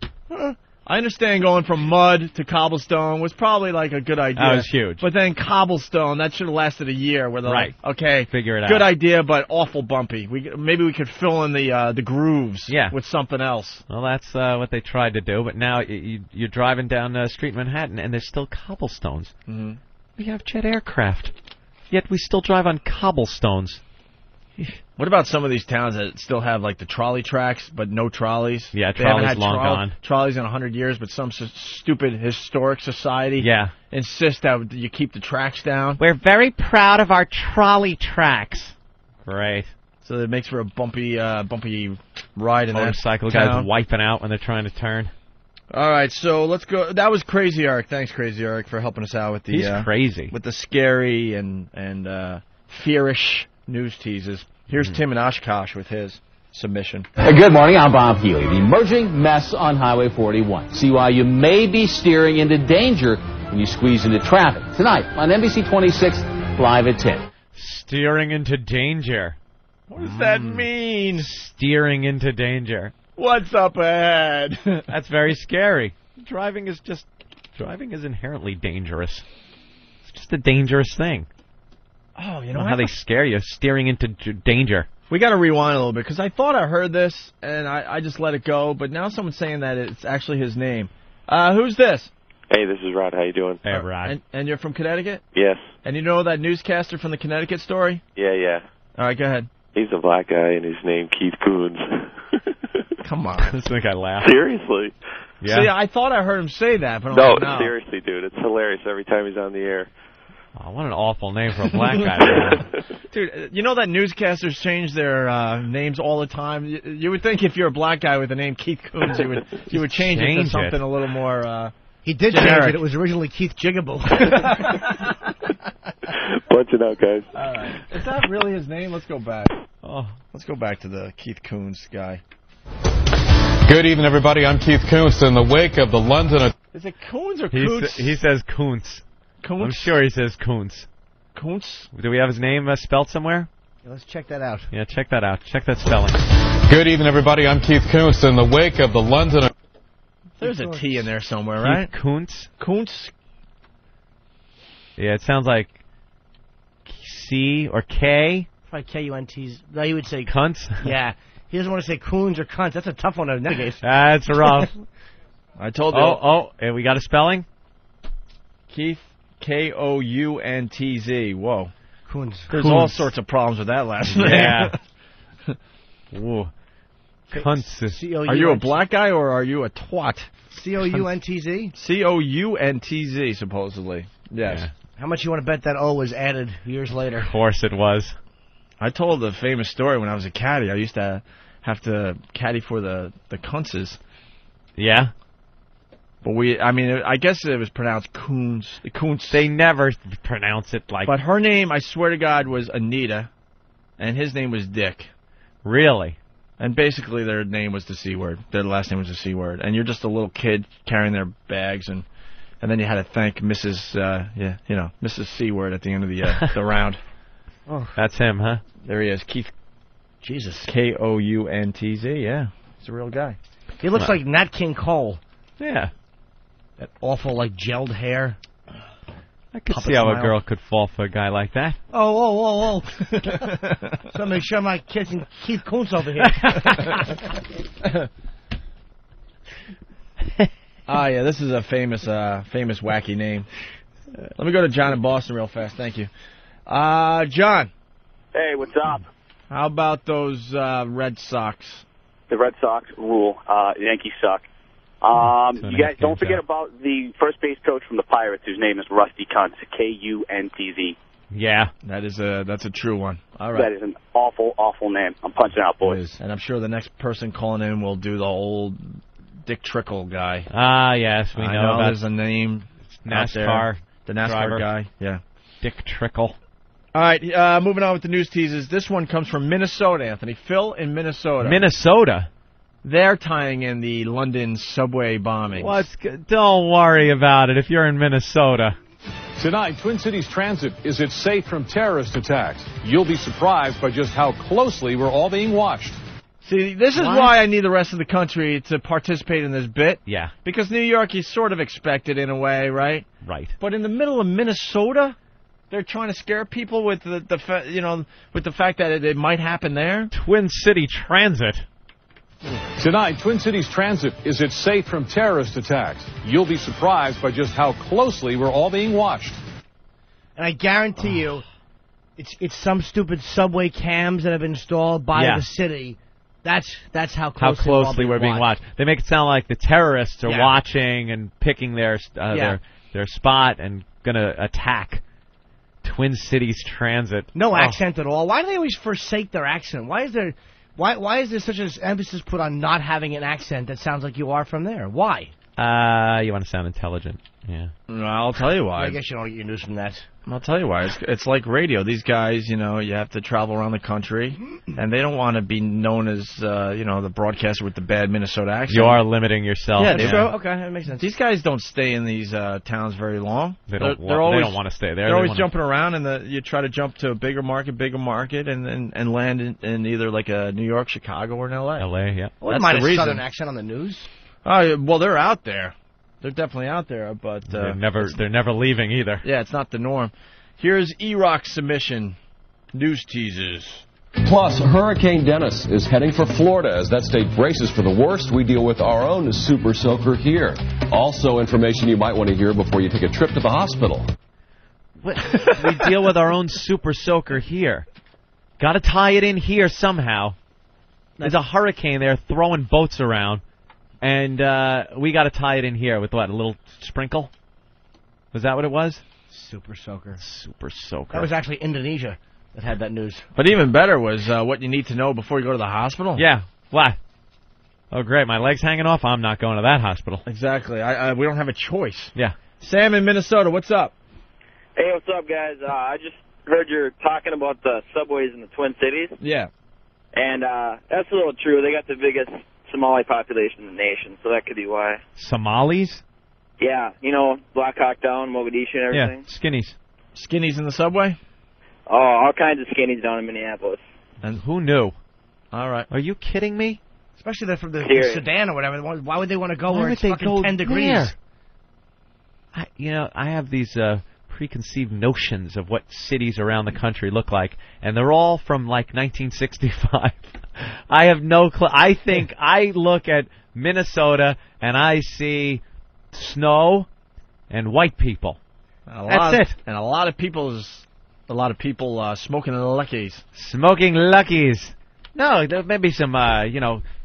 I understand going from mud to cobblestone was probably like a good idea. That was huge. But then cobblestone, that should have lasted a year. Where they're right. like, okay, figure it out. Good idea, but awful bumpy. Maybe we could fill in the grooves with something else. Well, that's what they tried to do, but now you're driving down Street Manhattan and there's still cobblestones. Mm-hmm. We have jet aircraft, yet we still drive on cobblestones. What about some of these towns that still have like the trolley tracks, but no trolleys? Yeah, they haven't trolleys had long gone. Trolleys in 100 years, but some stupid historic society insists that you keep the tracks down. We're very proud of our trolley tracks. Great. So it makes for a bumpy ride in that motorcycle town. guys wiping out when they're trying to turn. All right, so let's go. That was Crazy Eric. Thanks, Crazy Eric, for helping us out with the. He's crazy with the scary and fearish news teases. Here's Tim in Oshkosh with his submission. Good morning, I'm Bob Healy. The emerging mess on Highway 41. See why you may be steering into danger when you squeeze into traffic. Tonight on NBC 26, live at 10. Steering into danger. What does that mean? Steering into danger. What's up ahead? That's very scary. Driving is inherently dangerous. It's just a dangerous thing. Oh, you know how they scare you, steering into danger. We got to rewind a little bit, because I thought I heard this, and I just let it go, but now someone's saying that it's actually his name. Who's this? Hey, this is Rod. How you doing? Hey, Rod. And you're from Connecticut? Yes. And you know that newscaster from the Connecticut story? Yeah. All right, go ahead. He's a black guy, and his name Keith Coons. Come on. This guy laughed. Seriously. Yeah. See, I thought I heard him say that, but no, no. Seriously, dude. It's hilarious every time he's on the air. Oh, what an awful name for a black guy. Dude, you know that newscasters change their names all the time? You would think if you're a black guy with the name Keith Coons, you would change it to something a little more he did generic. change it. It was originally Keith Jigaboo. Bunch it out, guys. All right. Is that really his name? Let's go back. Let's go back to the Keith Coons guy. Good evening, everybody. I'm Keith Kuntz. In the wake of the London... Is it Coons or Coots? He says Kuntz. Kuntz? I'm sure he says Kuntz. Kuntz? Do we have his name spelled somewhere? Yeah, let's check that out. Yeah, check that out. Check that spelling. Good evening, everybody. I'm Keith Kuntz. In the wake of the London... There's a T in there somewhere, right? Keith Kuntz? Kuntz? Yeah, it sounds like C or K. Probably K-U-N-T's. No, you would say... Cunts? Yeah. He doesn't want to say coons or cunts. That's a tough one to navigate. That's rough. I told you. And we got a spelling? Keith, K-O-U-N-T-Z. Whoa. Coons. There's all sorts of problems with that last name. Yeah. Whoa. Cunts. Are you a black guy or are you a twat? C-O-U-N-T-Z? C-O-U-N-T-Z, supposedly. Yes. Yeah. How much you want to bet that O was added years later? Of course it was. I told a famous story when I was a caddy. I used to have to caddy for the Kuntzes. Yeah? But I guess it was pronounced Coons. They never pronounce it like... But her name, I swear to God, was Anita, and his name was Dick. Really? And basically their name was the C word. Their last name was the C word. And you're just a little kid carrying their bags, and then you had to thank Mrs. Mrs. C word at the end of the round. Oh. That's him, huh? There he is, Keith. Jesus. Kountz, yeah. He's a real guy. He looks like Nat King Cole. Yeah. That awful, gelled hair. I could see how a girl could fall for a guy like that. Oh. Somebody show my kids and Keith Kuntz over here. Yeah, this is a famous wacky name. Let me go to John in Boston real fast. Thank you. John. Hey, what's up? How about those Red Sox? The Red Sox rule. Yankees suck. You guys don't forget about the first base coach from the Pirates, whose name is Rusty Kuntz, Kuntz. Yeah, that's a true one. All right. That is an awful, awful name. I'm punching out, boys. And I'm sure the next person calling in will do the old Dick Trickle guy. Yes, we know about there's a name. NASCAR. The NASCAR driver. guy. Yeah. Dick Trickle. All right, moving on with the news teases. This one comes from Minnesota, Anthony. Phil in Minnesota. Minnesota? They're tying in the London subway bombing. Don't worry about it if you're in Minnesota. Tonight, Twin Cities Transit. Is it safe from terrorist attacks? You'll be surprised by just how closely we're all being watched. See, this is why I need the rest of the country to participate in this bit. Yeah. Because New York, you sort of expect it in a way, right? Right. But in the middle of Minnesota, they're trying to scare people with the fact that it might happen there. Twin City Transit. Tonight, Twin Cities Transit. Is it safe from terrorist attacks? You'll be surprised by just how closely we're all being watched. And I guarantee you, it's some stupid subway cams that have been installed by the city. That's how closely we're being watched. They make it sound like the terrorists are watching and picking their spot and gonna attack Twin Cities Transit. No accent at all. Why do they always forsake their accent? Why is there such an emphasis put on not having an accent that sounds like you are from there? Why? You want to sound intelligent. Yeah. No, I'll tell you why. I guess you don't get your news from that. I'll tell you why. It's like radio. These guys, you have to travel around the country, and they don't want to be known as, the broadcaster with the bad Minnesota accent. You are limiting yourself. Yeah, that's true. Okay, that makes sense. These guys don't stay in these towns very long. They don't want to stay there. They're always jumping around, and you try to jump to a bigger market, and land in either like a New York, Chicago, or in L.A. L.A., yeah. Well, that's the reason. Southern accent on the news. Oh, well, they're out there. They're definitely out there, but they're never leaving either. Yeah, it's not the norm. Here's E-Rock's submission. News teasers. Plus, Hurricane Dennis is heading for Florida. As that state braces for the worst, we deal with our own super soaker here. Also, information you might want to hear before you take a trip to the hospital. We deal with our own super soaker here. Got to tie it in here somehow. There's a hurricane there throwing boats around. And we got to tie it in here with what, a little sprinkle? Was that what it was? Super soaker. Super soaker. That was actually Indonesia that had that news. But even better was what you need to know before you go to the hospital. Yeah. What? Oh, great. My leg's hanging off. I'm not going to that hospital. Exactly. We don't have a choice. Yeah. Sam in Minnesota, what's up? Hey, what's up, guys? I just heard you're talking about the subways in the Twin Cities. Yeah. And that's a little true. They got the biggest Somali population in the nation, so that could be why. Somalis? Yeah, Black Hawk Down, Mogadishu and everything. Yeah, skinnies. Skinnies in the subway? Oh, all kinds of skinnies down in Minneapolis. And who knew? All right. Are you kidding me? Especially they're from the Sudan or whatever. Why would they want to go where it's fucking 10 degrees? I have these preconceived notions of what cities around the country look like, and they're all from, 1965. I have no clue. I think I look at Minnesota, and I see snow and white people. That's it. And a lot of people smoking Luckies. Smoking Luckies. No, there may be some,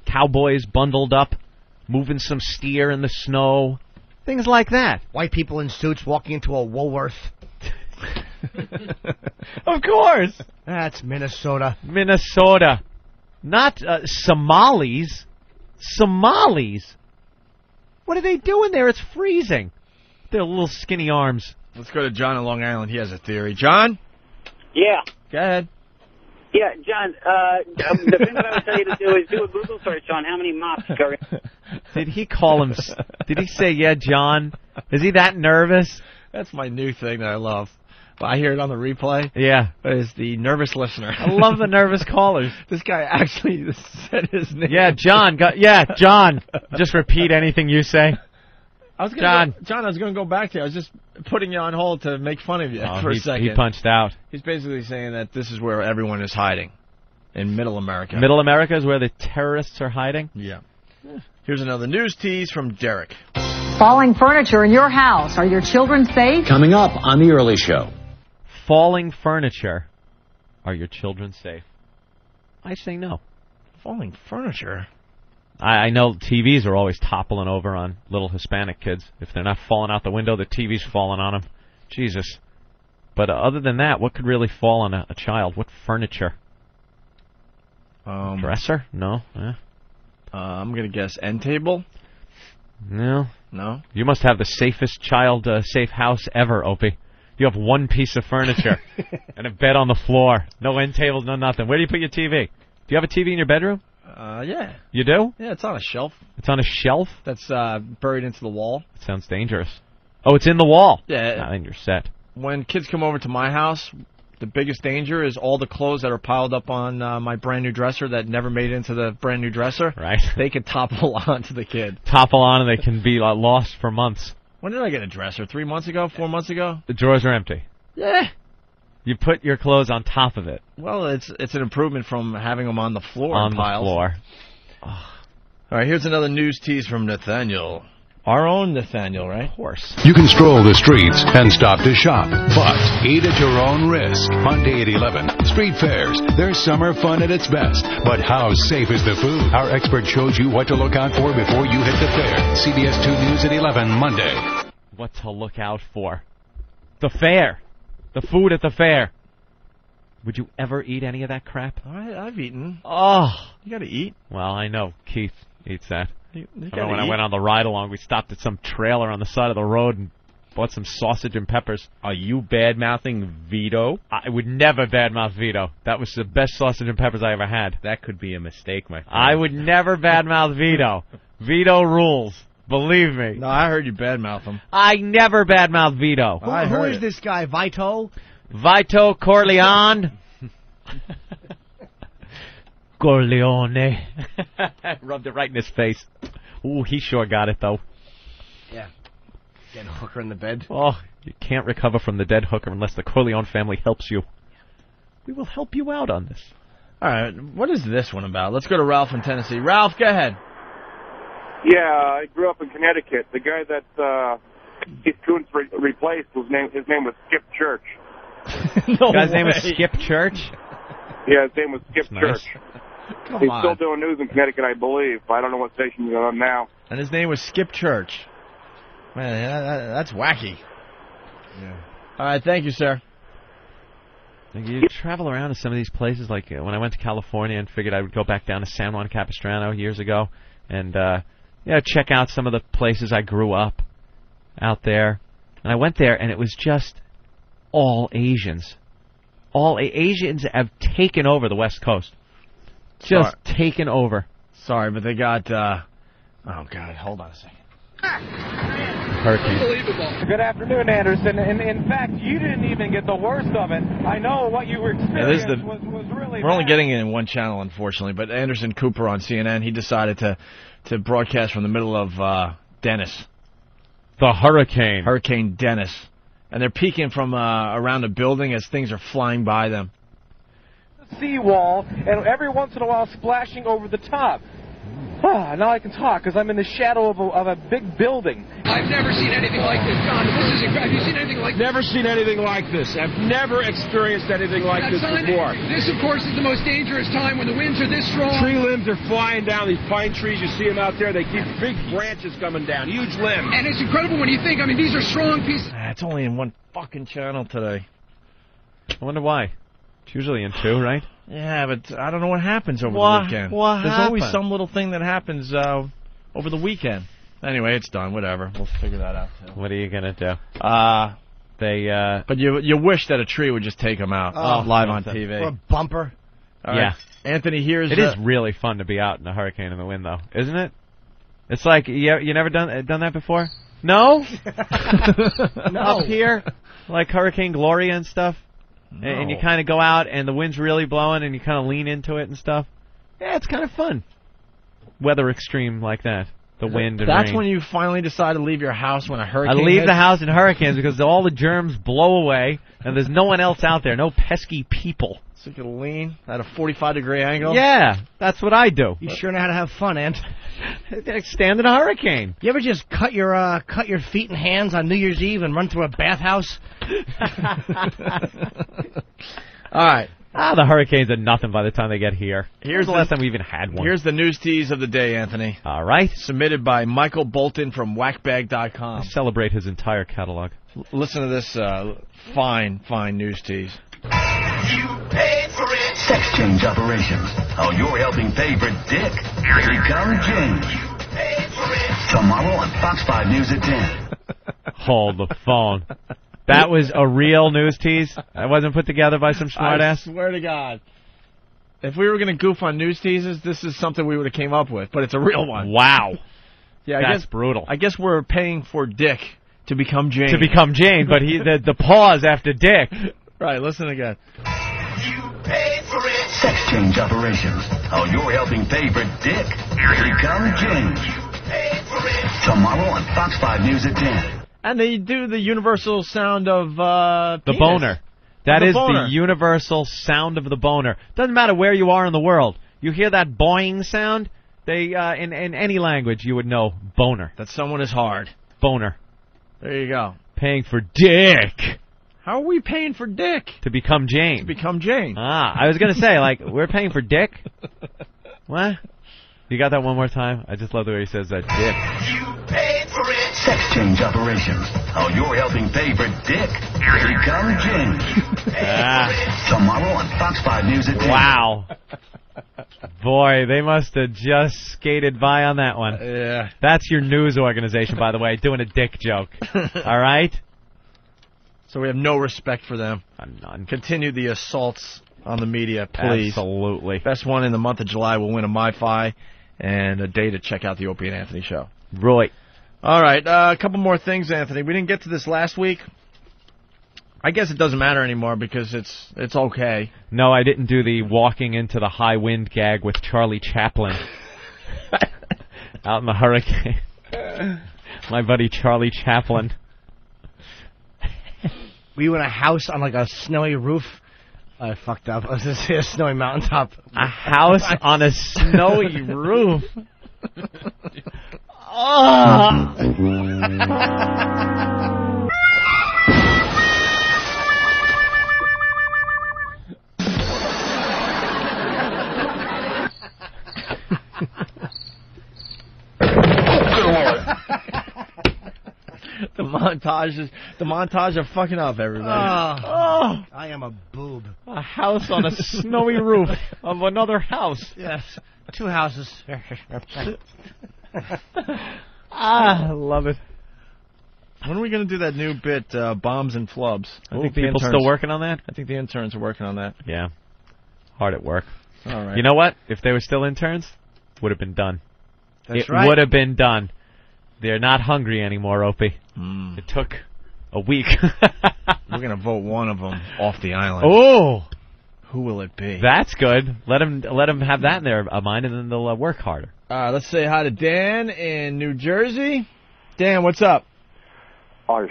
cowboys bundled up, moving some steer in the snow. Things like that. White people in suits walking into a Woolworth. Of course. That's Minnesota. Minnesota. Not Somalis. Somalis. What are they doing there? It's freezing. Their little skinny arms. Let's go to John in Long Island. He has a theory. John? Yeah. Go ahead. Yeah, John, the thing that I would tell you to do is do a Google search on how many mops go. Did he call him... Did he say, yeah, John? Is he that nervous? That's my new thing that I love. I hear it on the replay. Yeah. It's the nervous listener. I love the nervous callers. This guy actually said his name. Yeah, John. John. Just repeat anything you say. John, I was going to go back to you. I was just putting you on hold to make fun of you for a second. He punched out. He's basically saying that this is where everyone is hiding, in Middle America. Middle America is where the terrorists are hiding? Yeah. Here's another news tease from Derek. Falling furniture in your house. Are your children safe? Coming up on The Early Show. Falling furniture. Are your children safe? I say no. Falling furniture? I know TVs are always toppling over on little Hispanic kids. If they're not falling out the window, the TV's falling on them. Jesus. But other than that, what could really fall on a child? What furniture? Dresser? No. I'm going to guess end table? No. No? You must have the safest child safe house ever, Opie. You have one piece of furniture and a bed on the floor. No end tables, no nothing. Where do you put your TV? Do you have a TV in your bedroom? Yeah. You do? Yeah, it's on a shelf. It's on a shelf? That's buried into the wall. It sounds dangerous. Oh, it's in the wall? Yeah. Then you're set. When kids come over to my house, the biggest danger is all the clothes that are piled up on my brand-new dresser that never made it into the brand-new dresser. Right. They could topple onto the kid. Topple on and they can be lost for months. When did I get a dresser? 3 months ago? 4 months ago? The drawers are empty. Yeah. You put your clothes on top of it. Well, it's an improvement from having them on the floor. On piles. the floor. All right, here's another news tease from Nathaniel. Our own Nathaniel, right? Of course. You can stroll the streets and stop to shop, but eat at your own risk. Monday at 11, street fairs. They're summer fun at its best, but how safe is the food? Our expert shows you what to look out for before you hit the fair. CBS 2 News at 11, Monday. What to look out for? The fair. The food at the fair. Would you ever eat any of that crap? I've eaten. Oh. You got to eat. Well, I know. Keith eats that. You when I went on the ride-along, we stopped at some trailer on the side of the road and bought some sausage and peppers. Are you bad-mouthing Vito? I would never badmouth Vito. That was the best sausage and peppers I ever had. That could be a mistake, my friend. I would never badmouth Vito. Vito rules. Believe me. No, I heard you badmouth him. I never badmouth Vito. Who is this guy, Vito? Vito Corleone. Corleone. Rubbed it right in his face. Ooh, he sure got it, though. Yeah. Get a hooker in the bed. Oh, you can't recover from the dead hooker unless the Corleone family helps you. We will help you out on this. All right, what is this one about? Let's go to Ralph in Tennessee. Ralph, go ahead. Yeah, I grew up in Connecticut. The guy that Keith Koontz replaced, his name was Skip Church. The guy's name is Skip Church? Yeah, his name was Skip Church. Come He's on. still doing news in Connecticut, I believe. I don't know what station he's on now. And his name was Skip Church. Man, that's wacky. Yeah. All right, thank you, sir. You travel around to some of these places, like when I went to California and figured I would go back down to San Juan Capistrano years ago and check out some of the places I grew up out there. And I went there, and it was just all Asians. Asians have taken over the West Coast. Just taken over. Sorry, but they got... oh, God, hold on a second. Hurricane. Unbelievable. Good afternoon, Anderson. In fact, you didn't even get the worst of it. I know what you were experiencing was really We're only getting it in one channel, unfortunately, but Anderson Cooper on CNN, he decided to broadcast from the middle of Dennis. The hurricane. Hurricane Dennis. And they're peeking from around a building as things are flying by them. seawall, and every once in a while splashing over the top. Now I can talk because I'm in the shadow of a big building. I've never seen anything like this, John. This is incredible. Have you seen anything like this? Never seen anything like this. I've never experienced anything like this before. This, of course, is the most dangerous time when the winds are this strong. Tree limbs are flying down. These pine trees, you see them out there. They keep big branches coming down, huge limbs. And it's incredible when you think, I mean, these are strong pieces. It's only in one fucking channel today. I wonder why. It's usually in 2, right? Yeah, but I don't know what happens over the weekend. There's always some little thing that happens over the weekend. Anyway, it's done. Whatever. We'll figure that out, too. What are you going to do? But you wish that a tree would just take them out live on TV. Or a bumper. All right. Anthony, here's... It is really fun to be out in a hurricane in the wind, though, isn't it? It's like, you never done that before? No? No. Up here? Like Hurricane Gloria and stuff? No. And you kind of go out and the wind's really blowing and you kind of lean into it and stuff? Yeah, it's kind of fun. Weather extreme like that. The wind and That's rain. when you finally decide to leave your house when a hurricane I leave hits? the house in hurricanes because all the germs blow away and there's no one else out there, no pesky people. So you can lean at a 45-degree angle? Yeah, that's what I do. You sure know how to have fun, Ant. Stand in a hurricane. You ever just cut your feet and hands on New Year's Eve and run through a bathhouse? All right. The hurricanes are nothing by the time they get here. Here's the last time we even had one. Here's the news tease of the day, Anthony. All right. Submitted by Michael Bolton from whackbag.com. Celebrate his entire catalog. Listen to this fine news tease. You paid for it. Sex change operations. Oh, you're helping pay for Dick. Here comes James. You paid for it. Tomorrow on Fox 5 News at 10. Hold the phone. That was a real news tease? That wasn't put together by some smartass? I swear to God. If we were going to goof on news teases, this is something we would have came up with, but it's a real one. Wow. Yeah, That's brutal. I guess we're paying for Dick to become Jane. To become Jane, but the pause after Dick. Right, listen again. You paid for it. Sex change operations. Oh, you're helping pay for Dick. Here comes James. You paid for it. Tomorrow on Fox 5 News at 10. And they do the universal sound of the penis. boner. That is boner. the universal sound of the boner. Doesn't matter where you are in the world. You hear that boing sound, they in any language you would know boner. That someone is hard. Boner. There you go. Paying for Dick. How are we paying for Dick? To become Jane. To become Jane. I was going to say, like, we're paying for Dick? What? You got that one more time? I just love the way he says that, Dick. You paid for it. Sex change operations. Oh, you're helping pay for Dick. Here comes James. Tomorrow on Fox 5 News at 10. Wow. Boy, they must have just skated by on that one. Yeah. That's your news organization, by the way, doing a dick joke. All right? So we have no respect for them. None. Continue the assaults on the media, please. Absolutely. Best one in the month of July will win a MiFi and a day to check out the Opie and Anthony show. Right. All right, a couple more things, Anthony. We didn't get to this last week. I guess it doesn't matter anymore because it's okay. No, I didn't do the walking into the high wind gag with Charlie Chaplin out in the hurricane. My buddy Charlie Chaplin. Were you in a house on like a snowy roof? I fucked up. I was going to say a snowy mountaintop. A house on a snowy roof. Oh. The montage of fucking up, everybody. I am a boob. A house on a snowy roof of another house. Yes, 2 houses. I love it. When are we going to do that new bit, Bombs and Flubs? I think people still working on that? I think the interns are working on that. Yeah. Hard at work. All right. You know what? If they were still interns, would have been done. That's right. It would have been done. They're not hungry anymore, Opie. It took a week. We're going to vote one of them off the island. Oh! Who will it be? That's good. Let them have that in their mind, and then they'll work harder. Let's say hi to Dan in New Jersey. Dan, what's up? Are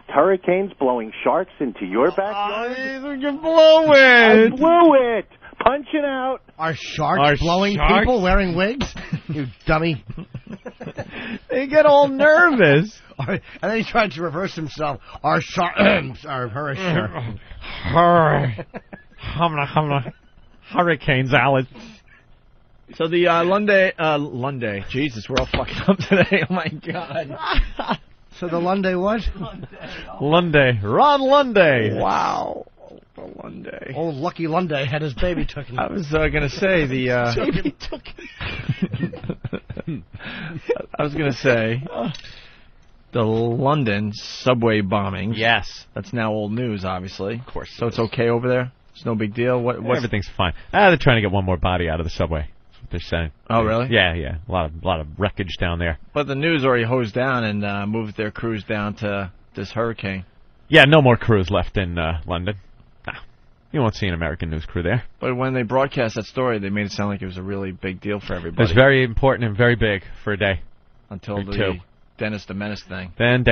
hurricanes blowing sharks into your backyard? You blow it! I blew it! Punch it out! Are sharks blowing people wearing wigs? You dummy. They get all nervous. And then he tried to reverse himself. Are hurricanes, Alice. So the Lunday. Jesus, we're all fucking up today. Oh, my God. So the Lunday what? Lunday. Ron Lunday. Wow. The Lunday. Old Lucky Lunday had his baby taken. I was going to say the... Baby took I was going to say the London subway bombings. Yes. That's now old news, obviously. Of course. So it's okay over there? It's no big deal? Everything's fine. They're trying to get one more body out of the subway. That's what they're saying. Oh, really? Yeah. A lot of wreckage down there. But the news already hosed down and moved their crews down to this hurricane. Yeah, no more crews left in London. Nah, you won't see an American news crew there. But when they broadcast that story, they made it sound like it was a really big deal for everybody. It was very important and very big for a day. Until the Dennis the Menace thing. Then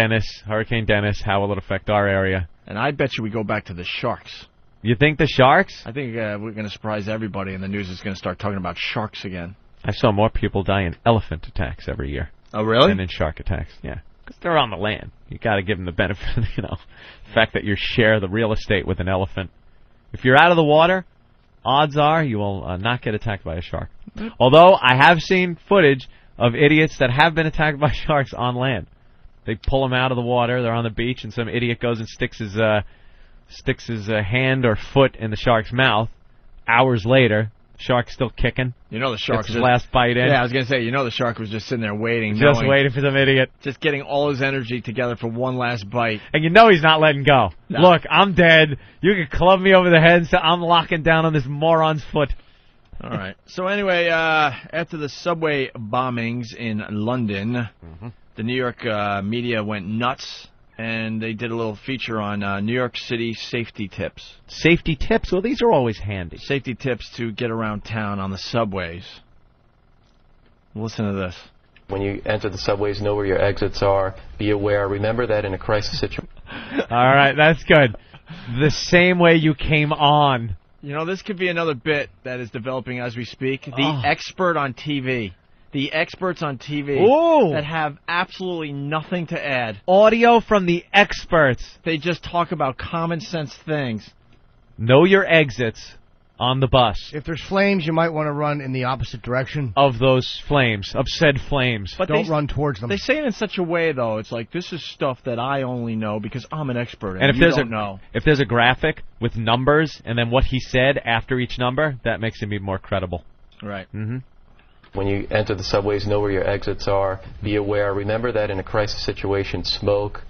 Hurricane Dennis, how will it affect our area? And I bet you we go back to the sharks. You think the sharks? I think we're going to surprise everybody, and the news is going to start talking about sharks again. I saw more people die in elephant attacks every year. Oh, really? Than in shark attacks, yeah. Because they're on the land. You got to give them the benefit of, the fact that you share the real estate with an elephant. If you're out of the water, odds are you will not get attacked by a shark. Although I have seen footage of idiots that have been attacked by sharks on land. They pull them out of the water, they're on the beach, and some idiot goes and sticks his hand or foot in the shark's mouth. Hours later, shark's still kicking. You know the shark gets his last bite in. Yeah, I was going to say, the shark was just sitting there waiting. Just waiting for some idiot. Just getting all his energy together for one last bite. And he's not letting go. No. Look, I'm dead. You can club me over the head, so I'm locking down on this moron's foot. All right. So anyway, after the subway bombings in London, the New York media went nuts, and they did a little feature on New York City safety tips. Safety tips? Well, these are always handy. Safety tips to get around town on the subways. Listen to this. When you enter the subways, know where your exits are. Be aware. Remember that in a crisis situation. All right, that's good. The same way you came on. This could be another bit that is developing as we speak. The expert on TV. The experts on TV that have absolutely nothing to add. Audio from the experts. They just talk about common sense things. Know your exits on the bus. If there's flames, you might want to run in the opposite direction. Of those flames, of said flames. But don't run towards them. They say it in such a way, though. It's like, this is stuff that I only know because I'm an expert, and if you don't know. If there's a graphic with numbers and then what he said after each number, that makes him even more credible. Right. Mm-hmm. When you enter the subways, know where your exits are. Be aware. Remember that in a crisis situation, smoke,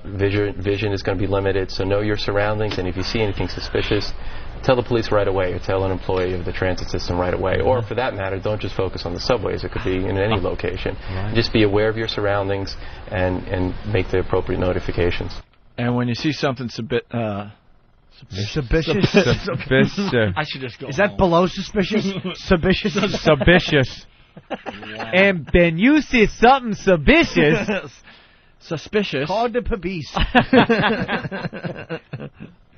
vision is going to be limited. So know your surroundings, and if you see anything suspicious, tell the police right away, or tell an employee of the transit system right away. Or for that matter, don't just focus on the subways. It could be in any location. Right. Just be aware of your surroundings and make the appropriate notifications. And when you see something suspicious. I should just go. Is that below suspicious? Suspicious. Suspicious. And then you see something suspicious. Suspicious. Call the police.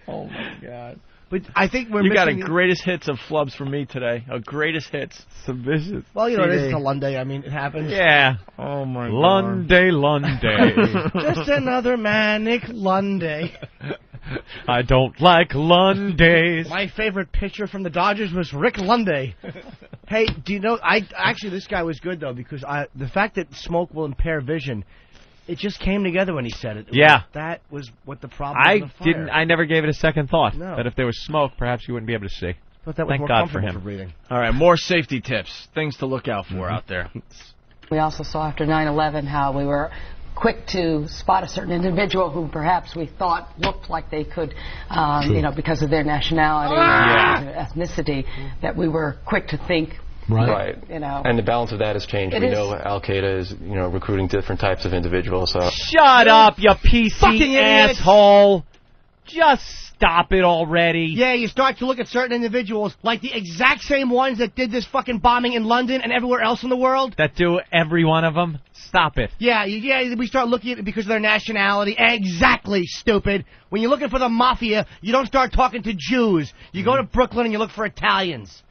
Oh my God. But I think you got a greatest hits of flubs from me today. A greatest hits. Suspicious. Well, it is a Lunday. I mean, it happens. Yeah. Oh my God. Lunday. Just another manic Lunday. I don't like Lundays. My favorite pitcher from the Dodgers was Rick Lunday. Hey, do you know? Actually, this guy was good though because the fact that smoke will impair vision. It just came together when he said it. That was what the problem was. I never gave it a second thought. No. That if there was smoke, perhaps you wouldn't be able to see. But that was Thank more God for comfortable him. for breathing. All right, more safety tips. Things to look out for out there. We also saw after 9/11 how we were quick to spot a certain individual who perhaps we thought looked like they could, because of their nationality or their ethnicity, that we were quick to think. Right. And the balance of that has changed. We know Al-Qaeda is, recruiting different types of individuals. So. Shut up, you PC asshole. Just stop it already. Yeah, you start to look at certain individuals like the exact same ones that did this fucking bombing in London and everywhere else in the world. That do every one of them. Stop it. Yeah, we start looking at it because of their nationality. Exactly, stupid. When you're looking for the mafia, you don't start talking to Jews. You go to Brooklyn and you look for Italians.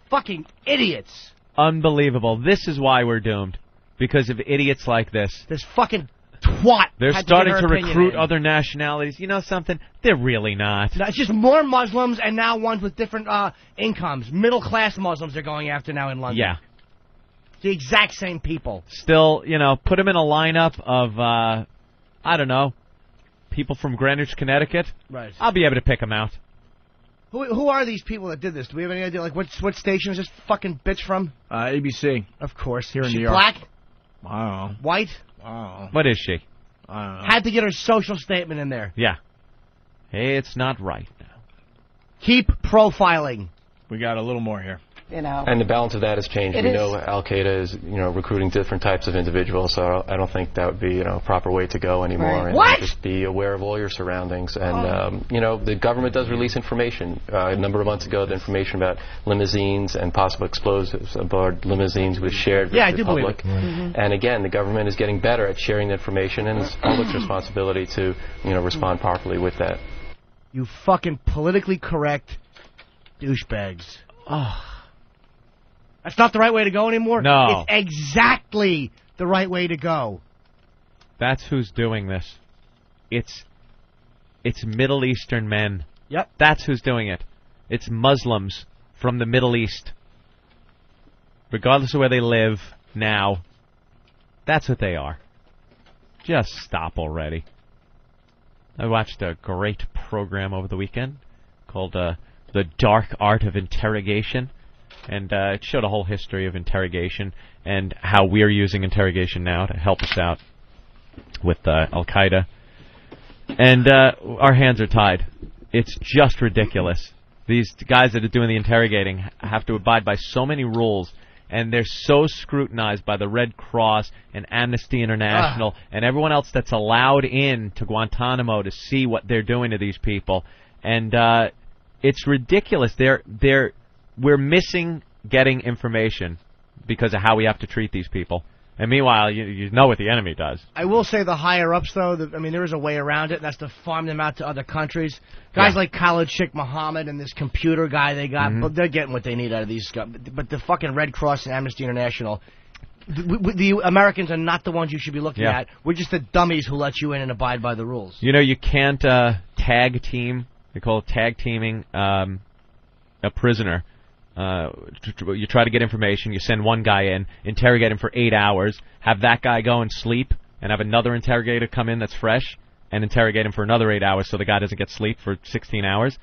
Fucking idiots. Unbelievable. This is why we're doomed. Because of idiots like this. This fucking twat. They're starting to recruit other nationalities. You know something? They're really not. No, it's just more Muslims and now ones with different incomes. Middle-class Muslims they're going after now in London. Yeah. The exact same people. Still, put them in a lineup of, I don't know, people from Greenwich, Connecticut. Right. I'll be able to pick them out. Who are these people that did this? Do we have any idea? Like, what station is this fucking bitch from? ABC. Of course. Here in She New York. black? I don't know. White? I don't know. What is she? I don't know. Had to get her social statement in there. Yeah. It's not right now. Keep profiling. We got a little more here. And the balance of that has changed. We know Al-Qaeda is, recruiting different types of individuals, so I don't think that would be, a proper way to go anymore. Right. And What? just be aware of all your surroundings. And, the government does release information. A number of months ago, the information about limousines and possible explosives aboard limousines was shared with the public. And again, the government is getting better at sharing the information, and it's the public's responsibility to, respond properly with that. You fucking politically correct douchebags. Oh. That's not the right way to go anymore? No. It's exactly the right way to go. That's who's doing this. It's Middle Eastern men. Yep. That's who's doing it. It's Muslims from the Middle East. Regardless of where they live now, that's what they are. Just stop already. I watched a great program over the weekend called The Dark Art of Interrogation. And it showed a whole history of interrogation and how we're using interrogation now to help us out with Al-Qaeda. And our hands are tied. It's just ridiculous. These guys that are doing the interrogating have to abide by so many rules, and they're so scrutinized by the Red Cross and Amnesty International and everyone else that's allowed in to Guantanamo to see what they're doing to these people. And it's ridiculous. We're missing getting information because of how we have to treat these people. And meanwhile, you know what the enemy does. I will say the higher-ups, though, there is a way around it, and that's to farm them out to other countries. Guys like Khalid Sheikh Mohammed and this computer guy they got, but they're getting what they need out of these guys. But the fucking Red Cross and Amnesty International, the Americans are not the ones you should be looking at. We're just the dummies who let you in and abide by the rules. You can't tag team. They call it tag teaming a prisoner. You try to get information, you send one guy in, interrogate him for 8 hours, have that guy go and sleep, and have another interrogator come in that's fresh, and interrogate him for another 8 hours so the guy doesn't get sleep for 16 hours.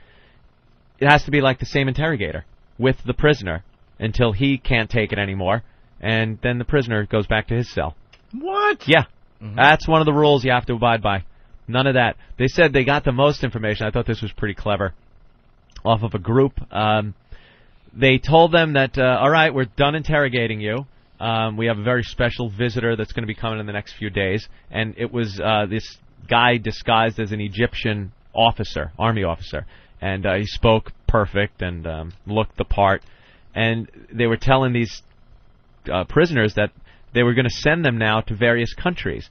It has to be like the same interrogator with the prisoner until he can't take it anymore, and then the prisoner goes back to his cell. What? Yeah. That's one of the rules you have to abide by. None of that. They said they got the most information. I thought this was pretty clever. Off of a group. They told them that, all right, we're done interrogating you. We have a very special visitor that's going to be coming in the next few days. And it was this guy disguised as an Egyptian officer, army officer. And he spoke perfect and looked the part. And they were telling these prisoners that they were going to send them now to various countries.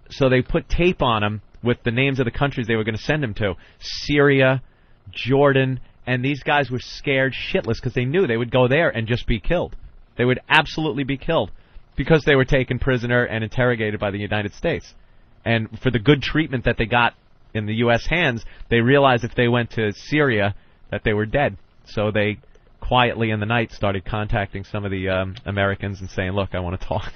So they put tape on them with the names of the countries they were going to send them to. Syria, Jordan. And these guys were scared shitless because they knew they would go there and just be killed. They would absolutely be killed because they were taken prisoner and interrogated by the United States. And for the good treatment that they got in the U.S. hands, they realized if they went to Syria that they were dead. So they quietly in the night started contacting some of the Americans and saying, look, I want to talk.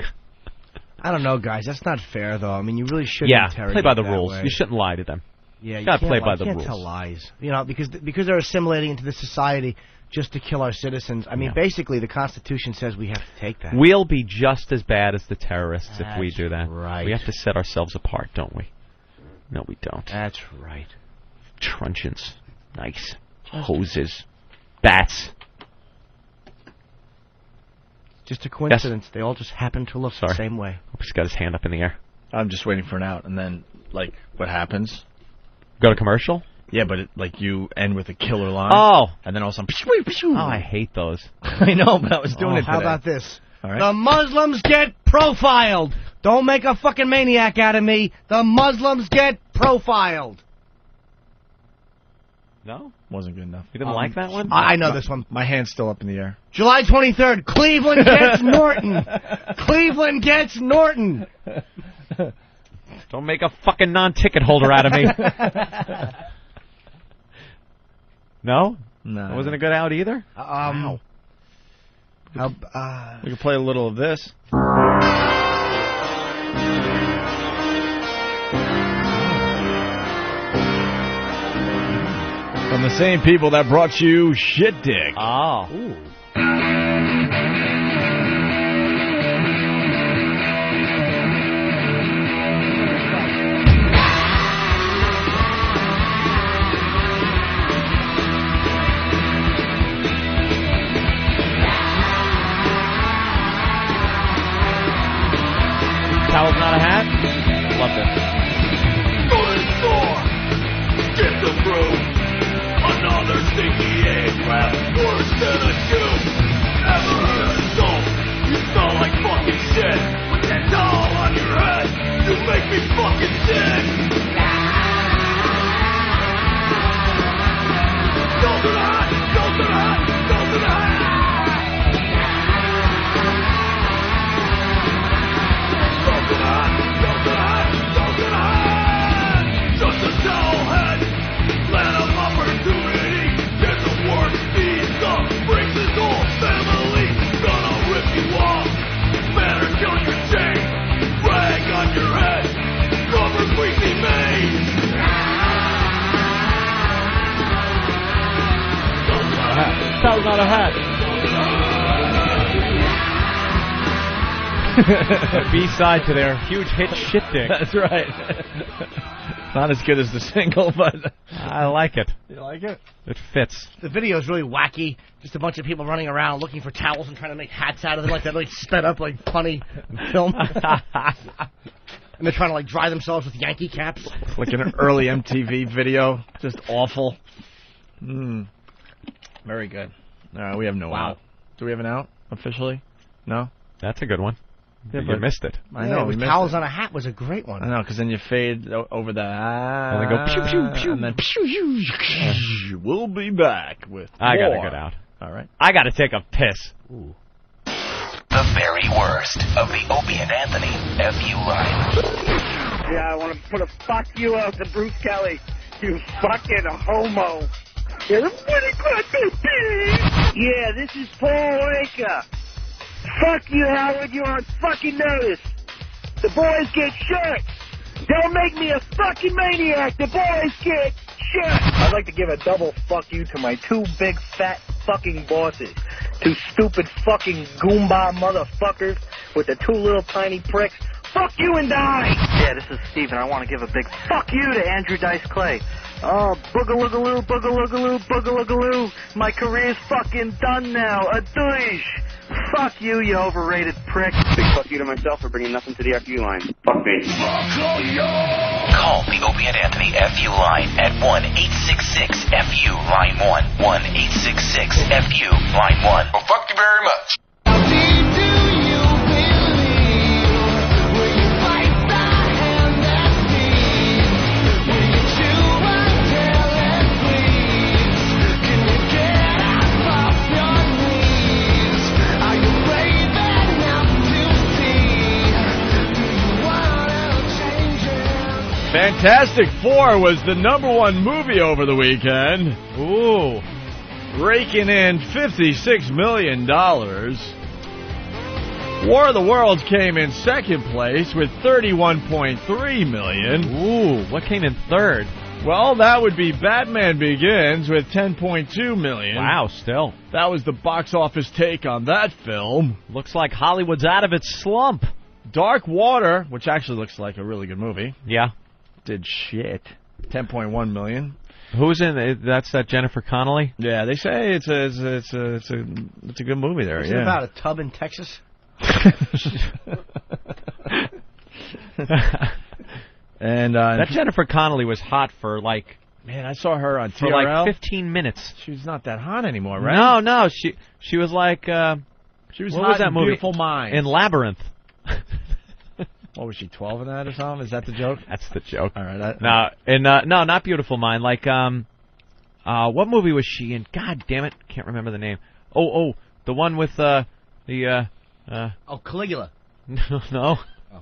I don't know, guys. That's not fair, though. I mean, you really shouldn't interrogate play by the that rules. way. You shouldn't lie to them. Yeah, you gotta can't play lie. by the you can't rules. Tell lies, because they're assimilating into the society just to kill our citizens. I mean, basically, the Constitution says we have to take that. We'll be just as bad as the terrorists if we That's do that. right. We have to set ourselves apart, don't we? No, we don't. That's right. Truncheons, nice hoses, bats. Just a coincidence. Yes. They all just happen to look the same way. He's got his hand up in the air. I'm just waiting for an out, and then what happens? Go to commercial? Yeah, but you end with a killer line. Oh. And then all of a sudden... Oh, I hate those. I know, but I was doing it today. How about this? All right. The Muslims get profiled. Don't make a fucking maniac out of me. The Muslims get profiled. No? Wasn't good enough. You didn't like that one? I know this one. My hand's still up in the air. July 23rd, Cleveland gets Norton. Cleveland gets Norton. Don't make a fucking non-ticket holder out of me. No? No. It wasn't a good out either? Wow. We can play a little of this. From the same people that brought you Shit Dick. Oh. Ooh. Towel's not a hat? Love this. Go to the store, get the brew. Another stinky egg wrap, worse than a shoe. Ever heard of soap? You smell like fucking shit. With that towel on your head, you make me fucking sick. Go to the hot, go to the hot, go to the hot. Just a towel head, land of opportunity. Get the work speeds up, breaks his whole family. Gonna rip you off, matters on your chain, rag on your head, cover greasy mane. Towel's not a hat. B-side to their huge hit Shit Dick. That's right. Not as good as the single, but I like it. You like it? It fits. The video is really wacky. Just a bunch of people running around looking for towels and trying to make hats out of them, like that, like sped up, like funny film. And they're trying to like dry themselves with Yankee caps. Like an early MTV video, just awful. Very good. We have no out. Do we have an out officially? No. That's a good one. Yeah, you missed it. I know. With towels on a hat was a great one. I know, because then you fade over the and then go pew pew pew, and then pew pew. We'll be back with. I more. gotta get out. All right. I gotta take a piss. Ooh. The very worst of the Opie and Anthony FU line. Yeah, I want to put a fuck you out to Bruce Kelly. You fucking homo. Everybody clap their peas. Yeah, this is Paul Waker. Fuck you, Howard. You're on fucking notice. The boys get shirts. Don't make me a fucking maniac. The boys get shirts. I'd like to give a double fuck you to my two big fat fucking bosses. Two stupid fucking Goomba motherfuckers with the two little tiny pricks. Fuck you and die. Yeah, this is Steven. I want to give a big fuck you to Andrew Dice Clay. Oh, boogaloogaloo, boogaloogaloo, boogaloogaloo. My career's fucking done now. A douche. Fuck you, you overrated prick. Big fuck you to myself for bringing nothing to the FU line. Fuck me. Call the Opie and Anthony FU line at 1-866-FU line 1. 1-866-FU line 1. Well, fuck you very much. Fantastic Four was the #1 movie over the weekend. Ooh. Raking in $56 million. War of the Worlds came in second place with $31.3 million. Ooh, what came in third? Well, that would be Batman Begins with $10.2 million. Wow, still. That was the box office take on that film. Looks like Hollywood's out of its slump. Dark Water, which actually looks like a really good movie. Yeah. Did shit. $10.1 million. Who's in it? That's that Jennifer Connelly? Yeah, they say it's a good movie there. Is it about a tub in Texas? And that Jennifer Connelly was hot for like, man, I saw her on TRL. For like 15 minutes. She's not that hot anymore, right? No, she was like she was what hot was that in movie? Beautiful Mind. In Labyrinth. What was she, 12 in that or something? Is that the joke? That's the joke. All right. No, not Beautiful Mind. Like what movie was she in? God damn it, can't remember the name. Oh, the one with Caligula. No. Oh,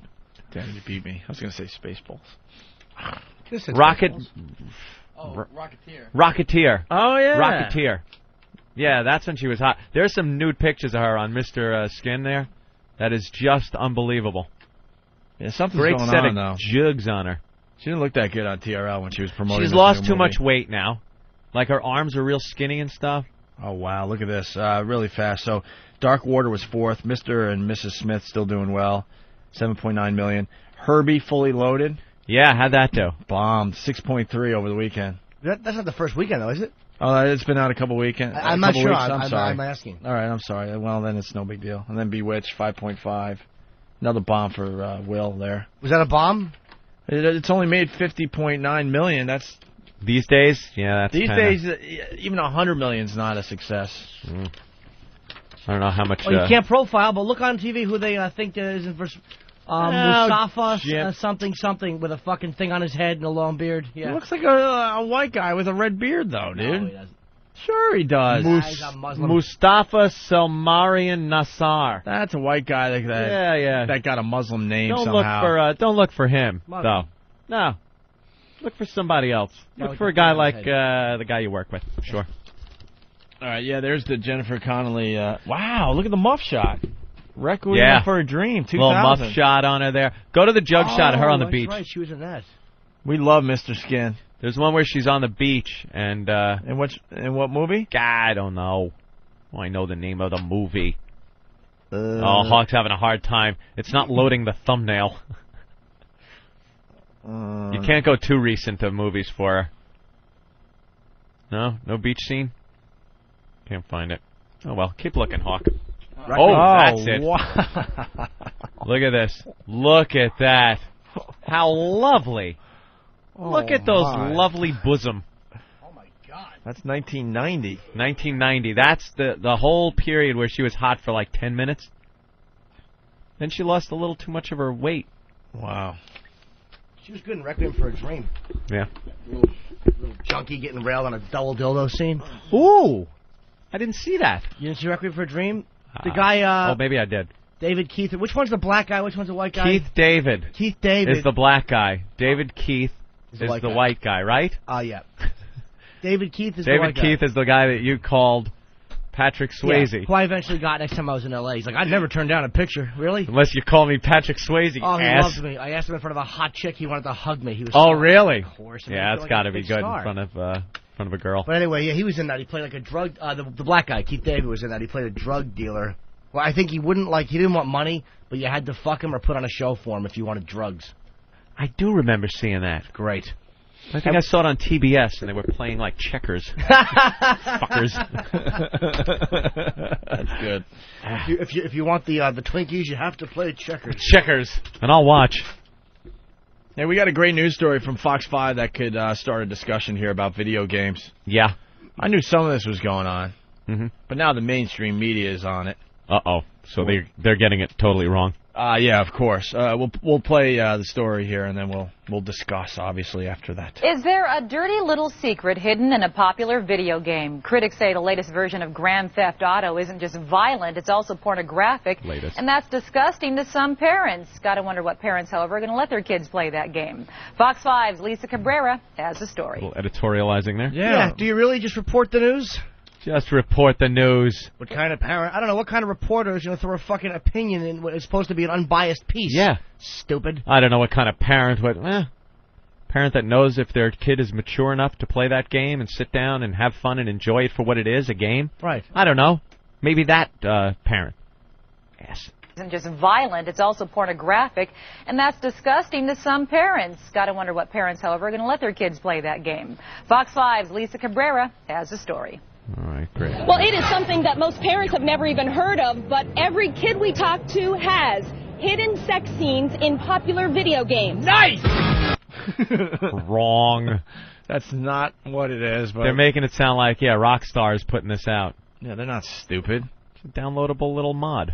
damn, you beat me. I was going to say Spaceballs. Rocket. Oh, Rocketeer. Rocketeer. Oh, yeah. Rocketeer. Yeah, that's when she was hot. There's some nude pictures of her on Mr. Skin there. That is just unbelievable. Yeah, something's Great going set on, of though. jugs on her. She didn't look that good on TRL when she was promoting. She's this lost new too movie. much weight now. Like her arms are real skinny and stuff. Oh, wow. Look at this. Really fast. So, Dark Water was 4th. Mr. and Mrs. Smith still doing well. 7.9 million. Herbie, Fully Loaded. Yeah, how'd that do? Bombed. 6.3 over the weekend. That's not the first weekend, though, is it? Oh, it's been out a couple weekends. I'm not sure. I'm asking. All right, I'm sorry. Well, then it's no big deal. And then Bewitched, 5.5. Another bomb for Will there. Was that a bomb? It's only made 50.9 million. That's these days. Yeah, that's these kinda... days. Even 100 million's not a success. I don't know how much. Well, you can't profile, but look on TV who they think is in verse. Mustafa something with a fucking thing on his head and a long beard. Yeah. He looks like a white guy with a red beard, though, dude. No, he doesn't. Sure he does. Mustafa Salmarian Nassar. That's a white guy that got a Muslim name somehow. Don't look for him, Muslim. though. No. Look for somebody else. Look for a guy like the guy you work with. Sure. All right, yeah, there's the Jennifer Connelly. Wow, look at the muff shot. Requiem for a Dream, 2000. Little muff shot on her there. Go to the jug shot of her on the beach. Right, she was in that. We love Mr. Skin. There's one where she's on the beach and in what movie? God, I don't know. Oh, I know the name of the movie. Hawk's having a hard time. It's not loading the thumbnail. You can't go too recent of movies for her. No beach scene. Can't find it. Oh well, keep looking, Hawk. Right. Oh, that's it. Wow. Look at this. Look at that. How lovely. Look at those lovely bosom. Oh, my God. That's 1990. 1990. That's the whole period where she was hot for like 10 minutes. Then she lost a little too much of her weight. Wow. She was good in Requiem for a Dream. Yeah. Little junkie getting railed on a double dildo scene. Ooh. I didn't see that. You didn't see Requiem for a Dream? The guy... oh, maybe I did. David Keith. Which one's the black guy? Which one's the white guy? Keith David. Keith David. Is the black guy. David Keith is the white guy, right? Yeah. David Keith is the white guy. David Keith is the guy that you called Patrick Swayze. Yeah, who I eventually got next time I was in L.A. He's like, I'd never turn down a picture. Really? Unless you call me Patrick Swayze, Oh, he ass. loves me. I asked him in front of a hot chick. He wanted to hug me. He was really? Of course. Yeah, it's got to be good in front of a girl. But anyway, yeah, he was in that. He played like a drug... the black guy, Keith David, was in that. He played a drug dealer. Well, I think he didn't want money, but you had to fuck him or put on a show for him if you wanted drugs. I do remember seeing that. Great. I think I saw it on TBS, and they were playing like checkers. Fuckers. That's good. If you want the Twinkies, you have to play checkers. Checkers, and I'll watch. Hey, we got a great news story from Fox 5 that could start a discussion here about video games. Yeah. I knew some of this was going on, but now the mainstream media is on it. Uh-oh. So they're getting it totally wrong. Yeah, of course. We'll play the story here, and then we'll discuss, obviously, after that. Is there a dirty little secret hidden in a popular video game? Critics say the latest version of Grand Theft Auto isn't just violent, it's also pornographic. And that's disgusting to some parents. Gotta wonder what parents, however, are going to let their kids play that game. Fox 5's Lisa Cabrera has the story. A little editorializing there. Yeah. Do you really just report the news? Just report the news. What kind of parent? I don't know. What kind of reporter is going to throw a fucking opinion in what is supposed to be an unbiased piece? Yeah. Stupid. I don't know what kind of parent would... parent that knows if their kid is mature enough to play that game and sit down and have fun and enjoy it for what it is, a game. Right. I don't know. Maybe that parent. Yes. Isn't just violent, it's also pornographic, and that's disgusting to some parents. Gotta wonder what parents, however, are going to let their kids play that game. Fox 5's Lisa Cabrera has the story. All right, great. Well, it is something that most parents have never even heard of, but every kid we talk to has hidden sex scenes in popular video games. Nice! Wrong. That's not what it is, but... They're making it sound like, Rockstar is putting this out. Yeah, they're not stupid. It's a downloadable little mod.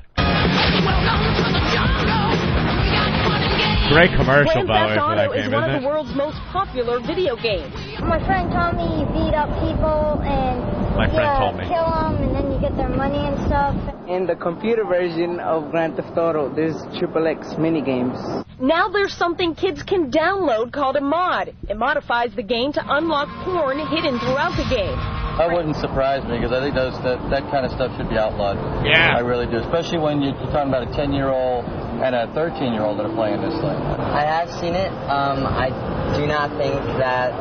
Great commercial, by the way, for that game, is one of the world's most popular video games. My friend told me you beat up people and kill them, and then you get their money and stuff. In the computer version of Grand Theft Auto, there's XXX minigames. Now there's something kids can download called a mod. It modifies the game to unlock porn hidden throughout the game. That wouldn't surprise me, because I think that kind of stuff should be outlawed. Yeah. I really do, especially when you're talking about a 10-year-old and a 13-year-old that are playing this thing. I have seen it. I do not think that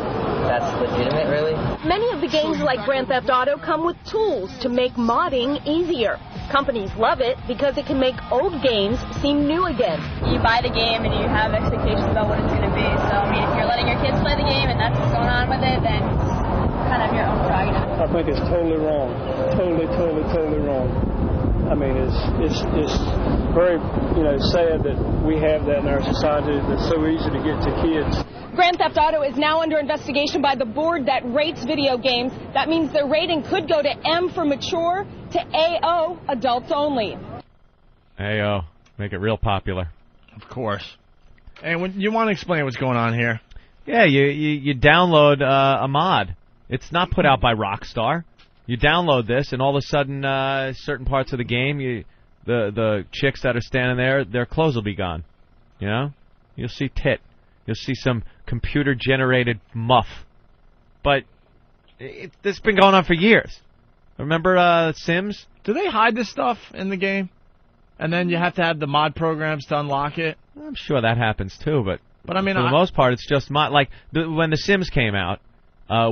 that's legitimate, really. Many of the games like Grand Theft Auto come with tools to make modding easier. Companies love it because it can make old games seem new again. You buy the game and you have expectations about what it's going to be. So, I mean, if you're letting your kids play the game and that's what's going on with it, then it's kind of your own prerogative. I think it's totally wrong. Totally wrong. I mean, it's very, sad that we have that in our society that's so easy to get to kids. Grand Theft Auto is now under investigation by the board that rates video games. That means their rating could go to M for mature to AO, adults only. AO, make it real popular. Of course. And you want to explain what's going on here? Yeah, you download a mod. It's not put out by Rockstar. You download this, and all of a sudden, certain parts of the game, the chicks that are standing there, their clothes will be gone. You know? You'll see tit. You'll see some computer-generated muff. But this has been going on for years. Remember Sims? Do they hide this stuff in the game? And then you have to have the mod programs to unlock it? I'm sure that happens too, but I mean, for the most part, it's just mod. Like, when The Sims came out,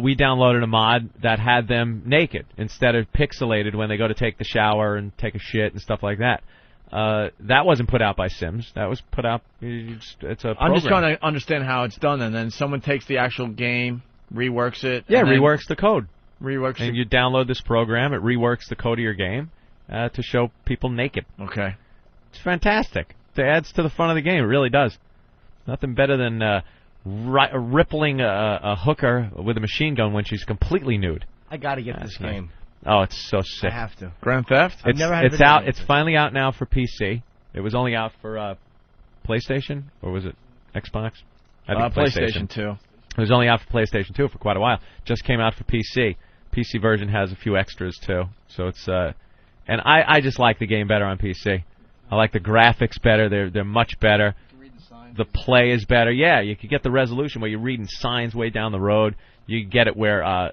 we downloaded a mod that had them naked instead of pixelated when they go to take the shower and take a shit and stuff like that. That wasn't put out by Sims. That was put out. It's a program. I'm just trying to understand how it's done, and then someone takes the actual game, reworks it. Yeah, reworks the code. And you download this program. It reworks the code of your game to show people naked. Okay. It's fantastic. It adds to the fun of the game. It really does. Nothing better than rippling a hooker with a machine gun when she's completely nude. I got to get this game. Oh, it's so sick. I have to. Grand Theft? I've never had it's out. It's finally out now for PC. It was only out for PlayStation, or was it Xbox? I think PlayStation 2. It was only out for PlayStation 2 for quite a while. Just came out for PC. PC version has a few extras too. So it's and I just like the game better on PC. I like the graphics better. They're much better. The play is better. Yeah, you could get the resolution where you're reading signs way down the road. You get it where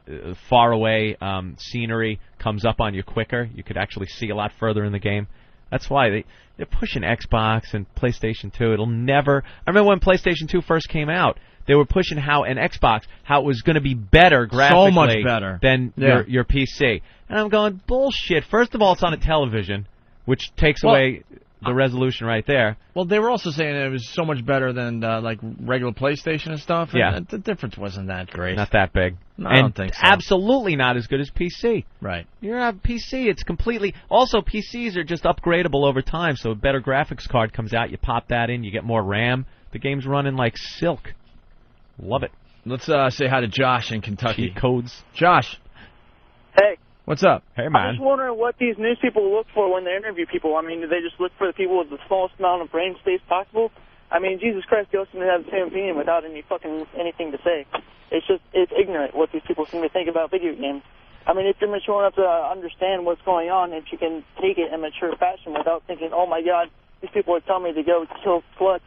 far away scenery comes up on you quicker. You could actually see a lot further in the game. That's why they're pushing Xbox and PlayStation 2. It'll never... I remember when PlayStation 2 first came out, they were pushing how it was going to be better graphically so much better than your PC. And I'm going, bullshit. First of all, it's on a television, which takes away the resolution right there. Well, they were also saying it was so much better than like regular PlayStation and stuff. And yeah. The difference wasn't that great. Not that big. No, I don't think so. Absolutely not as good as PC. Right. You're on PC. It's completely... Also, PCs are just upgradable over time, so a better graphics card comes out, you pop that in, you get more RAM. The game's running like silk. Love it. Let's say hi to Josh in Kentucky. Cheat codes. Josh. Hey. What's up? Hey, I'm man. just wondering what these news people look for when they interview people. I mean, do they just look for the people with the smallest amount of brain space possible? I mean, Jesus Christ, they seem to have the same opinion without anything to say. It's ignorant what these people seem to think about video games. I mean, if you're mature enough to understand what's going on, if you can take it in a mature fashion without thinking, oh my God, these people are telling me to go kill sluts.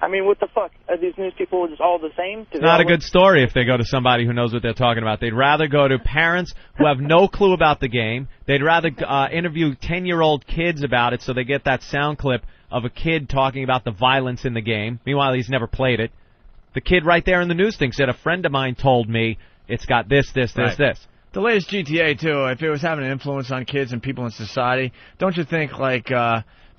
I mean, what the fuck? Are these news people just all the same? It's not a good story if they go to somebody who knows what they're talking about. They'd rather go to parents who have no clue about the game. They'd rather interview 10-year-old kids about it so they get that sound clip of a kid talking about the violence in the game. Meanwhile, he's never played it. The kid right there in the news thing said, a friend of mine told me it's got this. The latest GTA, too, if it was having an influence on kids and people in society, don't you think, like...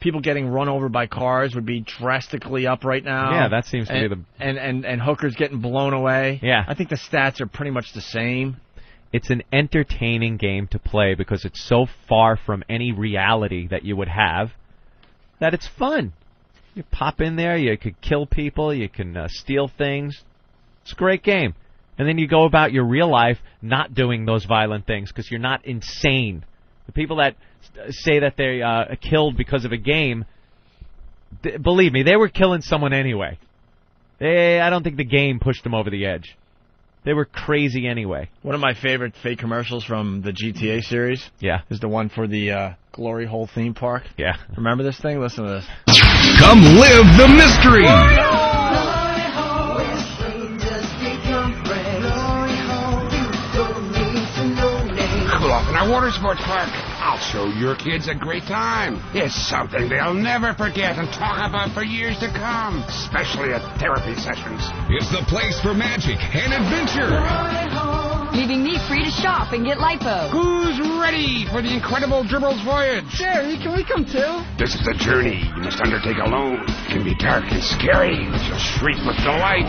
people getting run over by cars would be drastically up right now. Yeah, that seems to be the... And hookers getting blown away. Yeah. I think the stats are pretty much the same. It's an entertaining game to play because it's so far from any reality that you would have that it's fun. You pop in there, you could kill people, you can steal things. It's a great game. And then you go about your real life not doing those violent things because you're not insane. The people that say that they killed because of a game, believe me, they were killing someone anyway. I don't think the game pushed them over the edge. They were crazy anyway. One of my favorite fake commercials from the GTA series is the one for the Glory Hole theme park. Yeah. Remember this thing? Listen to this. Come live the mystery. off in our water sports park. I'll show your kids a great time. It's something they'll never forget and talk about for years to come, especially at therapy sessions. It's the place for magic and adventure. Leaving me free to shop and get lipo. Who's ready for the incredible Dribbles voyage? Jerry, can we come too? This is a journey you must undertake alone. It can be dark and scary, but you'll shriek with delight.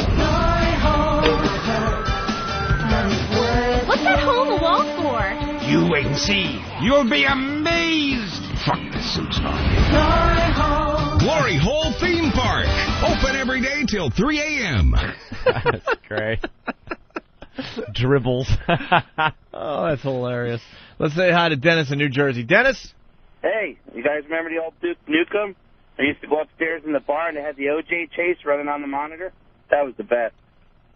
What's that hole in the wall for? You wait and see. You'll be amazed. Fuck the suits on. Glory Hole Theme Park. Open every day till 3 a.m. That's great. Dribbles. Oh, that's hilarious. Let's say hi to Dennis in New Jersey. Dennis? Hey, you guys remember the old Duke Nukem? I used to go upstairs in the bar and they had the OJ chase running on the monitor. That was the best.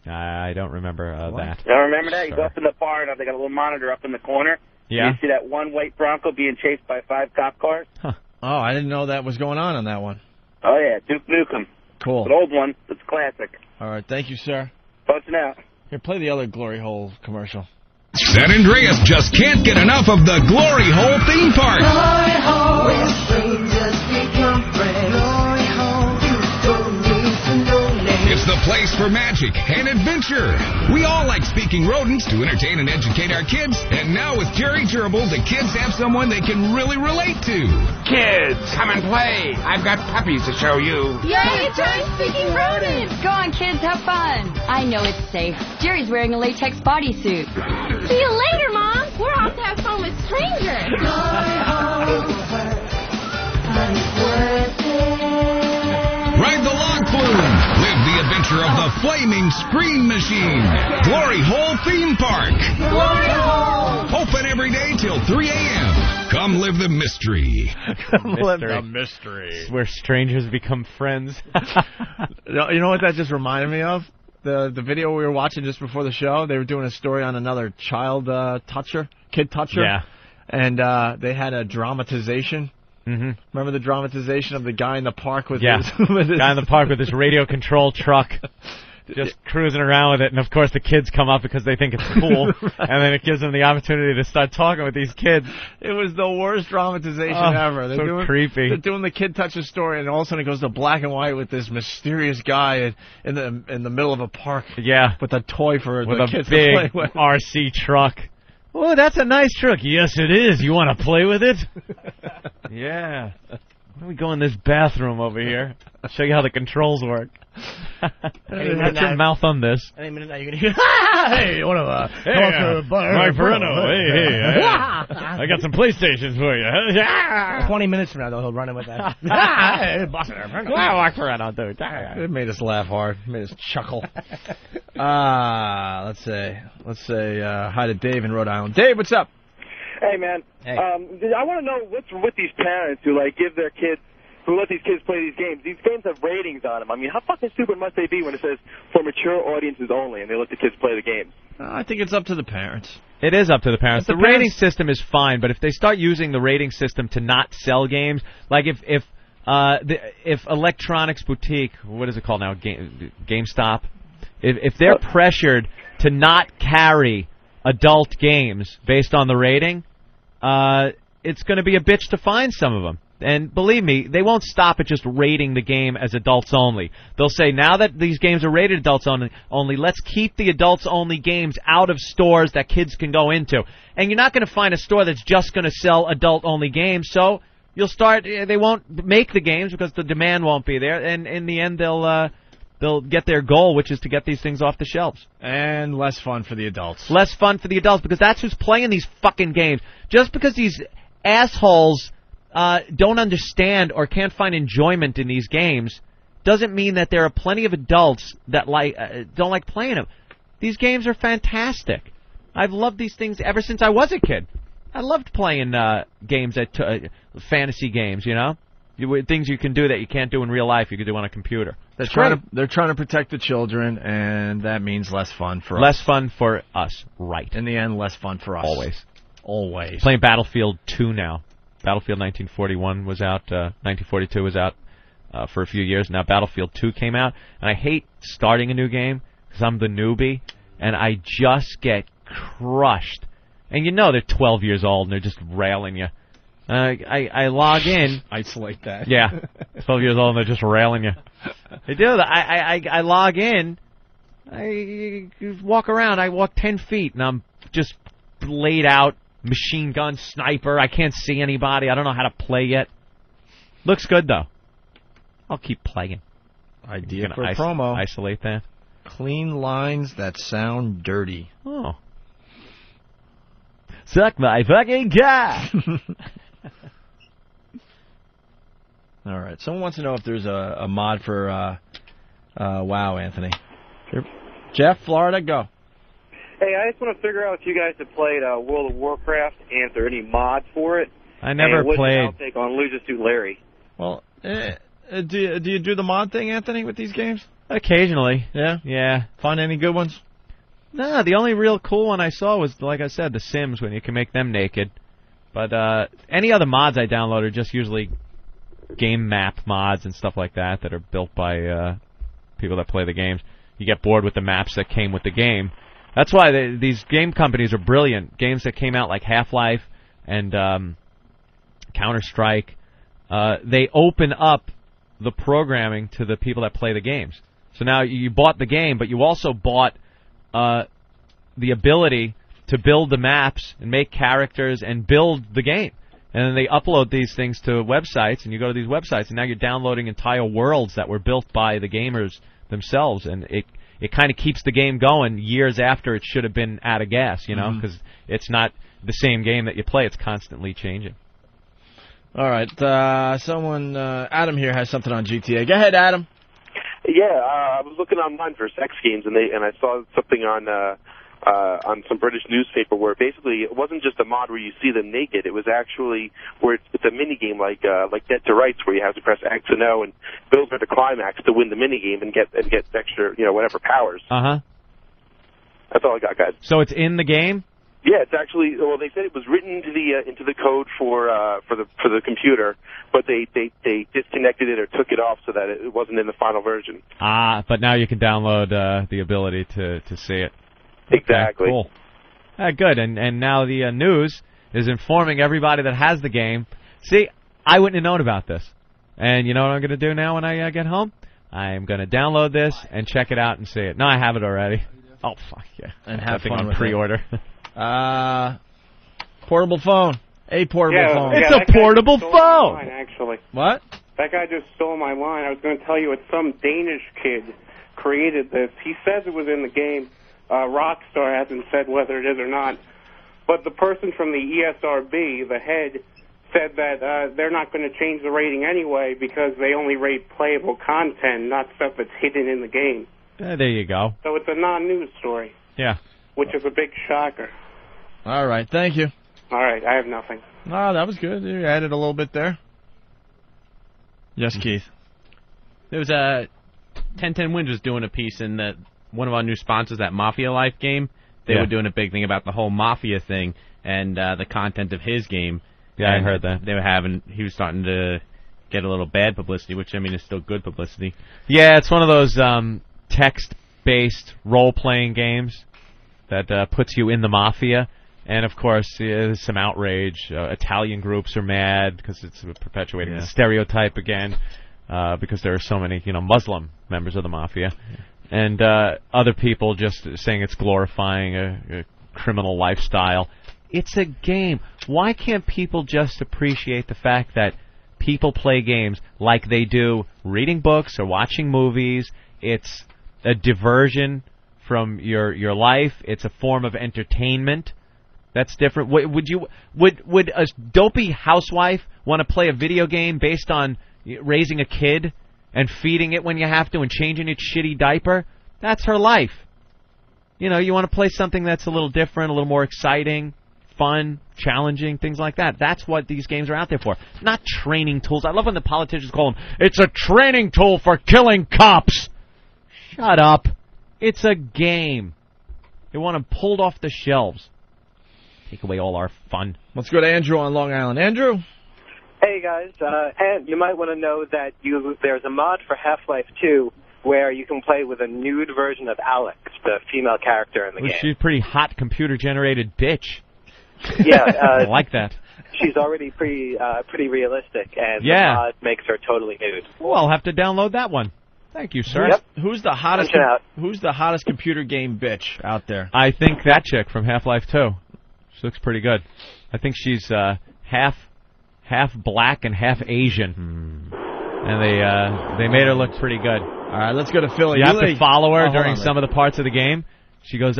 I don't remember that. You don't remember that? You go up in the bar and they got a little monitor up in the corner. Yeah. You see that one white Bronco being chased by 5 cop cars? Huh. Oh, I didn't know that was going on that one. Oh, yeah, Duke Nukem. Cool. It's an old one. It's classic. All right, thank you, sir. Posting out. Here, play the other Glory Hole commercial. San Andreas just can't get enough of the Glory Hole Theme Park. Glory Hole, where strangers become friends. Glory Hole, you don't need to know names. It's the place for magic and adventure. We all like speaking rodents to entertain and educate our kids. And now with Jerry Gerbil, the kids have someone they can really relate to. Kids, come and play. I've got puppies to show you. Yay, Jerry speaking rodents! Go on, kids, have fun. I know it's safe. Jerry's wearing a latex bodysuit. See you later, Mom. We're off to have fun with strangers. Ride the log flume. Live the adventure of the flaming screen machine. Glory Hole Theme Park. Glory Hole. Open every day till 3 a.m. Come live the mystery. Live the mystery. Where strangers become friends. You know what that just reminded me of? The video we were watching just before the show, they were doing a story on another kid toucher. Yeah. And they had a dramatization. Mm-hmm. Remember the dramatization of the guy in the park with his... guy in the park with his radio control truck. Just cruising around with it, and of course the kids come up because they think it's cool, right. And then it gives them the opportunity to start talking with these kids. It was the worst dramatization ever. They're creepy. They're doing the kid toucher story, and all of a sudden it goes to black and white with this mysterious guy in the middle of a park. Yeah, with a toy for with the kids to play with. With a big RC truck. Oh, that's a nice truck. Yes, it is. You want to play with it? Yeah. Why don't we go in this bathroom over here? I'll show you how the controls work. Put your mouth on this. Any minute now you're going to hear, hey, what of a... Hey, Mike Perino. Hey, I got some PlayStations for you. 20 minutes from now, though, he'll run in with that. Hey, boss. Mike Perino, dude. It made us laugh hard. It made us chuckle. Let's say hi to Dave in Rhode Island. Dave, what's up? Hey, man. Hey. I want to know what's with these parents who, give their kids, who let these kids play these games. These games have ratings on them. I mean, how fucking stupid must they be when it says for mature audiences only and they let the kids play the games? I think it's up to the parents. It is up to the parents. The rating system is fine, but if they start using the rating system to not sell games, like if Electronics Boutique, what is it called now, GameStop, if they're pressured to not carry adult games based on the rating, it's going to be a bitch to find some of them. And believe me, they won't stop at just rating the game as adults only. They'll say, now that these games are rated adults only, let's keep the adults only games out of stores that kids can go into. And you're not going to find a store that's just going to sell adult only games, so they won't make the games because the demand won't be there, and in the end they'll get their goal, which is to get these things off the shelves. And less fun for the adults. Less fun for the adults, because that's who's playing these fucking games. Just because these assholes don't understand or can't find enjoyment in these games doesn't mean that there are plenty of adults that don't like playing them. These games are fantastic. I've loved these things ever since I was a kid. I loved playing games, fantasy games, you know? Things you can do that you can't do in real life, you can do on a computer. They're trying to protect the children, and that means less fun for us. Less fun for us, right. In the end, less fun for us. Always. Playing Battlefield 2 now. Battlefield 1941 was out, 1942 was out for a few years. Now Battlefield 2 came out, and I hate starting a new game because I'm the newbie, and I just get crushed and you know they're 12 years old and they're just railing you. I log in. Isolate that. Yeah, 12 years old and they're just railing you. They do. I log in. I walk around. I walk 10 feet and I'm just laid out, machine gun, sniper. I can't see anybody. I don't know how to play yet. Looks good though. I'll keep playing. Idea for a promo. Isolate that. Clean lines that sound dirty. Oh. Suck my fucking cock. All right. Someone wants to know if there's a mod for WoW, Anthony. Sure. Jeff, Florida, go. Hey, I just want to figure out if you guys have played World of Warcraft and if there are any mods for it. I never and what's played. your outtake on Lose Suit Larry? Well, do you do the mod thing, Anthony, with these games? Occasionally. Yeah? Yeah. Find any good ones? No, the only real cool one I saw was, like I said, The Sims, when you can make them naked. But any other mods I download are just usually game map mods and stuff like that that are built by people that play the games. You get bored with the maps that came with the game. That's why these game companies are brilliant. Games that came out like Half-Life and Counter-Strike, they open up the programming to the people that play the games. So now you bought the game, but you also bought the ability to build the maps and make characters and build the game. And then they upload these things to websites, and you go to these websites, and now you're downloading entire worlds that were built by the gamers themselves, and it kind of keeps the game going years after it should have been out of gas, you know, because it's not the same game that you play. It's constantly changing. All right. Someone, Adam here has something on GTA. Go ahead, Adam. Yeah, I was looking online for sex games, and I saw something on some British newspaper where basically it wasn't just a mod where you see them naked. It was actually where it's a mini game like Dead to Rights, where you have to press X and O and build for the climax to win the mini game and get extra, whatever powers. That's all I got, guys. So it's in the game? Yeah, it's actually. Well, they said it was written into the code for the computer, but they disconnected it or took it off so that it wasn't in the final version. But now you can download the ability to see it. Exactly. Okay, cool. Good. And now the news is informing everybody that has the game. See, I wouldn't have known about this. And you know what I'm going to do now when I get home? I'm going to download this and check it out and see it. No, I have it already. Oh, fuck yeah. And have fun on with pre-order. Portable phone. A portable phone. It's a portable phone. Line, actually. What? That guy just stole my line. I was going to tell you it's some Danish kid created this. He says it was in the game. Rockstar hasn't said whether it is or not. But the person from the ESRB, the head, said that they're not going to change the rating anyway because they only rate playable content, not stuff that's hidden in the game. There you go. So it's a non-news story. Yeah. Which is a big shocker. All right, thank you. All right, I have nothing. Oh, that was good. You added a little bit there. Yes, Keith. There was a 1010 Wins was doing a piece in one of our new sponsors, that Mafia Life game. They were doing a big thing about the whole Mafia thing and the content of his game. Yeah, I heard that. He was starting to get a little bad publicity, which, I mean, is still good publicity. Yeah, it's one of those text-based role-playing games that puts you in the Mafia. And, of course, there's some outrage. Italian groups are mad because it's perpetuating the stereotype again because there are so many, Muslim members of the Mafia. Yeah. And other people just saying it's glorifying a criminal lifestyle. It's a game. Why can't people just appreciate the fact that people play games like they do reading books or watching movies? It's a diversion from your life. It's a form of entertainment. That's different. Would a dopey housewife want to play a video game based on raising a kid and feeding it when you have to and changing its shitty diaper? That's her life. You want to play something that's a little different, a little more exciting, fun, challenging, things like that. That's what these games are out there for. Not training tools. I love when the politicians call them, it's a training tool for killing cops. Shut up. It's a game. They want them pulled off the shelves. Take away all our fun. Let's go to Andrew on Long Island. Andrew? Hey, guys. And you might want to know that there's a mod for Half-Life 2 where you can play with a nude version of Alex, the female character in the game. She's a pretty hot computer-generated bitch. Yeah, I like that. she's already pretty realistic, and Yeah. the mod makes her totally nude. Well, I'll have to download that one. Thank you, sir. Yep. Who's the hottest? Punch it out. Who's the hottest computer game bitch out there? I think that chick from Half-Life 2. She looks pretty good. I think she's half black and half Asian. And they made her look pretty good. All right, let's go to Philly. You have to follow her during on, some of the parts of the game. She goes,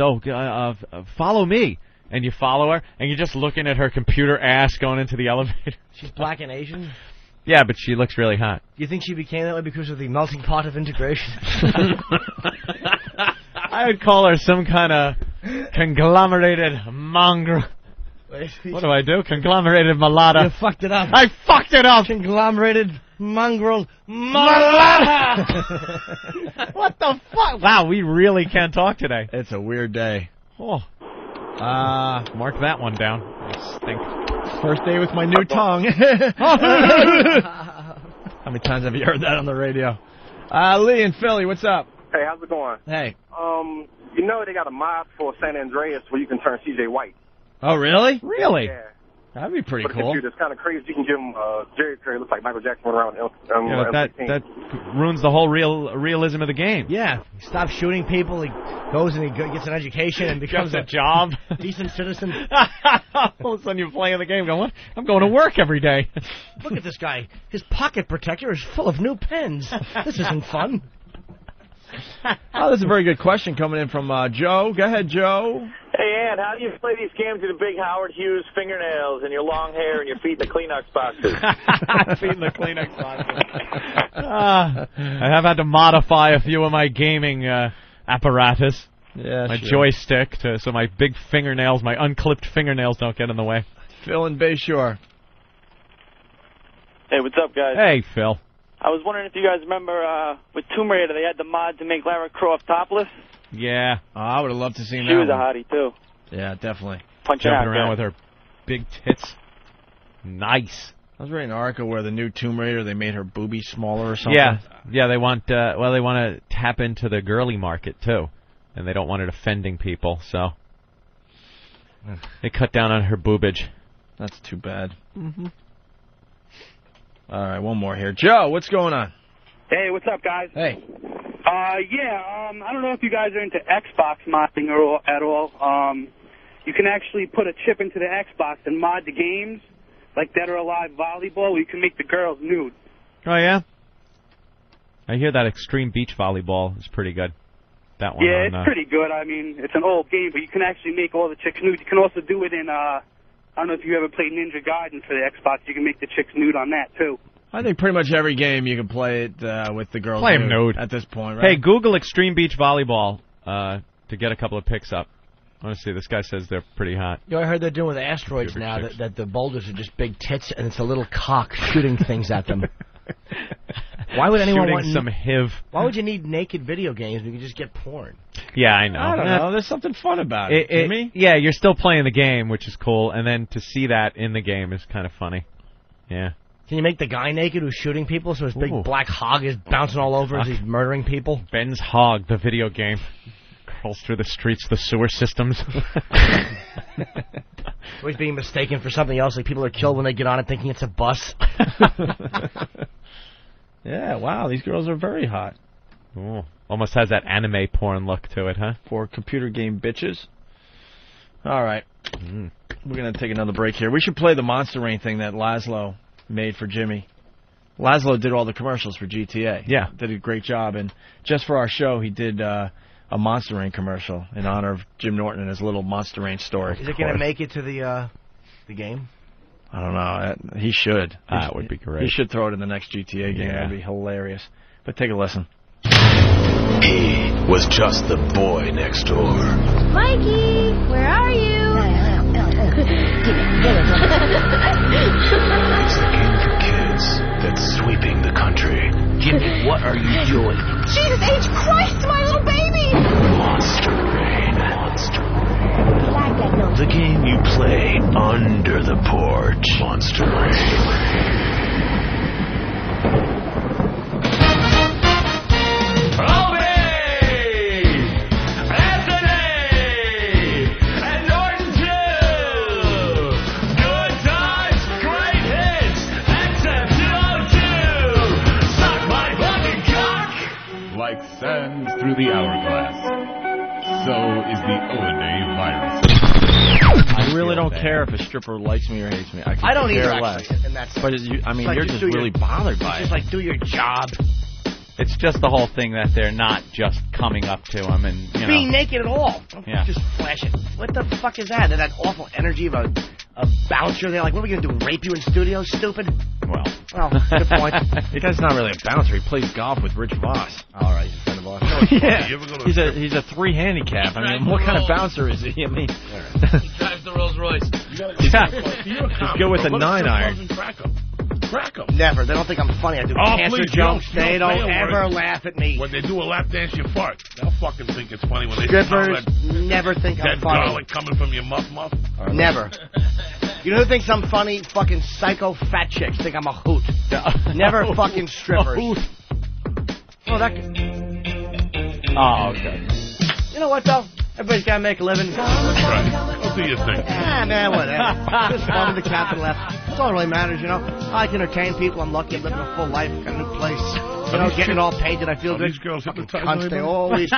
follow me. And you follow her, and you're just looking at her computer ass going into the elevator. She's black and Asian? Yeah, but she looks really hot. Do you think she became that way because of the melting pot of integration? I would call her some kind of conglomerated mongrel. What do I do? Conglomerated mulatto. You fucked it up. I fucked it up. Conglomerated mongrel mulatto. What the fuck? Wow, we really can't talk today. It's a weird day. Oh. Mark that one down. I stink. First day with my new tongue. How many times have you heard that on the radio? Lee in Philly, what's up? Hey, how's it going? Hey. You know they got a mod for San Andreas where you can turn CJ white. Oh, really? Really? Yeah. That'd be pretty For the cool. computer, it's kind of crazy. You can give him Jerry Curry looks like Michael Jackson went around. Yeah, but that ruins the whole realism of the game. Yeah, he stops shooting people. He goes and he gets an education and becomes a job, decent citizen. All of a sudden you're playing the game going, what? I'm going to work every day. Look at this guy. His pocket protector is full of new pens. This isn't fun. Oh, that's a very good question coming in from Joe. Go ahead, Joe. Hey, Ann, how do you play these games with the big Howard Hughes fingernails and your long hair and your feet in the Kleenex boxes? Feet in the Kleenex boxes. I have had to modify a few of my gaming apparatus. Yeah, my sure. joystick, so my big fingernails, my unclipped fingernails don't get in the way. Phil in Bayshore. Hey, what's up, guys? Hey, Phil. I was wondering if you guys remember with Tomb Raider, they had the mod to make Lara Croft topless. Yeah. Oh, I would have loved to see that. She was a one. hottie, too. Yeah, definitely. Punching Jumping out, around guys. with her big tits. Nice. I was reading an article where the new Tomb Raider, they made her boobies smaller or something. Yeah. They want to tap into the girly market too, and they don't want it offending people, so they cut down on her boobage. That's too bad. Mm-hmm. All right, one more here. Joe, what's going on? Hey, what's up, guys? Hey. I don't know if you guys are into Xbox modding at all. You can actually put a chip into the Xbox and mod the games, like Dead or Alive Volleyball, where you can make the girls nude. Oh, yeah? I hear that Extreme Beach Volleyball is pretty good. That one. Yeah, on, it's pretty good. I mean, it's an old game, but you can actually make all the chicks nude. You can also do it in, I don't know if you ever played Ninja Gaiden for the Xbox. You can make the chicks nude on that, too. I think pretty much every game you can play it with the girls Play 'em nude at this point, right? Hey, Google Extreme Beach Volleyball to get a couple of pics up. I want to see. This guy says they're pretty hot. You know, I heard they're doing with asteroids now that the boulders are just big tits and it's a little cock shooting things at them. Why would anyone Shooting some HIV? Why would you need naked video games when you can just get porn? Yeah, I know. I don't know. There's something fun about it. Jimmy? Yeah, you're still playing the game, which is cool, and then to see that in the game is kind of funny. Yeah. Can you make the guy naked who's shooting people so his big Ooh. black hog is bouncing all over as he's murdering people? Ben's Hog, the video game. Crawls through the streets, the sewer systems. Always being mistaken for something else, like people are killed when they get on it thinking it's a bus. Yeah, wow, these girls are very hot. Ooh. Almost has that anime porn look to it, huh? For computer game bitches. All right. We're going to take another break here. We should play the Monster Rain thing that Laszlo made for Jimmy. Laszlo did all the commercials for GTA. Yeah. Did a great job. And just for our show, he did a Monster Rain commercial in honor of Jim Norton and his little Monster Rain story. Is it going to make it to the game? I don't know. He should. That would be great. He should throw it in the next GTA game. Yeah. That'd be hilarious. But take a listen. He was just the boy next door. Mikey, where are you? It's the game for kids that's sweeping the country. Jimmy, what are you doing? Jesus H. Christ, my little baby! Monster Rain. Monster Rain. The game you play under the porch. Monster Rain. really feel don't bad. care if a stripper likes me or hates me. I don't care either, less. actually, in that sense. But I mean, It's like you're just just do really your- bothered by It's it. just like, do your job. It's just the whole thing that they're not just coming up to him and, you know. Being naked at all. Don't Yeah. just flash it. What the fuck is that? That awful energy of a bouncer. They're like, what are we going to do, rape you in studio, stupid? Well, good point. The guy's not really a bouncer. He plays golf with Rich Voss. All right, he's a friend of ours. Yeah, he's a 3 handicap. I mean, what kind of bouncer is he? I mean, He drives the Rolls Royce. he's good with a 9-iron. Crack 'em. Never. They don't think I'm funny. I do cancer please, jokes. you They don't don't say a ever word. laugh at me. When they do a lap dance, you fart. They'll fucking think it's funny when they Strippers smell that never think I'm dead funny. garlic coming from your muff. Never. You know who thinks I'm funny? Fucking psycho fat chicks think I'm a hoot. Never fucking strippers. Oh, that. Oh, okay. You know what though? Everybody's got to make a living. That's right. Go do your thing. Man, whatever. Just fun with the captain left. That's all that really matters, you know. I like to entertain people. I'm lucky. I'm living a full life. Got a new place. You know, getting it all painted. I feel good. These girls hypnotizing Cunts, they anybody? always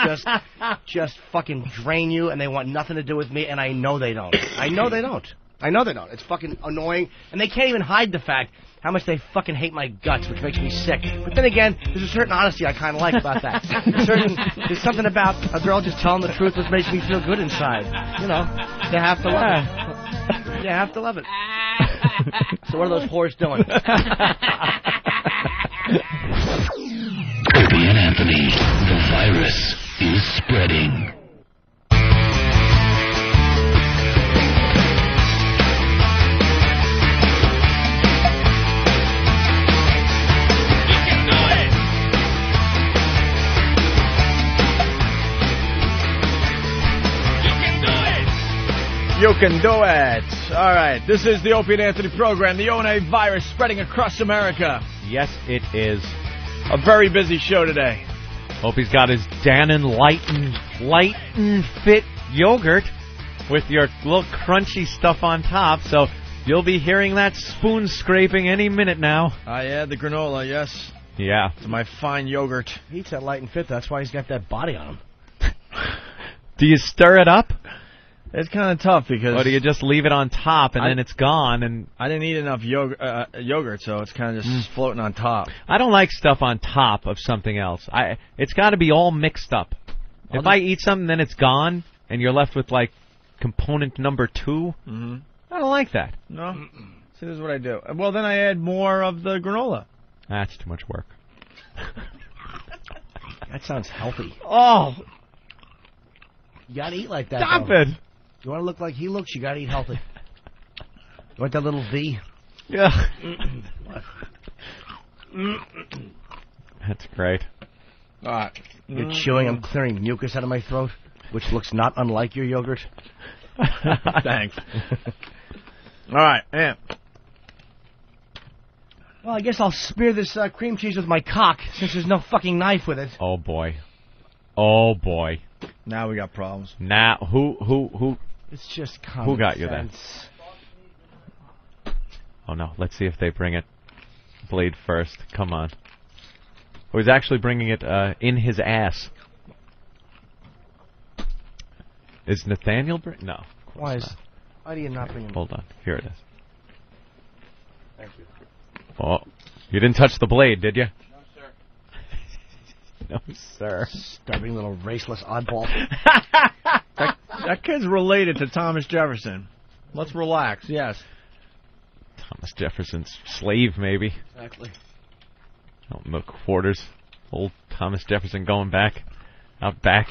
just fucking drain you, and they want nothing to do with me, and I know they don't. I know they don't. It's fucking annoying, and they can't even hide the fact how much they fucking hate my guts, which makes me sick. But then again, there's a certain honesty I kind of like about that. There's something about a girl just telling the truth which makes me feel good inside. You know, you have to love it. You have to love it. So what are those whores doing? Opie and Anthony, the virus is spreading. You can do it. All right, this is the Opie and Anthony program. The O&A virus spreading across America. Yes, it is. A very busy show today. Opie's got his Dannon Light and Fit yogurt with your little crunchy stuff on top, so you'll be hearing that spoon scraping any minute now. Yeah, the granola, yes. Yeah. It's my fine yogurt. He eats that light and fit. That's why he's got that body on him. Do you stir it up? It's kind of tough because... Or do you just leave it on top and then it's gone? And I didn't eat enough yogurt, so it's kind of just floating on top. I don't like stuff on top of something else. It's got to be all mixed up. If I eat something, then it's gone, and you're left with, like, component number 2, I don't like that. No? See, this is what I do. Well, then I add more of the granola. That's too much work. That sounds healthy. Oh! You gotta eat like that. Stop though. it! You want to look like he looks, you gotta eat healthy. You want that little V? Yeah. That's great. All right. You're chewing, I'm clearing mucus out of my throat, which looks not unlike your yogurt. Thanks. All right, yeah. Well, I guess I'll smear this cream cheese with my cock, since there's no fucking knife with it. Oh, boy. Oh, boy. Now we got problems. Now, who? It's just common Who got you then? sense. Oh, no. Let's see if they bring it blade first. Come on. Oh, he's actually bringing it in his ass. Is Nathaniel No. Why do you not bring him? Hold on. Here it is. Thank you. Oh, you didn't touch the blade, did you? No, sir. Stubborn little raceless oddball. That kid's related to Thomas Jefferson. Let's relax, yes. Thomas Jefferson's slave, maybe. Exactly. Out in the quarters. Old Thomas Jefferson going back. Out back.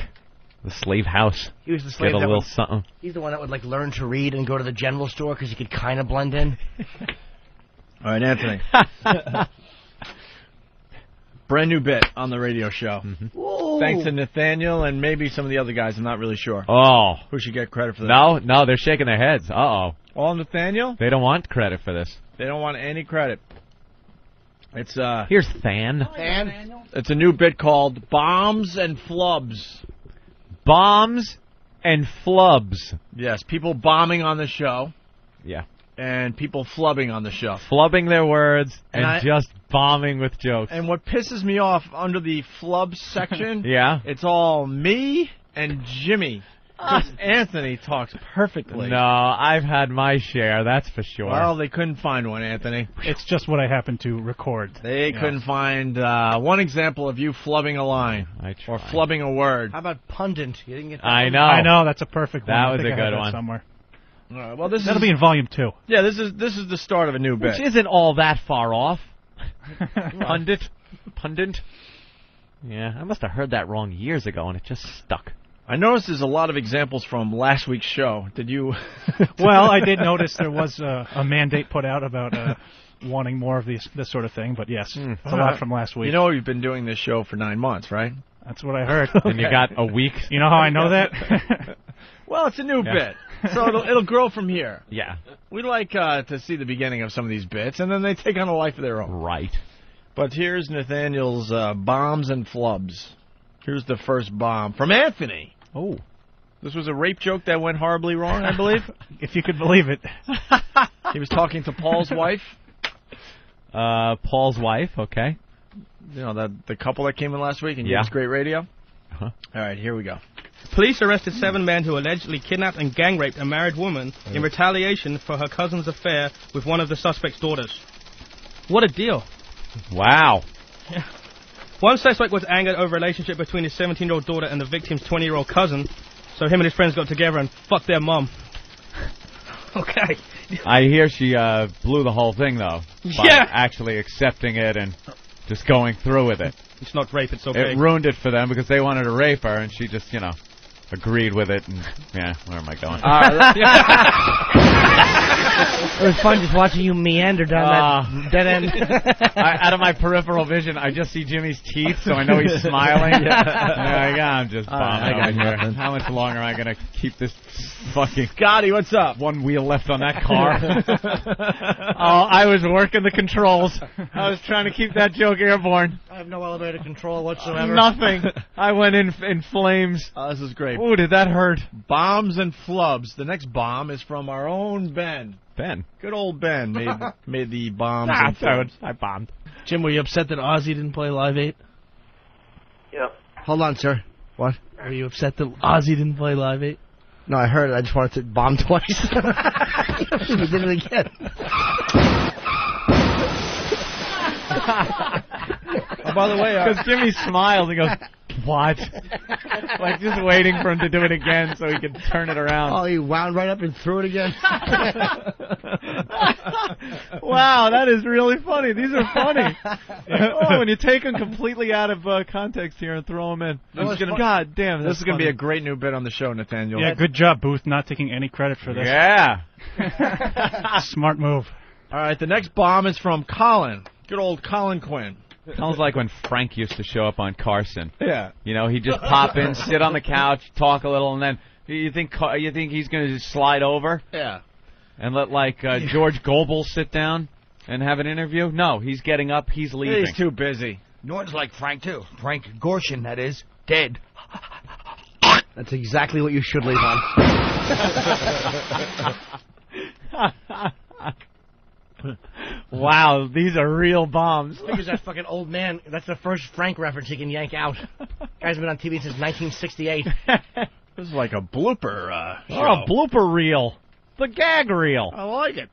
The slave house. He was the slave Get a that little would, something. He's the one that would like learn to read and go to the general store because he could kind of blend in. All right, Anthony. Brand new bit on the radio show. Thanks to Nathaniel and maybe some of the other guys. I'm not really sure. Oh. Who should get credit for this? No, they're shaking their heads. Uh-oh. All Nathaniel? They don't want credit for this. They don't want any credit. It's Here's Than. Than? It's a new bit called Bombs and Flubs. Bombs and flubs. Yes, people bombing on the show. Yeah. And people flubbing on the show. Flubbing their words and just bombing with jokes. And what pisses me off under the flubs section, yeah, it's all me and Jimmy. Anthony talks perfectly. No, I've had my share, that's for sure. Well, they couldn't find one, Anthony. It's just what I happen to record. They couldn't find one example of you flubbing a line or flubbing a word. How about pundit? You didn't get that I one? know. I know, that's a perfect one. That I was think a I have good that one. Somewhere. All right, well, That'll be in volume 2. Yeah, this is the start of a new bit. Which isn't all that far off. Pundit. Yeah, I must have heard that wrong years ago, and it just stuck. I noticed there's a lot of examples from last week's show. Did you? Well, I did notice there was a mandate put out about wanting more of this sort of thing, but yes, it's a lot from last week. You know, you've been doing this show for 9 months, right? That's what I heard. And you got a week. You know how I know that? Well, it's a new bit, so it'll grow from here. Yeah. We like to see the beginning of some of these bits, and then they take on a life of their own. Right. But here's Nathaniel's bombs and flubs. Here's the first bomb from Anthony. Oh. This was a rape joke that went horribly wrong, I believe. If you could believe it. He was talking to Paul's wife. Paul's wife, okay. You know, the couple that came in last week and gave Yeah. us great radio. Uh-huh. All right, here we go. Police arrested 7 men who allegedly kidnapped and gang raped a married woman in retaliation for her cousin's affair with one of the suspect's daughters. What a deal. Wow. Yeah. One suspect was angered over a relationship between his 17-year-old daughter and the victim's 20-year-old cousin, so him and his friends got together and fucked their mum. Okay. I hear she blew the whole thing, though, by actually accepting it and just going through with it. It's not rape, it's okay. It ruined it for them because they wanted to rape her, and she just, agreed with it. And yeah, where am I going? It was fun just watching you meander down that dead end. Out of my peripheral vision, I just see Jimmy's teeth, so I know he's smiling. I'm just bombing here. How much longer am I going to keep this fucking... Scotty, what's up? One wheel left on that car. I was working the controls. I was trying to keep that joke airborne. I have no elevator control whatsoever. Nothing. I went in flames. This is great. Ooh, did that hurt? Bombs and flubs. The next bomb is from our own Ben. Ben. Good old Ben made the bombs and flubs. I bombed. Jim, were you upset that Ozzy didn't play Live 8? Yeah. Hold on, sir. What? Were you upset that Ozzy didn't play Live 8? No, I heard it. I just wanted to bomb twice. We did it again. Oh, by the way, because Jimmy smiles and goes, "What?" Like just waiting for him to do it again so he can turn it around. Oh, he wound right up and threw it again. Wow, that is really funny. These are funny. When you take them completely out of context here and throw them in. God damn, this is going to be a great new bit on the show, Nathaniel. Yeah, good job, Booth, not taking any credit for this. Yeah. Smart move. All right, the next bomb is from Colin. Good old Colin Quinn. Sounds like when Frank used to show up on Carson. Yeah. He'd just pop in, sit on the couch, talk a little, and then you think he's going to just slide over? Yeah. And let George Goebel sit down and have an interview? No, he's getting up, he's leaving. He's too busy. Norton's like Frank too. Frank Gorshin, that is, dead. That's exactly what you should leave on. Wow, these are real bombs. Because that fucking old man, that's the first Frank reference he can yank out. Guy's been on TV since 1968. This is like a blooper show. Oh, a blooper reel. The gag reel. I like it.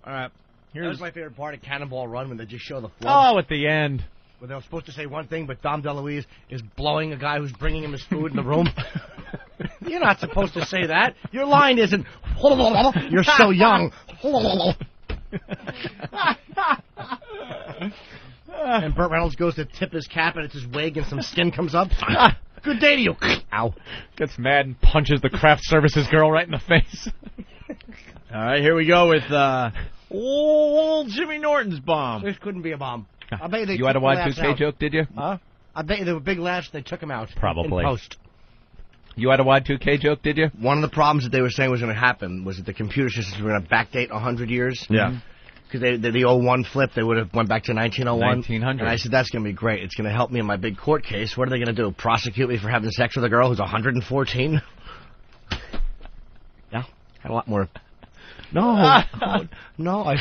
All right. That was my favorite part of Cannonball Run, when they just show the flubs. Oh, at the end. Where they're supposed to say one thing, but Dom DeLuise is blowing a guy who's bringing him his food in the room. You're not supposed to say that. Your line isn't, you're so young. And Burt Reynolds goes to tip his cap, and it's his wig, and some skin comes up. Good day to you. Ow. Gets mad and punches the craft services girl right in the face. All right, here we go with old Jimmy Norton's bomb. This couldn't be a bomb. I bet You had a Y2K joke, did you? Huh? I bet you there were big laughs, they took him out. Probably. In post. You had a Y2K joke, did you? One of the problems that they were saying was going to happen was that the computer systems were going to backdate 100 years. Yeah. Because the 01 flip, they would have went back to 1901. 1900. And I said, that's going to be great. It's going to help me in my big court case. What are they going to do? Prosecute me for having sex with a girl who's 114? Yeah. Had a lot more. No. No.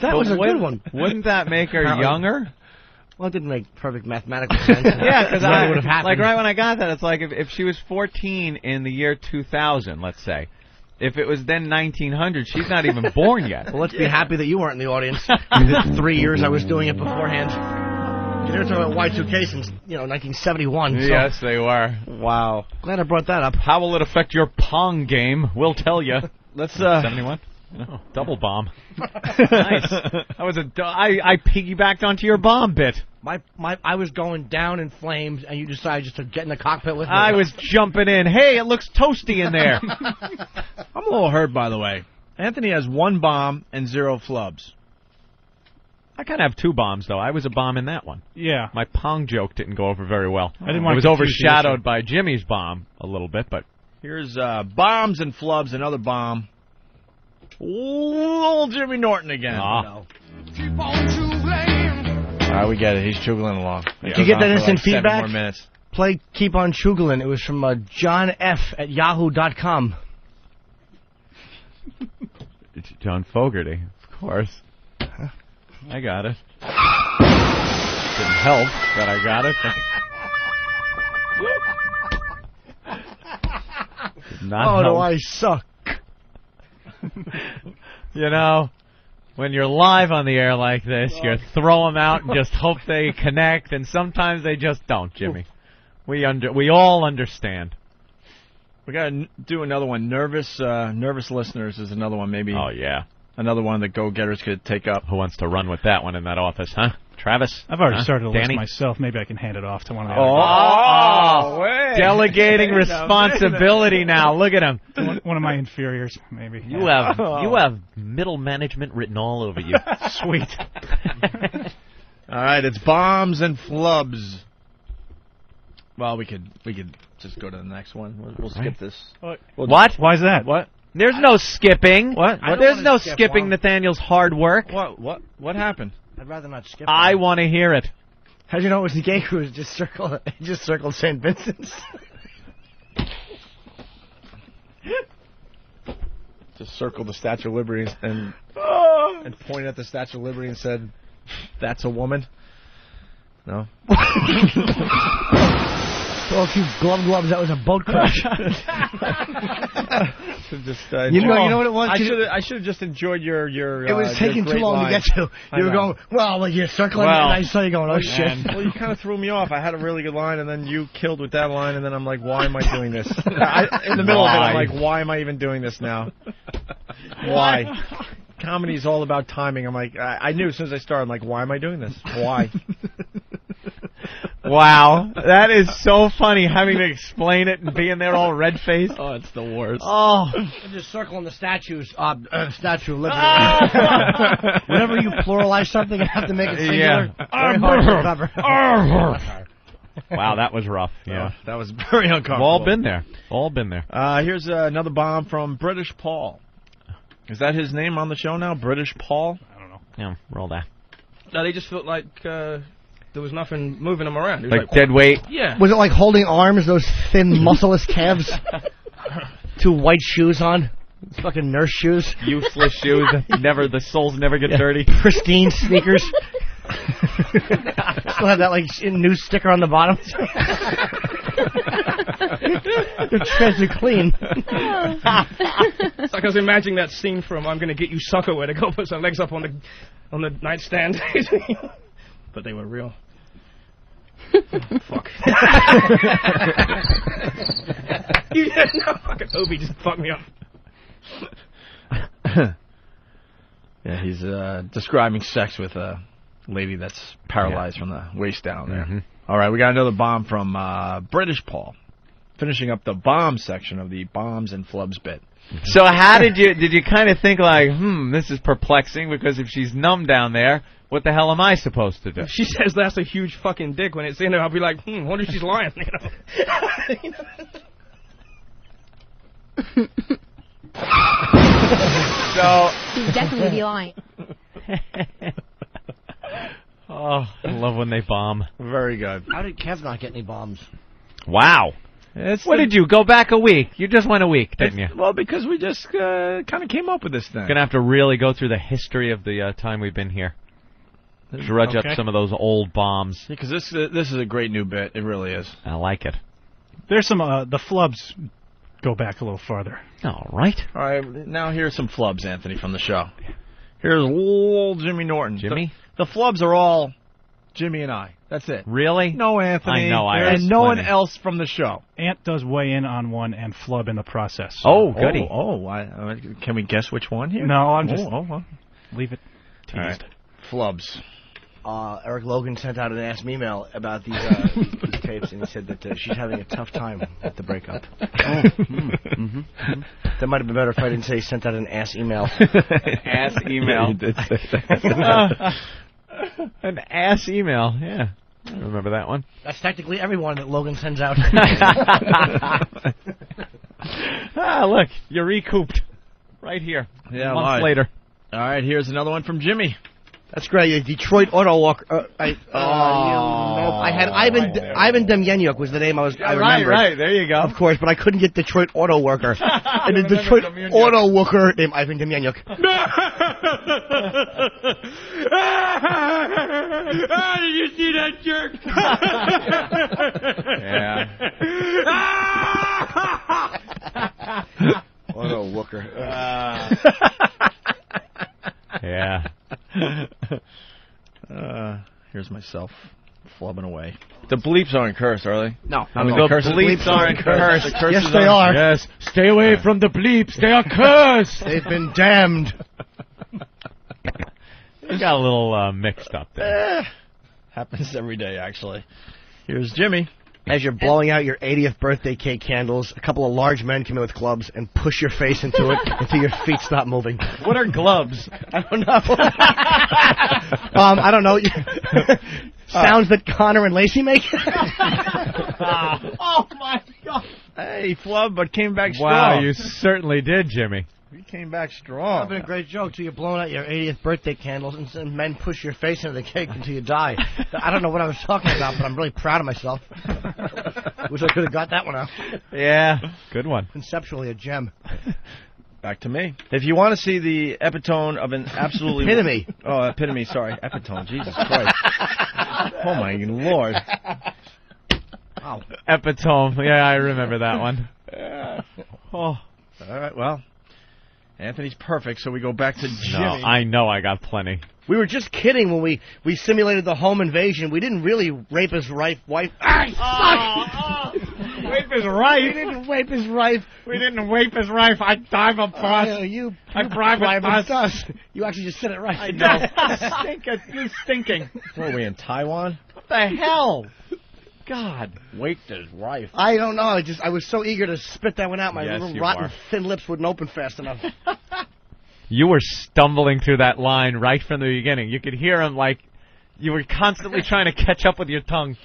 That was a good one. Wouldn't that make her younger? Well, it didn't make perfect mathematical sense. Yeah, because would have happened. like right when I got that, it's like if she was 14 in the year 2000, let's say. If it was then 1900, she's not even born yet. Well, let's be happy that you weren't in the audience. The 3 years I was doing it beforehand. They were talking about Y2K since 1971. So. Yes, they were. Wow. Glad I brought that up. How will it affect your Pong game? We'll tell you. Let's 71. No, double bomb. Nice. That was I piggybacked onto your bomb bit. I was going down in flames, and you decided just to get in the cockpit with me. I was jumping in. Hey, it looks toasty in there. I'm a little hurt, by the way. Anthony has 1 bomb and 0 flubs. I kind of have 2 bombs, though. I was a bomb in that one. Yeah. My Pong joke didn't go over very well. I didn't want it was overshadowed by Jimmy's bomb a little bit, but... Here's bombs and flubs, another bomb. Old Jimmy Norton again. Oh. All right, we get it. He's chuggling along. Did you get that instant like 7 feedback? more minutes. Play Keep on Chuggling. It was from John F. at yahoo.com. It's John Fogerty, of course. I got it. Didn't help that I got it. Did not help. Do I suck? You know, when you're live on the air like this, you throw them out and just hope they connect, and sometimes they just don't, Jimmy. We all understand. We got to do another one. Nervous listeners is another one, maybe. Oh, yeah. Another one that go-getters could take up. Who wants to run with that one in that office, huh? Travis? I've already started a list Danny? myself. Maybe I can hand it off to one of the other guys. Wait. Delegating responsibility now. Look at him. One of my inferiors, maybe. You have middle management written all over you. Sweet. All right, it's bombs and flubs. Well, we could just go to the next one. We'll skip this. What? Why is that? What? There's no skipping. What? There's no skipping Nathaniel's hard work. What happened? I'd rather not skip. I want to hear it. How'd you know it was the gay cruise? Just circled St. Vincent's. Just circled the Statue of Liberty and pointed at the Statue of Liberty and said, "That's a woman." No. Well, if you gloves, that was a boat crash. You know what it was? I should have just enjoyed your. It was taking too long to get to. You were going, well, you're circling, and I saw you going, oh shit. Well, you kind of threw me off. I had a really good line, and then you killed with that line, and then I'm like, why am I doing this? In the middle of it, I'm like, why am I even doing this now? Why? Comedy's all about timing. I'm like, I knew as soon as I started, I'm like, why am I doing this? Why? Wow, that is so funny, having to explain it and being there all red-faced. Oh, it's the worst. Oh. I'm just circling the Statue of Liberty. Whenever you pluralize something, you have to make it singular. Very hard to cover. Wow, that was rough. Yeah, that was very uncomfortable. We've all been there. All been there. Here's another bomb from British Paul. Is that his name on the show now? British Paul? I don't know. Yeah, roll that. No, they just felt like there was nothing moving them around. Like dead weight? Yeah. Was it like holding arms, those thin, muscleless calves? 2 white shoes on? Fucking nurse shoes? Useless shoes. The soles never get dirty. Pristine sneakers. Still have that like new sticker on the bottom. They're treasure clean. It's like I was imagining that scene from I'm Gonna Get You Sucker, where they go put some legs up on the nightstand. But they were real. Fuck. No, fucking Opie just fucked me up. Yeah, he's describing sex with a lady that's paralyzed from the waist down there. Mm-hmm. All right, we got another bomb from British Paul. Finishing up the bomb section of the bombs and flubs bit. So how did you kind of think like, this is perplexing, because if she's numb down there, what the hell am I supposed to do? If she says that's a huge fucking dick when it's in there, I'll be like, wonder if she's lying. So She'd definitely be lying. Oh, I love when they bomb. Very good. How did Kev not get any bombs? Wow. What did you go back a week? You just went a week, didn't you? Well, because we just kind of came up with this thing. Gonna have to really go through the history of the time we've been here. Drudge up some of those old bombs. Because this is a great new bit. It really is. I like it. There's some the flubs go back a little farther. All right. All right. Now here's some flubs, Anthony, from the show. Here's old Jimmy Norton. Jimmy? The flubs are all Jimmy and I. That's it. Really? No Anthony. I know. And no one else from the show. Ant does weigh in on one and flub in the process. Oh, goody. Can we guess which one here? No, I'm just leave it teased. All right. Flubs. Eric Logan sent out an ask me email about these tapes, and he said that she's having a tough time with the breakup. That might have been better if I didn't say he sent out an ass email. Ass email. You did say that. An ass email, yeah. I remember that one. That's technically everyone that Logan sends out. Look, you're recouped right here. Yeah, a month later. All right, here's another one from Jimmy. That's great. Detroit Auto Walker. I had Ivan Demyanyuk was the name I remembered. Right. There you go. Of course, but I couldn't get Detroit Auto Worker. And the Detroit Auto Worker named Ivan Demyanyuk. Did you see that jerk? Yeah. Auto Worker. Yeah. Here's myself flubbing away. The bleeps aren't cursed, are they? No. The bleeps aren't cursed. Yes, they are. Yes. Stay away from the bleeps. They are cursed. They've been damned. You got a little mixed up there. Happens every day, actually. Here's Jimmy. As you're blowing out your 80th birthday cake candles, a couple of large men come in with clubs and push your face into it until your feet stop moving. What are gloves? I don't know. I don't know. Sounds that Connor and Lacey make? Oh, my God. Hey, flub, but came back strong. Wow, you certainly did, Jimmy. You came back strong. That would have been a great joke. So you're blowing out your 80th birthday candles and men push your face into the cake until you die. I don't know what I was talking about, but I'm really proud of myself. Wish I could have got that one out. Yeah, good one. Conceptually a gem. Back to me. If you want to see the epitome of an absolutely... Epitome. Oh, epitome, sorry. Epitome, Jesus Christ. Oh, my Lord. Wow. Epitome, yeah, I remember that one. Oh. All right, well... Anthony's perfect, so we go back to Jimmy. No, I know I got plenty. We were just kidding when we simulated the home invasion. We didn't really rape his wife. Rape his wife? We didn't rape his wife. We didn't rape his wife. I dive a bus. You private bus. You actually just said it right. I know. You're stinking. What are we, in Taiwan? What the hell? God. Raped his wife. I don't know. I was so eager to spit that one out. My little rotten thin lips wouldn't open fast enough. You were stumbling through that line right from the beginning. You could hear him like you were constantly trying to catch up with your tongue.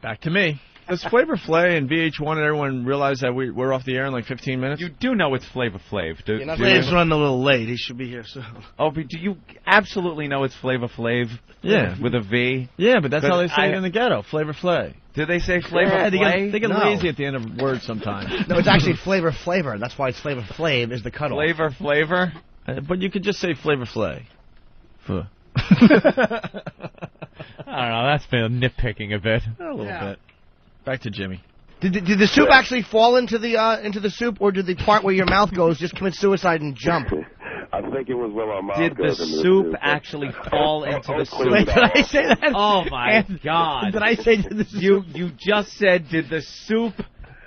Back to me. Does Flavor Flav and VH1 and everyone realize that we're off the air in like 15 minutes? You do know it's Flavor Flav. Flav's running a little late. He should be here soon. Oh, but do you absolutely know it's Flavor Flav? Yeah. With a V? Yeah, but that's how they say it in the ghetto. Flavor Flav. Do they say Flavor Flav? They get lazy at the end of words sometimes. No, it's actually Flavor Flavor. That's why it's Flavor Flav is the cutoff. Flavor? But you could just say Flavor Flav. I don't know. That's been nitpicking a bit. A little bit. Back to Jimmy. Did the soup actually fall into the soup, or did the part where your mouth goes just commit suicide and jump? I think it was where our mouth Did goes the into soup actually fall into the soup? Wait, did I say that? Oh my God! Did I say the soup? You just said, did the soup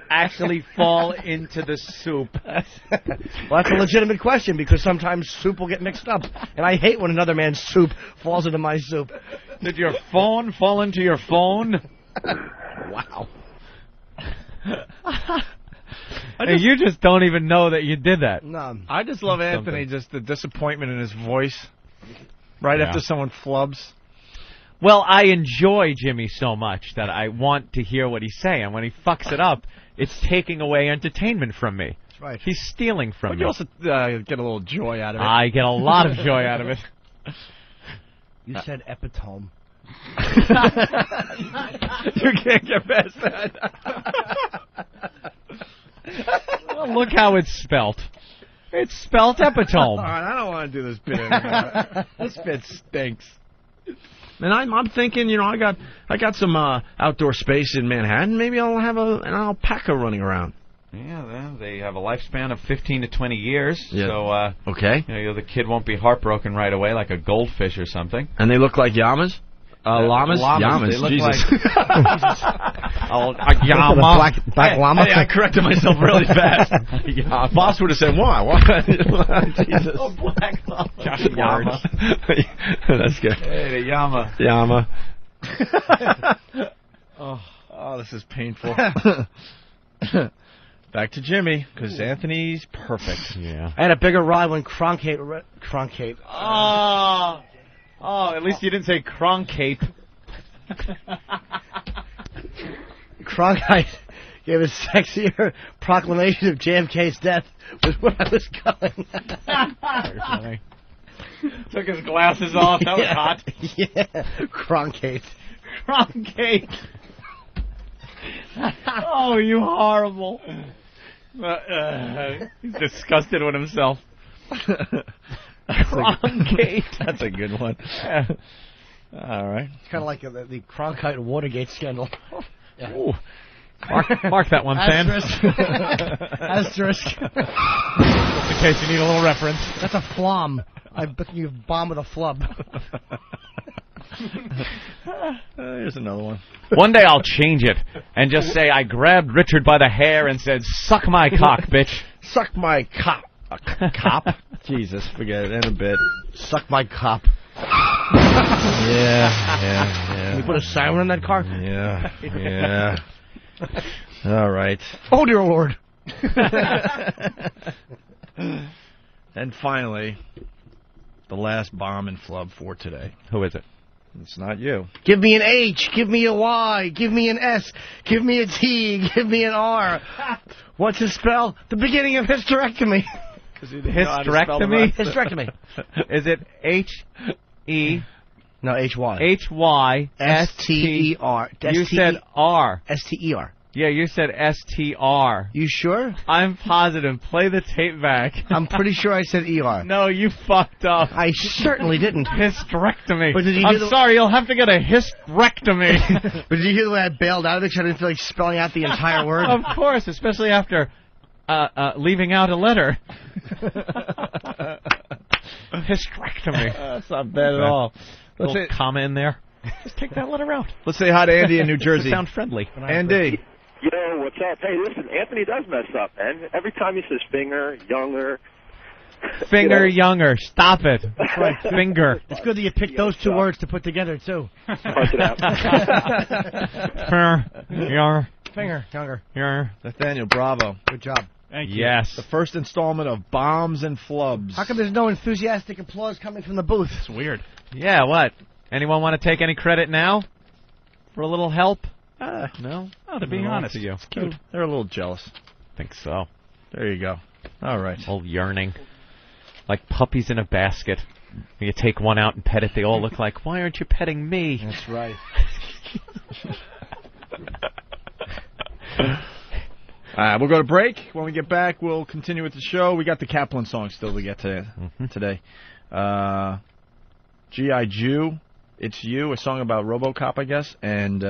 actually fall into the soup? Well, that's a legitimate question, because sometimes soup will get mixed up, and I hate when another man's soup falls into my soup. Did your phone fall into your phone? Wow. And you just don't even know that you did that. No. I just love Anthony, just the disappointment in his voice right after someone flubs. Well, I enjoy Jimmy so much that I want to hear what he's saying. When he fucks it up, it's taking away entertainment from me. That's right. He's stealing from me. You also get a little joy out of it. I get a lot of joy out of it. You said epitome. You can't get past that. Well, look how it's spelt. It's spelt epitome. All right, I don't want want to do this bit anymore. This bit stinks. And I'm thinking, you know, I got some outdoor space in Manhattan. Maybe I'll have an alpaca running around. Yeah, well, they have a lifespan of 15 to 20 years. Yeah. So, okay. You know, the kid won't be heartbroken right away like a goldfish or something. And they look like llamas? Llamas? Llamas. They look Jesus. like... a llama. Black llama? I corrected myself really fast. Boss would have said, why? Jesus. Oh, black llama. Llama. That's good. Hey, the llama. Llama. Oh, this is painful. Back to Jimmy, because Anthony's perfect. Yeah. I had a bigger ride when Cronkite. Oh, at least you didn't say Cronkite. Cronkite gave a sexier proclamation of JFK's death was where I was going. Very funny. Took his glasses off. That was hot. Yeah. Cronkite. Cronkite. Oh, you horrible. He's disgusted with himself. Cronkite. That's a good one. All right. It's kind of like the Cronkite Watergate scandal. Yeah. Ooh. Mark that one, Sam. Asterisk. Just in case you need a little reference. That's a flom. I bet you bomb with a flub. Here's another one. One day I'll change it and just say I grabbed Richard by the hair and said, "Suck my cock, bitch." Suck my cop. Cop? Jesus, forget it. In a bit. Suck my cop. Yeah. Can you put a siren in that car? Yeah. All right. Oh, dear Lord. And finally, the last bomb and flub for today. Who is it? It's not you. Give me an H. Give me a Y. Give me an S. Give me a T. Give me an R. What's his spell? The beginning of hysterectomy. Hysterectomy? Hysterectomy. Is it H-E... No, H-Y. H-Y-S-T-E-R. You said R. S-T-E-R. Yeah, you said S-T-R. You sure? I'm positive. Play the tape back. I'm pretty sure I said E-R. No, you fucked up. I certainly didn't. Hysterectomy. But did you I'm sorry, you'll have to get a hysterectomy. But did you hear the way I bailed out of it? I didn't feel like spelling out the entire word. Of course, especially after leaving out a letter. Hysterectomy. That's not bad at all. Let's say comma in there. Just take that letter out. Let's say hi to Andy in New Jersey. Sound friendly. Andy. Yo, what's up? Hey, listen, Anthony does mess up, man. Every time he says finger, younger. Finger, younger. Stop it. That's right. Finger. It's good that you picked those two words to put together, too. Punch it out. Finger, younger. Nathaniel, bravo. Good job. Thank you. Yes. The first installment of Bombs and Flubs. How come there's no enthusiastic applause coming from the booth? It's weird. Yeah, what? Anyone want to take any credit now? For a little help? No. Oh, they're being honest. To you. It's cute. They're a little jealous. Think so. There you go. All right. All yearning. Like puppies in a basket. When you take one out and pet it, they all look like, why aren't you petting me? That's right. We'll go to break. When we get back, we'll continue with the show. We got the Kaplan song still to get to today. G.I. Jew, It's You, a song about RoboCop, I guess, and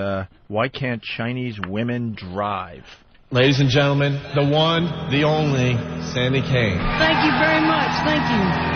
Why Can't Chinese Women Drive? Ladies and gentlemen, the one, the only, Sandy Kane. Thank you very much. Thank you.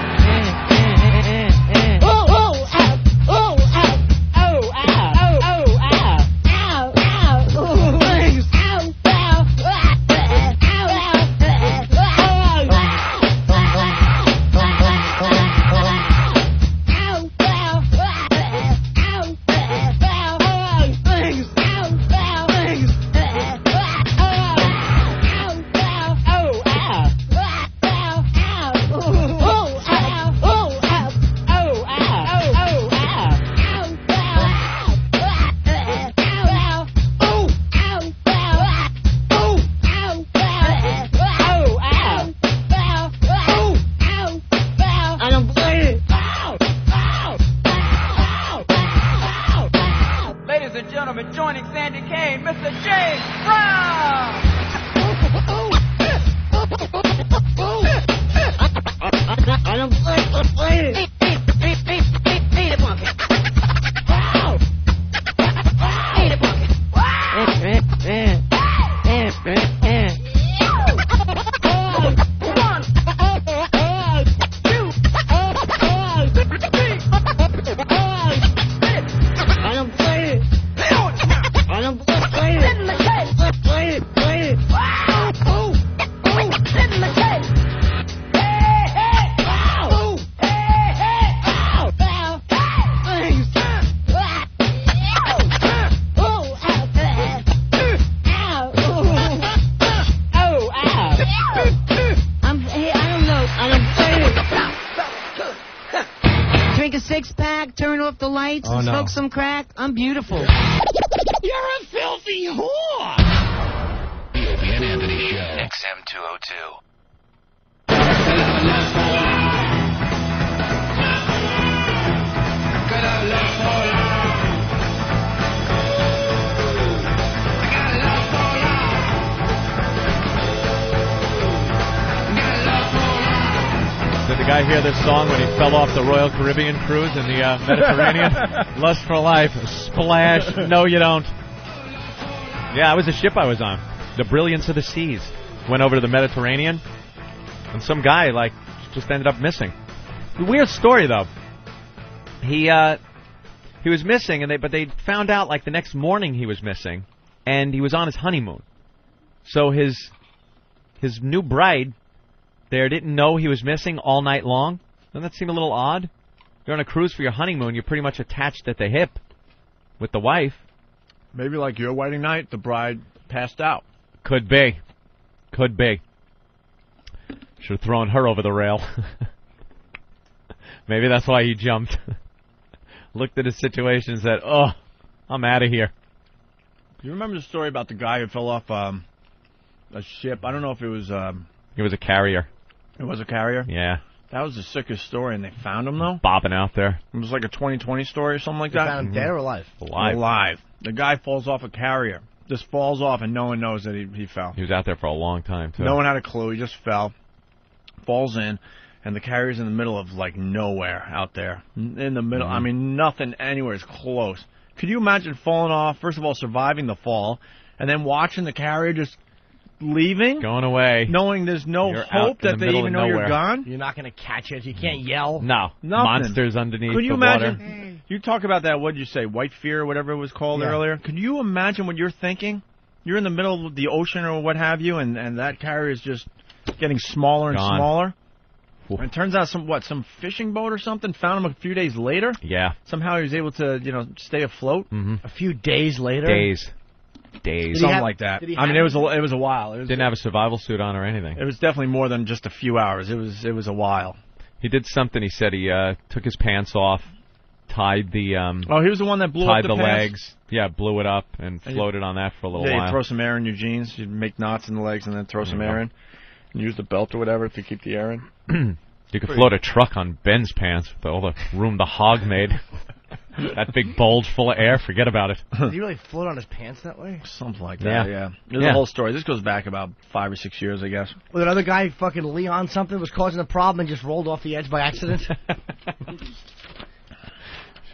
off the lights Oh, and no. smoke some crack, I'm beautiful. You're a filthy whore! The Opie and Anthony Show. XM 202. Did the guy hear this song when he fell off the Royal Caribbean cruise in the Mediterranean? Lust for Life. Splash. No, you don't. Yeah, it was the ship I was on. The Brilliance of the Seas. Went over to the Mediterranean, and some guy, like, just ended up missing. Weird story, though. He was missing, but they found out, like, the next morning he was missing, and he was on his honeymoon. So his new bride there didn't know he was missing all night long. Doesn't that seem a little odd? You're on a cruise for your honeymoon. You're pretty much attached at the hip with the wife. Maybe like your wedding night, the bride passed out. Could be. Could be. Should have thrown her over the rail. Maybe that's why he jumped. Looked at his situation and said, "Oh, I'm out of here." You remember the story about the guy who fell off a ship? I don't know if it was... He was a carrier. It was a carrier? Yeah. That was the sickest story, and they found him, though? Bobbing out there. It was like a 2020 story or something like that? They found him dead or alive? Alive. The guy falls off a carrier. Just falls off, and no one knows that he fell. He was out there for a long time, too. No one had a clue. He just fell. Falls in, and the carrier's in the middle of, like, nowhere out there. In the middle. I mean, nothing anywhere is close. Could you imagine falling off, first of all, surviving the fall, and then watching the carrier just leaving? Going away. Knowing there's no hope that they even know you're gone? You're not going to catch it. You can't yell. No. Nothing. Monsters underneath Could you the imagine? water. You talk about that, what did you say, white fear or whatever it was called earlier? Could you imagine what you're thinking? You're in the middle of the ocean or what have you, and that carrier is just getting smaller and smaller. And it turns out some fishing boat or something found him a few days later? Yeah. Somehow he was able to, stay afloat. A few days later? Days. Something like that. I mean, it was a while. Didn't have a survival suit on or anything. It was definitely more than just a few hours. It was a while. He did something. He said he took his pants off, tied the he was the one that blew up the pants? legs. Yeah, blew it up and floated on that for a little while. Yeah, you'd throw some air in your jeans. You'd make knots in the legs and then throw some air in. And use the belt or whatever to keep the air in. You could float a truck on Ben's pants with all the room the hog made. That big bulge full of air, forget about it. Did he really float on his pants that way? Something like that, yeah. There's a whole story. This goes back about 5 or 6 years, I guess. Well, another guy, fucking Leon something, was causing a problem and just rolled off the edge by accident. Should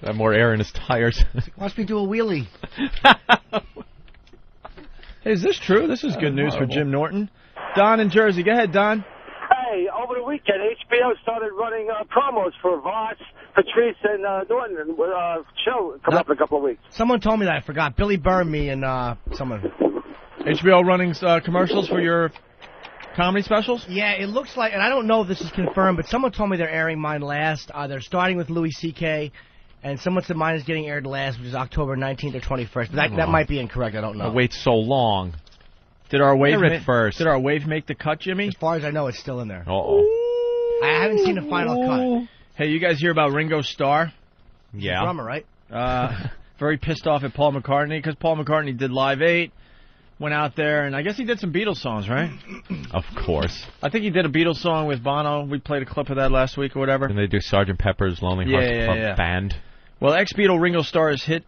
have more air in his tires. Watch me do a wheelie. Hey, is this true? This is good news for Jim Norton. Don in Jersey. Go ahead, Don. Hey, over the weekend, HBO started running promos for Voss, Patrice, and Norton show coming up in a couple of weeks. Someone told me that. I forgot. Billy burned me and someone. HBO running commercials for your comedy specials? Yeah, it looks like, and I don't know if this is confirmed, but someone told me they're airing mine last. They're starting with Louis C.K., and someone said mine is getting aired last, which is October 19th or 21st. But that might be incorrect. I don't know. Wait so long. Did our wave first? Did our wave make the cut, Jimmy? As far as I know, it's still in there. Uh-oh. I haven't seen the final cut. Hey, you guys hear about Ringo Starr? Yeah. Drummer, right? Very pissed off at Paul McCartney because Paul McCartney did Live 8, went out there, and I guess he did some Beatles songs, right? Of course. I think he did a Beatles song with Bono. We played a clip of that last week or whatever. And they do Sgt. Pepper's Lonely Hearts Club Band. Well, ex-Beatle Ringo Starr is hit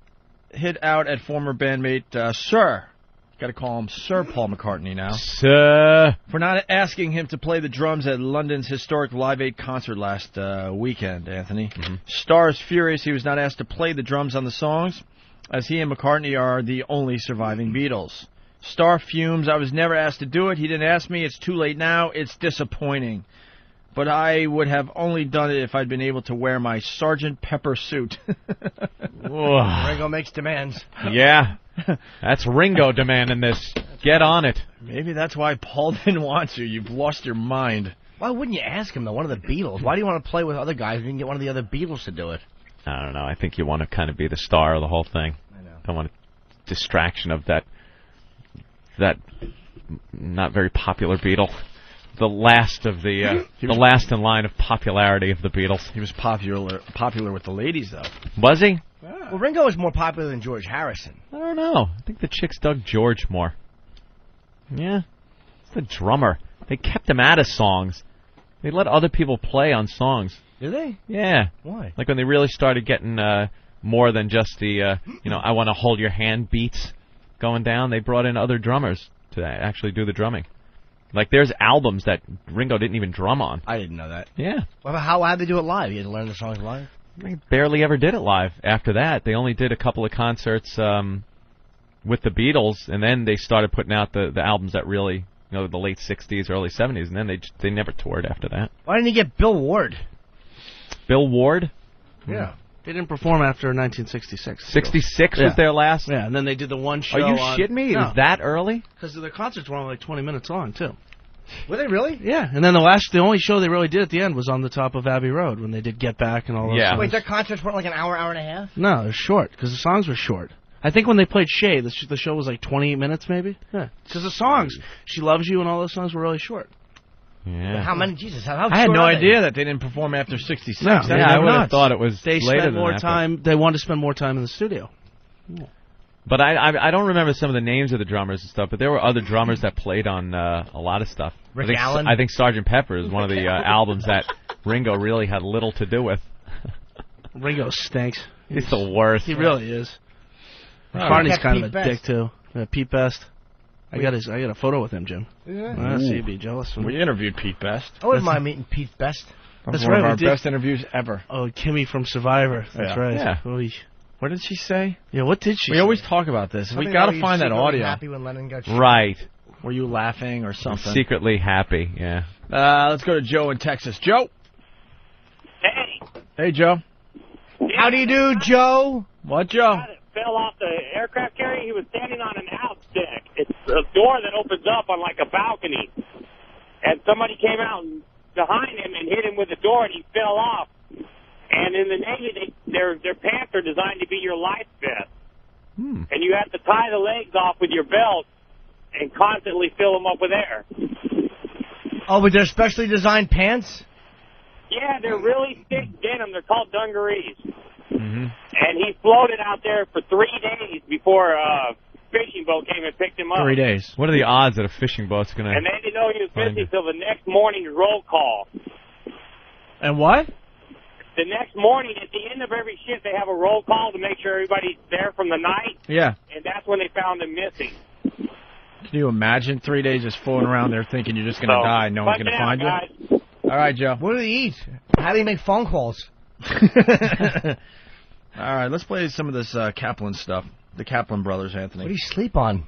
out at former bandmate Sir. Got to call him Sir Paul McCartney now. Sir. For not asking him to play the drums at London's historic Live 8 concert last weekend, Anthony. Starr is furious he was not asked to play the drums on the songs, as he and McCartney are the only surviving Beatles. Starr fumes, "I was never asked to do it. He didn't ask me. It's too late now. It's disappointing. But I would have only done it if I'd been able to wear my Sgt. Pepper suit." Ringo makes demands. Yeah. That's Ringo demanding this. Get on it. Maybe that's why Paul didn't want you. You've lost your mind. Why wouldn't you ask him, though? One of the Beatles. Why do you want to play with other guys when you can get one of the other Beatles to do it? I don't know. I think you want to kind of be the star of the whole thing. I know. Don't want a distraction of that not very popular Beatle. the last of the last in line of popularity of the Beatles. He was popular with the ladies, though. Was he? Well, Ringo was more popular than George Harrison. I don't know. I think the chicks dug George more. Yeah. It's the drummer. They kept him out of songs. They let other people play on songs. Did they? Yeah. Why? Like when they really started getting more than just the, I want to hold your hand beats going down, they brought in other drummers to actually do the drumming. Like there's albums that Ringo didn't even drum on. I didn't know that. Yeah. Well, how'd they do it live? You had to learn the songs live? They barely ever did it live after that. They only did a couple of concerts with the Beatles, and then they started putting out the albums that really, the late 60s, early 70s, and then they never toured after that. Why didn't you get Bill Ward? Bill Ward? Yeah. They didn't perform after 1966. 66 was their last? Yeah, and then they did the one show. Are you shitting me? No. It was that early? Because their concerts were only like 20 minutes long, too. Were they really? Yeah, and then the only show they really did at the end was on the top of Abbey Road when they did Get Back and all those songs. Wait, their concerts weren't like an hour and a half? No, it was short, because the songs were short. I think when they played Shay, the show was like 28 minutes, maybe? Yeah. Because the songs, She Loves You and all those songs were really short. Yeah. How many? Jesus, how I had short no are they? idea that they didn't perform after 66. No. That's I would have nuts. thought it was They later spent than more that, time. They wanted to spend more time in the studio. Yeah. But I don't remember some of the names of the drummers and stuff, but there were other drummers that played on a lot of stuff. Rick Allen? I think Sgt. Pepper is one of the albums that Ringo really had little to do with. Ringo stinks. He's the worst. He really is. Barney's kind of a dick, too. Pete Best. I got a photo with him, Jim. Yeah. So you'd be jealous. We interviewed Pete Best. I wouldn't mind meeting Pete Best. That was That's one right, of our we did. best interviews ever. Oh, Kimmy from Survivor. That's right. Yeah. Oy. What did she say? Yeah, what did she We say? always talk about this. Something We got about to you find that secretly audio. Happy when Lennon got shot. Right. Were you laughing or something? Secretly happy, yeah. Let's go to Joe in Texas. Joe. Hey. Hey, Joe. How do you do, Joe? What, Joe? Fell off the aircraft carrier. He was standing on an outstick. It's a door that opens up on like a balcony. And somebody came out behind him and hit him with the door, and he fell off. And in the Navy, their pants are designed to be your life vest. And you have to tie the legs off with your belt and constantly fill them up with air. Oh, but they're specially designed pants? Yeah, they're really thick denim. They're called dungarees. Mm-hmm. And he floated out there for 3 days before a fishing boat came and picked him up. 3 days. What are the odds that a fishing boat's going to... And they didn't know he was missing until the next morning's roll call. And what? The next morning, at the end of every shift, they have a roll call to make sure everybody's there from the night. Yeah. And that's when they found him missing. Can you imagine 3 days just floating around there thinking you're just going to die and no one's going to find you? All right, Joe. What do they eat? How do they make phone calls? All right, let's play some of this Kaplan stuff. The Kaplan brothers, Anthony. What did he sleep on?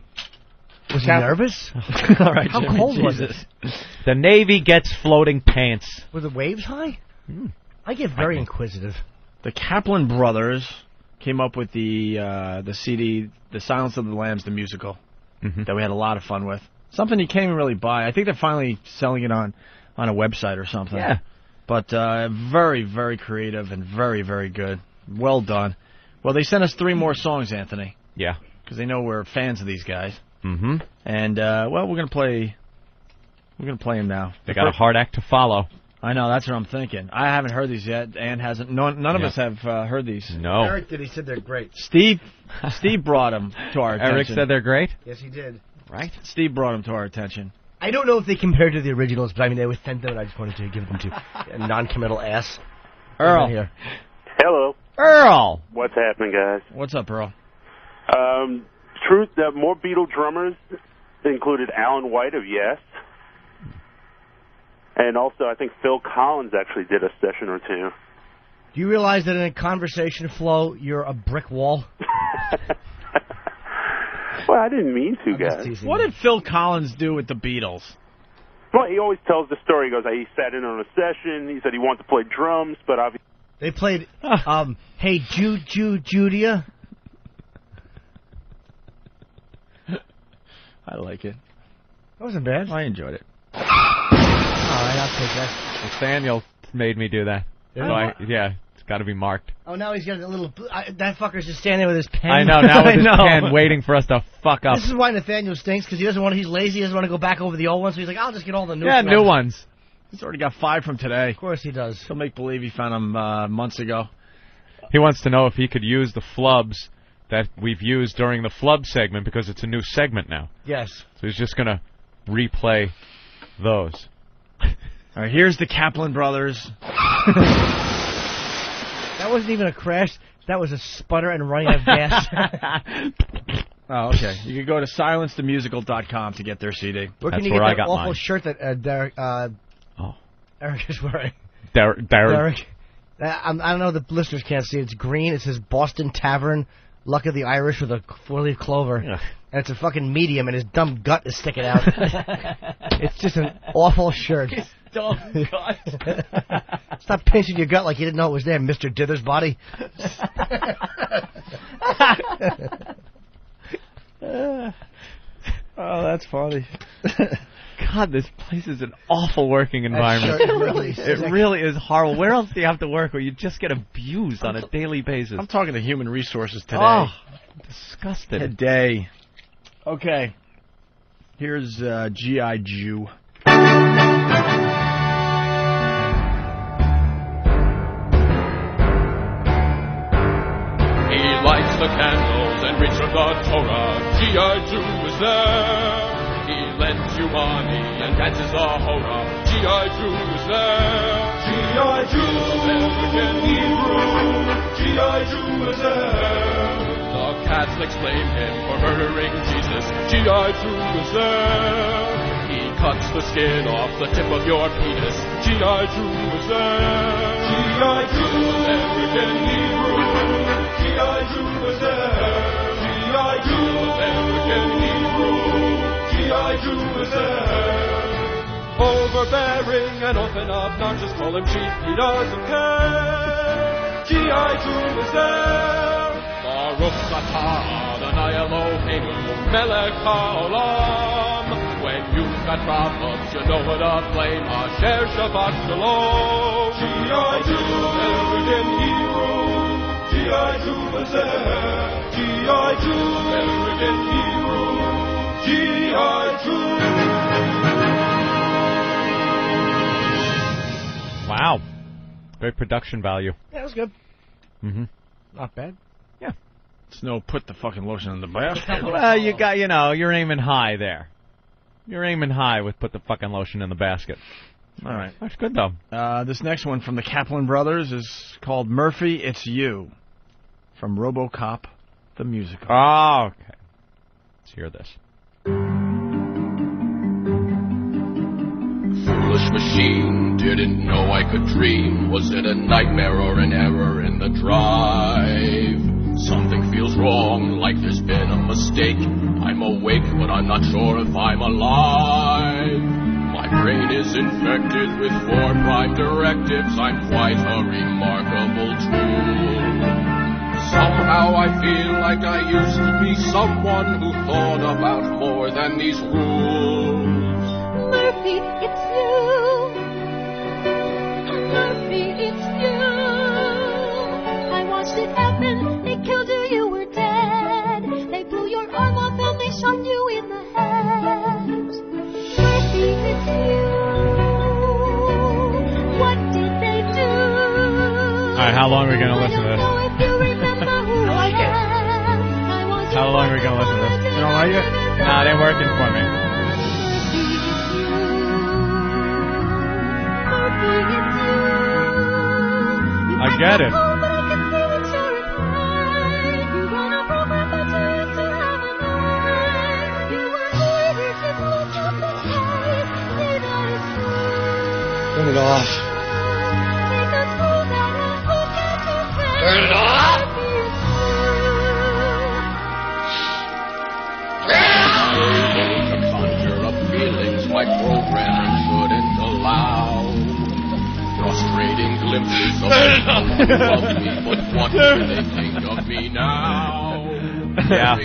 Was he nervous? All right, How Jimmy, cold was Jesus. it? The Navy gets floating pants. Were the waves high? I get very inquisitive. The Kaplan brothers came up with the CD, The Silence of the Lambs, the musical, that we had a lot of fun with. Something you can't even really buy. I think they're finally selling it on a website or something. Yeah. But very, very creative and very, very good. Well done. Well, they sent us 3 more songs, Anthony. Yeah. Because they know we're fans of these guys. Mm-hmm. And well, we're gonna play them now. They got a hard act to follow. I know, that's what I'm thinking. I haven't heard these yet. Ann hasn't. None of us have heard these. No. Eric did. He said they're great. Steve brought them to our attention. Eric said they're great? Yes, he did. Right. Steve brought them to our attention. I don't know if they compared to the originals, but I mean, they were sent them, and I just wanted to give them to a non-committal ass. Earl. Here. Hello. Earl. What's happening, guys? What's up, Earl? Truth that more Beatle drummers included Alan White of Yes. And also, I think Phil Collins actually did a session or two. Do you realize that in a conversation flow, you're a brick wall? Well, I didn't mean to, guys. What did Phil Collins do with the Beatles? Well, he always tells the story. He goes, he sat in on a session. He said he wanted to play drums, but obviously... They played, Hey Judia. I like it. That wasn't bad. I enjoyed it. All right, I'll take that. Nathaniel made me do that. Yeah? So it's got to be marked. Oh, now he's got a little... that fucker's just standing there with his pen. I know, now with his pen waiting for us to fuck up. This is why Nathaniel stinks, because he's lazy, he doesn't want to go back over the old ones, so he's like, I'll just get all the new ones. new ones. He's already got 5 from today. Of course he does. He'll make believe he found them months ago. He wants to know if he could use the flubs that we've used during the flub segment, because it's a new segment now. Yes. So he's just going to replay those. All right, here's the Kaplan brothers. That wasn't even a crash. That was a sputter and running out of gas. Oh, okay. You can go to silencethemusical.com to get their CD. Where can you get that awful shirt that Eric is wearing? Derek. I don't know. The listeners can't see it. It's green. It says Boston Tavern, Luck of the Irish with a 4-leaf clover. Yeah. And it's a fucking medium, and his dumb gut is sticking out. It's just an awful shirt. His dumb gut. Stop pinching your gut like you didn't know it was there, Mr. Dither's body. Oh, that's funny. God, this place is an awful working environment. It really is horrible. Where else do you have to work where you just get abused on a daily basis? I'm talking to human resources today. Oh, disgusted. Today. Okay. Here's G.I. Jew. He lights the candles and reads from the Torah. G.I. Jew is there. He lends you money and dances a hora. G.I. Jew is there. G.I. Jew, American Hebrew. G.I. Jew is there. The Catholics blame him for murdering Jesus. G.I. Jew is there. He cuts the skin off the tip of your penis. G.I. Jew is there. G.I. Jew, American Hebrew. G.I. Jew is there. G.I. Jew, American Hebrew. G.I. Jew is there. Overbearing and often obnoxious, call him cheap, he doesn't care. G.I. Jew is there. Baruch atah Adonai Eloheinu melech haolam. When you've got problems, you know what to blame. Asher Shabbat Shalom. G.I. Jew, American Hebrew. G.I. Jew is there. G.I. Jew, American Hebrew. G.I. Jew. Wow. Great production value. Yeah, it was good. Mm-hmm. Not bad. Yeah. It's no put the fucking lotion in the basket. Well, you got, you're aiming high there. You're aiming high with put the fucking lotion in the basket. All right. That's good, though. This next one from the Kaplan brothers is called Murphy, It's You, from RoboCop, the musical. Oh, okay. Let's hear this. Foolish machine, didn't know I could dream. Was it a nightmare or an error in the drive? Something feels wrong, like there's been a mistake. I'm awake, but I'm not sure if I'm alive. My brain is infected with 4 prime directives. I'm quite a remarkable tool. Somehow I feel like I used to be someone who thought about more than these rules. Murphy, it's you. Murphy, it's you. I watched it happen. They killed you, you were dead. They blew your arm off and they shot you in the head. Murphy, it's you. What did they do? All right, how long are we going to listen to this? I like it. How long are we going to listen to this? You don't like it? Nah, it ain't working for me. I get it. Turn it off. Turn it off. To conjure up feelings my programmer shouldn't allow. Frustrating glimpses of people who love me, but what do they think of me now? Yeah.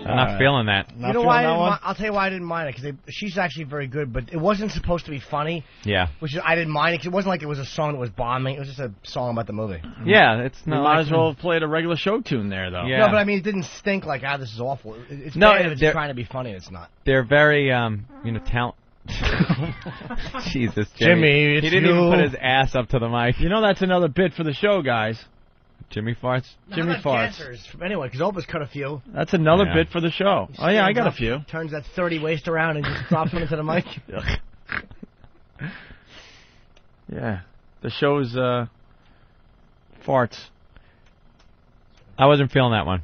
I'm not feeling that. You know why? I'll tell you why I didn't mind it, because she's actually very good, but it wasn't supposed to be funny. Yeah. Which is, I didn't mind it, because it wasn't like it was a song that was bombing. It was just a song about the movie. Yeah, it's You not. might as well have played a regular show tune there, though. Yeah. No, but I mean, it didn't stink like, this is awful. It's No, bad if it's they're- trying to be funny, it's not. They're very, talent. Jesus, Jimmy, it's he didn't even you. put his ass up to the mic. You know that's another bit for the show, guys. Jimmy farts. Jimmy farts. Anyway, because Opa's cut a few. That's another Yeah. bit for the show. Oh yeah, I got a few. Turns that 30 waist around and just drops them into the mic. Yeah, the show's farts. I wasn't feeling that one.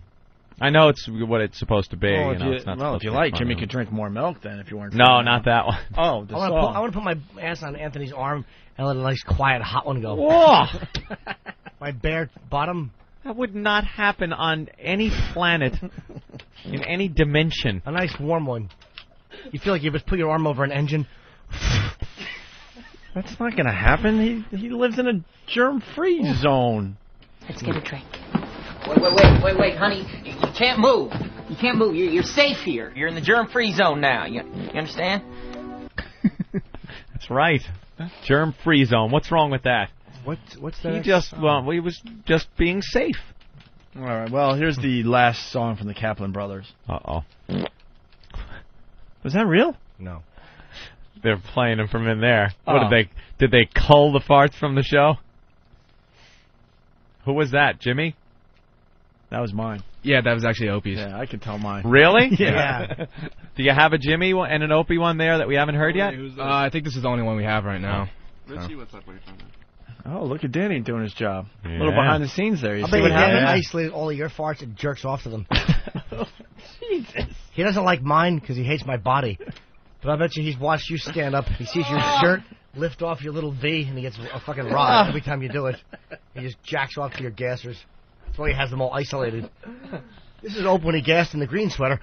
I know it's what it's supposed to be. Well, you know, it's not supposed if you to be like, funny. Jimmy could drink more milk then if you weren't. No, feeling not that one. Oh, the I song. want to put my ass on Anthony's arm and let a nice, quiet, hot one go. Whoa! My bare bottom. That would not happen on any planet, in any dimension. A nice, warm one. You feel like you just put your arm over an engine. That's not going to happen. He lives in a germ-free zone. Let's get a drink. Wait, honey. You can't move. You can't move. You're safe here. You're in the germ-free zone now. You understand? That's right. Germ-free zone. What's wrong with that? What's that? He was just being safe. All right. Well, here's the last song from the Kaplan Brothers. Uh-oh. Was that real? No. They're playing them from in there. Oh. What did they cull the farts from the show? Who was that, Jimmy? That was mine. Yeah, that was actually Opie's. Yeah, I could tell mine. Really? Yeah. Do you have a Jimmy one and an Opie one there that we haven't heard yet? I think this is the only one we have right now. Let's see what's up with you. Oh, look at Danny doing his job. Yeah. A little behind the scenes there. You I see bet what you happened? isolate all of your farts and jerks off to them. Jesus. He doesn't like mine because he hates my body. But I bet you he's watched you stand up. He sees your shirt lift off your little V, and he gets a fucking rod every time you do it. He just jacks off to your gassers. That's why he has them all isolated. This is Ope when he gassed in the green sweater.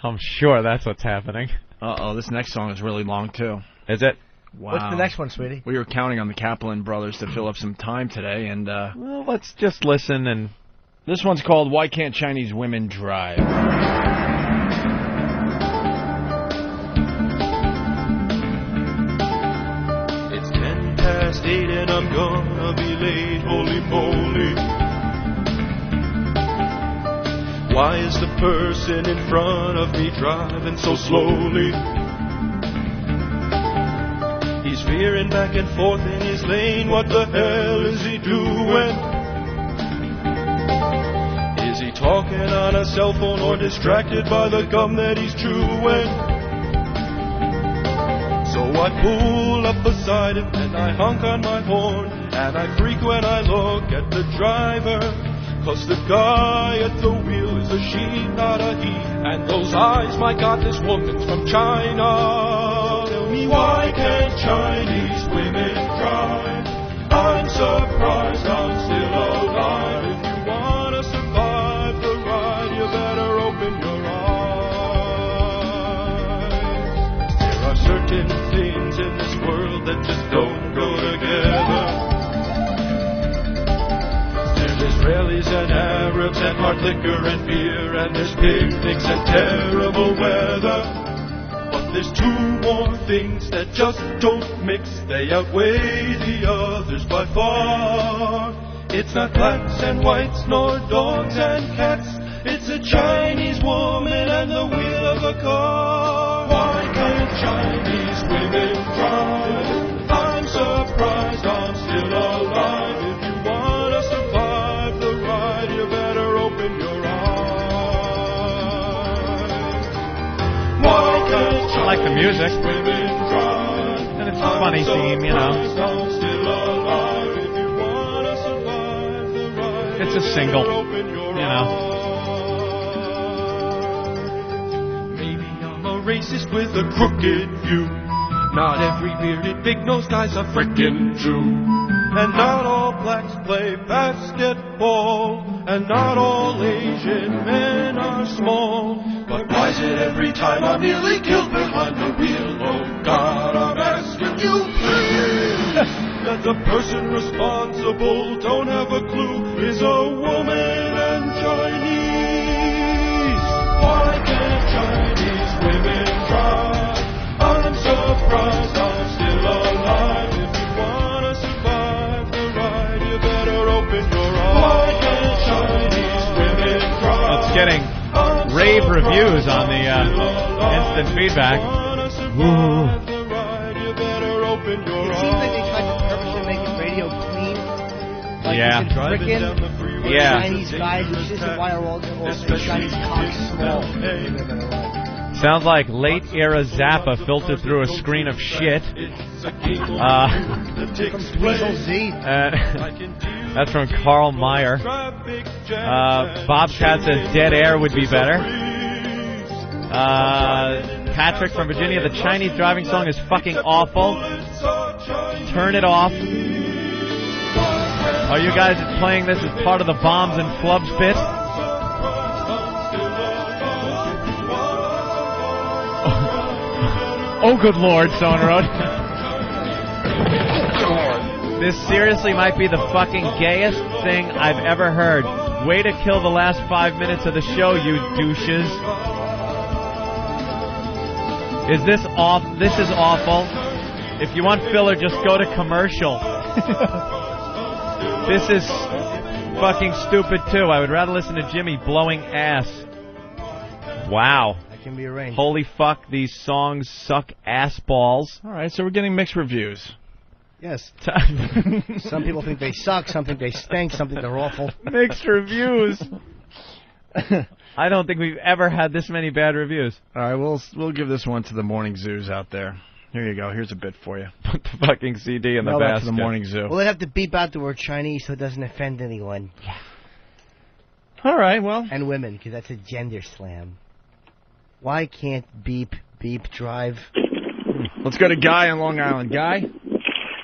I'm sure that's what's happening. Uh-oh, this next song is really long, too. Is it? Wow. What's the next one, sweetie? We were counting on the Kaplan Brothers to fill up some time today, and well, let's just listen. And this one's called "Why Can't Chinese Women Drive?" It's 8:10 and I'm gonna be late, holy moly. Why is the person in front of me driving so slowly? He's veering back and forth in his lane, what the hell is he doing? Is he talking on a cell phone or distracted by the gum that he's chewing? So I pull up beside him and I honk on my horn, and I freak when I look at the driver, 'cause the guy at the wheel is a she, not a he. And those eyes, my God, this woman's from China. Tell me, why can't Chinese women drive? I'm surprised I'm still alive. If you want to survive the ride, you better open your eyes. There are certain things in this world that just don't go together. There's Israelis and Arabs and hard liquor and beer, and there's picnics and terrible weather. But there's two more things that just don't mix. They outweigh the others by far. It's not blacks and whites, nor dogs and cats. It's a Chinese woman and the wheel of a car. Why can't Chinese women drive? I'm surprised I'm still alive. If you want to survive the ride, you better open your eyes. Why can't I like the music. women drive? And it's a funny theme, you know. I'm still alive. If you want to survive the ride, It's a single, open your you know. Maybe I'm a racist with a crooked view. Not every bearded big-nosed guy's a frickin' Jew. And not all blacks play basketball. And not all Asian men are small. But why is it every time I'm nearly killed behind the wheel? Oh God, I'm asking you please. That the person responsible don't have a clue is a woman and Chinese. getting rave reviews on the instant feedback. Ooh. It seems like they tried to purposely make the radio clean. Like Yeah. frickin' Yeah. Chinese guys, which isn't why are all Chinese cocks small. Sounds like late era Zappa filtered through a screen of shit. Weasel Z. That's from Carl Meyer. Bobcat says dead air would be better. Patrick from Virginia, the Chinese driving song is fucking awful. Turn it off. Are you guys playing this as part of the Bombs and Flubs bit? Oh, good Lord, Stone Road. This seriously might be the fucking gayest thing I've ever heard. Way to kill the last 5 minutes of the show, you douches. Is this off? This is awful. If you want filler, just go to commercial. This is fucking stupid, too. I would rather listen to Jimmy blowing ass. Wow. Can be arranged. Holy fuck, these songs suck ass balls. All right, so we're getting mixed reviews. Yes. Some people think they suck, some think they stink, some think they're awful. Mixed reviews. I don't think we've ever had this many bad reviews. All right, we'll give this one to the morning zoos out there. Here you go. Here's a bit for you. Put the fucking CD in the basket. To the morning zoo. Well, they have to beep out the word Chinese so it doesn't offend anyone. Yeah. All right, well. And women, because that's a gender slam. Why can't beep drive? Let's go to Guy on Long Island. Guy?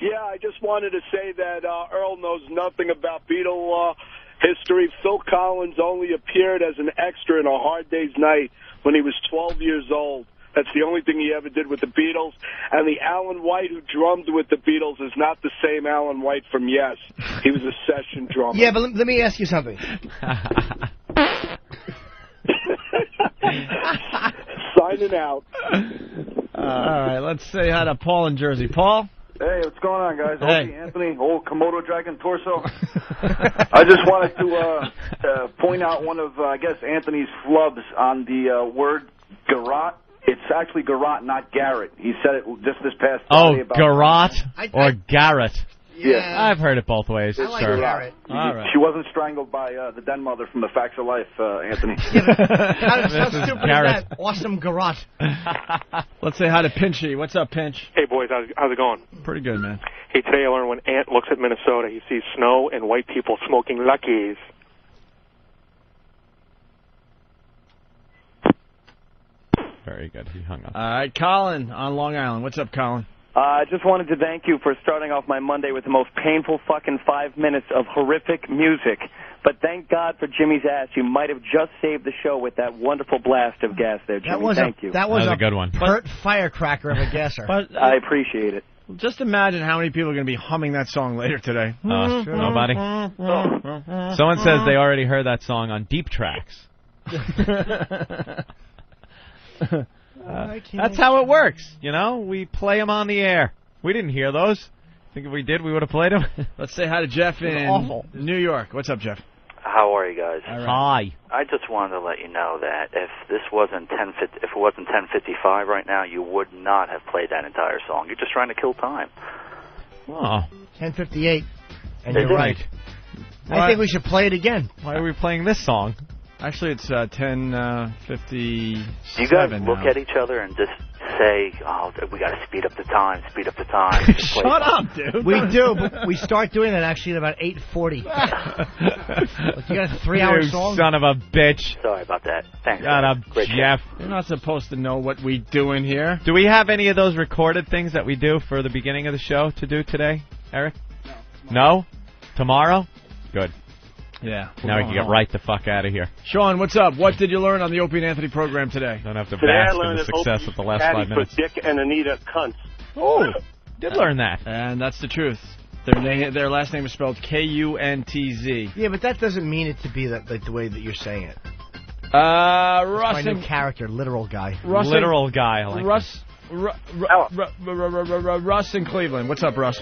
Yeah, I just wanted to say that Earl knows nothing about Beatle history. Phil Collins only appeared as an extra in A Hard Day's Night when he was 12 years old. That's the only thing he ever did with the Beatles. And the Alan White who drummed with the Beatles is not the same Alan White from Yes. He was a session drummer. Yeah, but let me ask you something. Signing out. All right, let's say hi to Paul in Jersey. Paul? Hey, what's going on, guys? Hey. Opie, Anthony, old Komodo dragon torso. I just wanted to point out one of, I guess, Anthony's flubs on the word garrote. It's actually garrote, not Garrett. He said it just this past Friday about... garrote or Garrett? Yeah. I've heard it both ways. I like sure. Garrett. All right. She wasn't strangled by the den mother from the Facts of Life, Anthony. How stupid is that? Awesome garrote. Let's say hi to Pinchy. What's up, Pinch? Hey, boys. How's it going? Pretty good, man. Hey, today I learned when Ant looks at Minnesota, he sees snow and white people smoking Luckies. Very good. He hung up. All right, Colin on Long Island. What's up, Colin? I just wanted to thank you for starting off my Monday with the most painful fucking 5 minutes of horrific music. But thank God for Jimmy's ass. You might have just saved the show with that wonderful blast of gas there, Jimmy. Thank you. That was a good one. Pert firecracker of a gasser. But, I appreciate it. Just imagine how many people are going to be humming that song later today. Nobody? Someone says they already heard that song on Deep Tracks. That's how it works, you know? We play them on the air. We didn't hear those. Think if we did, we would have played them. Let's say hi to Jeff in New York. What's up, Jeff? How are you guys? Hi. I just wanted to let you know that if this wasn't if it wasn't 10:55 right now, you would not have played that entire song. You're just trying to kill time. Oh. 10:58, and They you're did. right. I think we should play it again. Why are we playing this song? Actually, it's 10:57. Do you guys look at each other and just say, "Oh, we got to speed up the time, speed up the time"? Shut up, dude. We do, but we start doing that actually at about 8:40. You got a 3-hour song? You son of a bitch. Sorry about that. Thanks. Shut up, Great Jeff. You're not supposed to know what we do in here. Do we have any of those recorded things that we do for the beginning of the show to do today, Eric? No? Tomorrow? Good. Yeah. Now we can get right the fuck out of here. Sean, what's up? What did you learn on the Opie and Anthony program today? Don't have to Today I bask in learned the that success Opie of the last Patty 5 minutes. put Dick and Anita cunts. Oh, did learn that. And that's the truth. Their last name is spelled Kuntz. Yeah, but that doesn't mean it to be that like the way that you're saying it. Russ my new character, literal guy. Literal guy. I like Russ in Cleveland. What's up, Russ?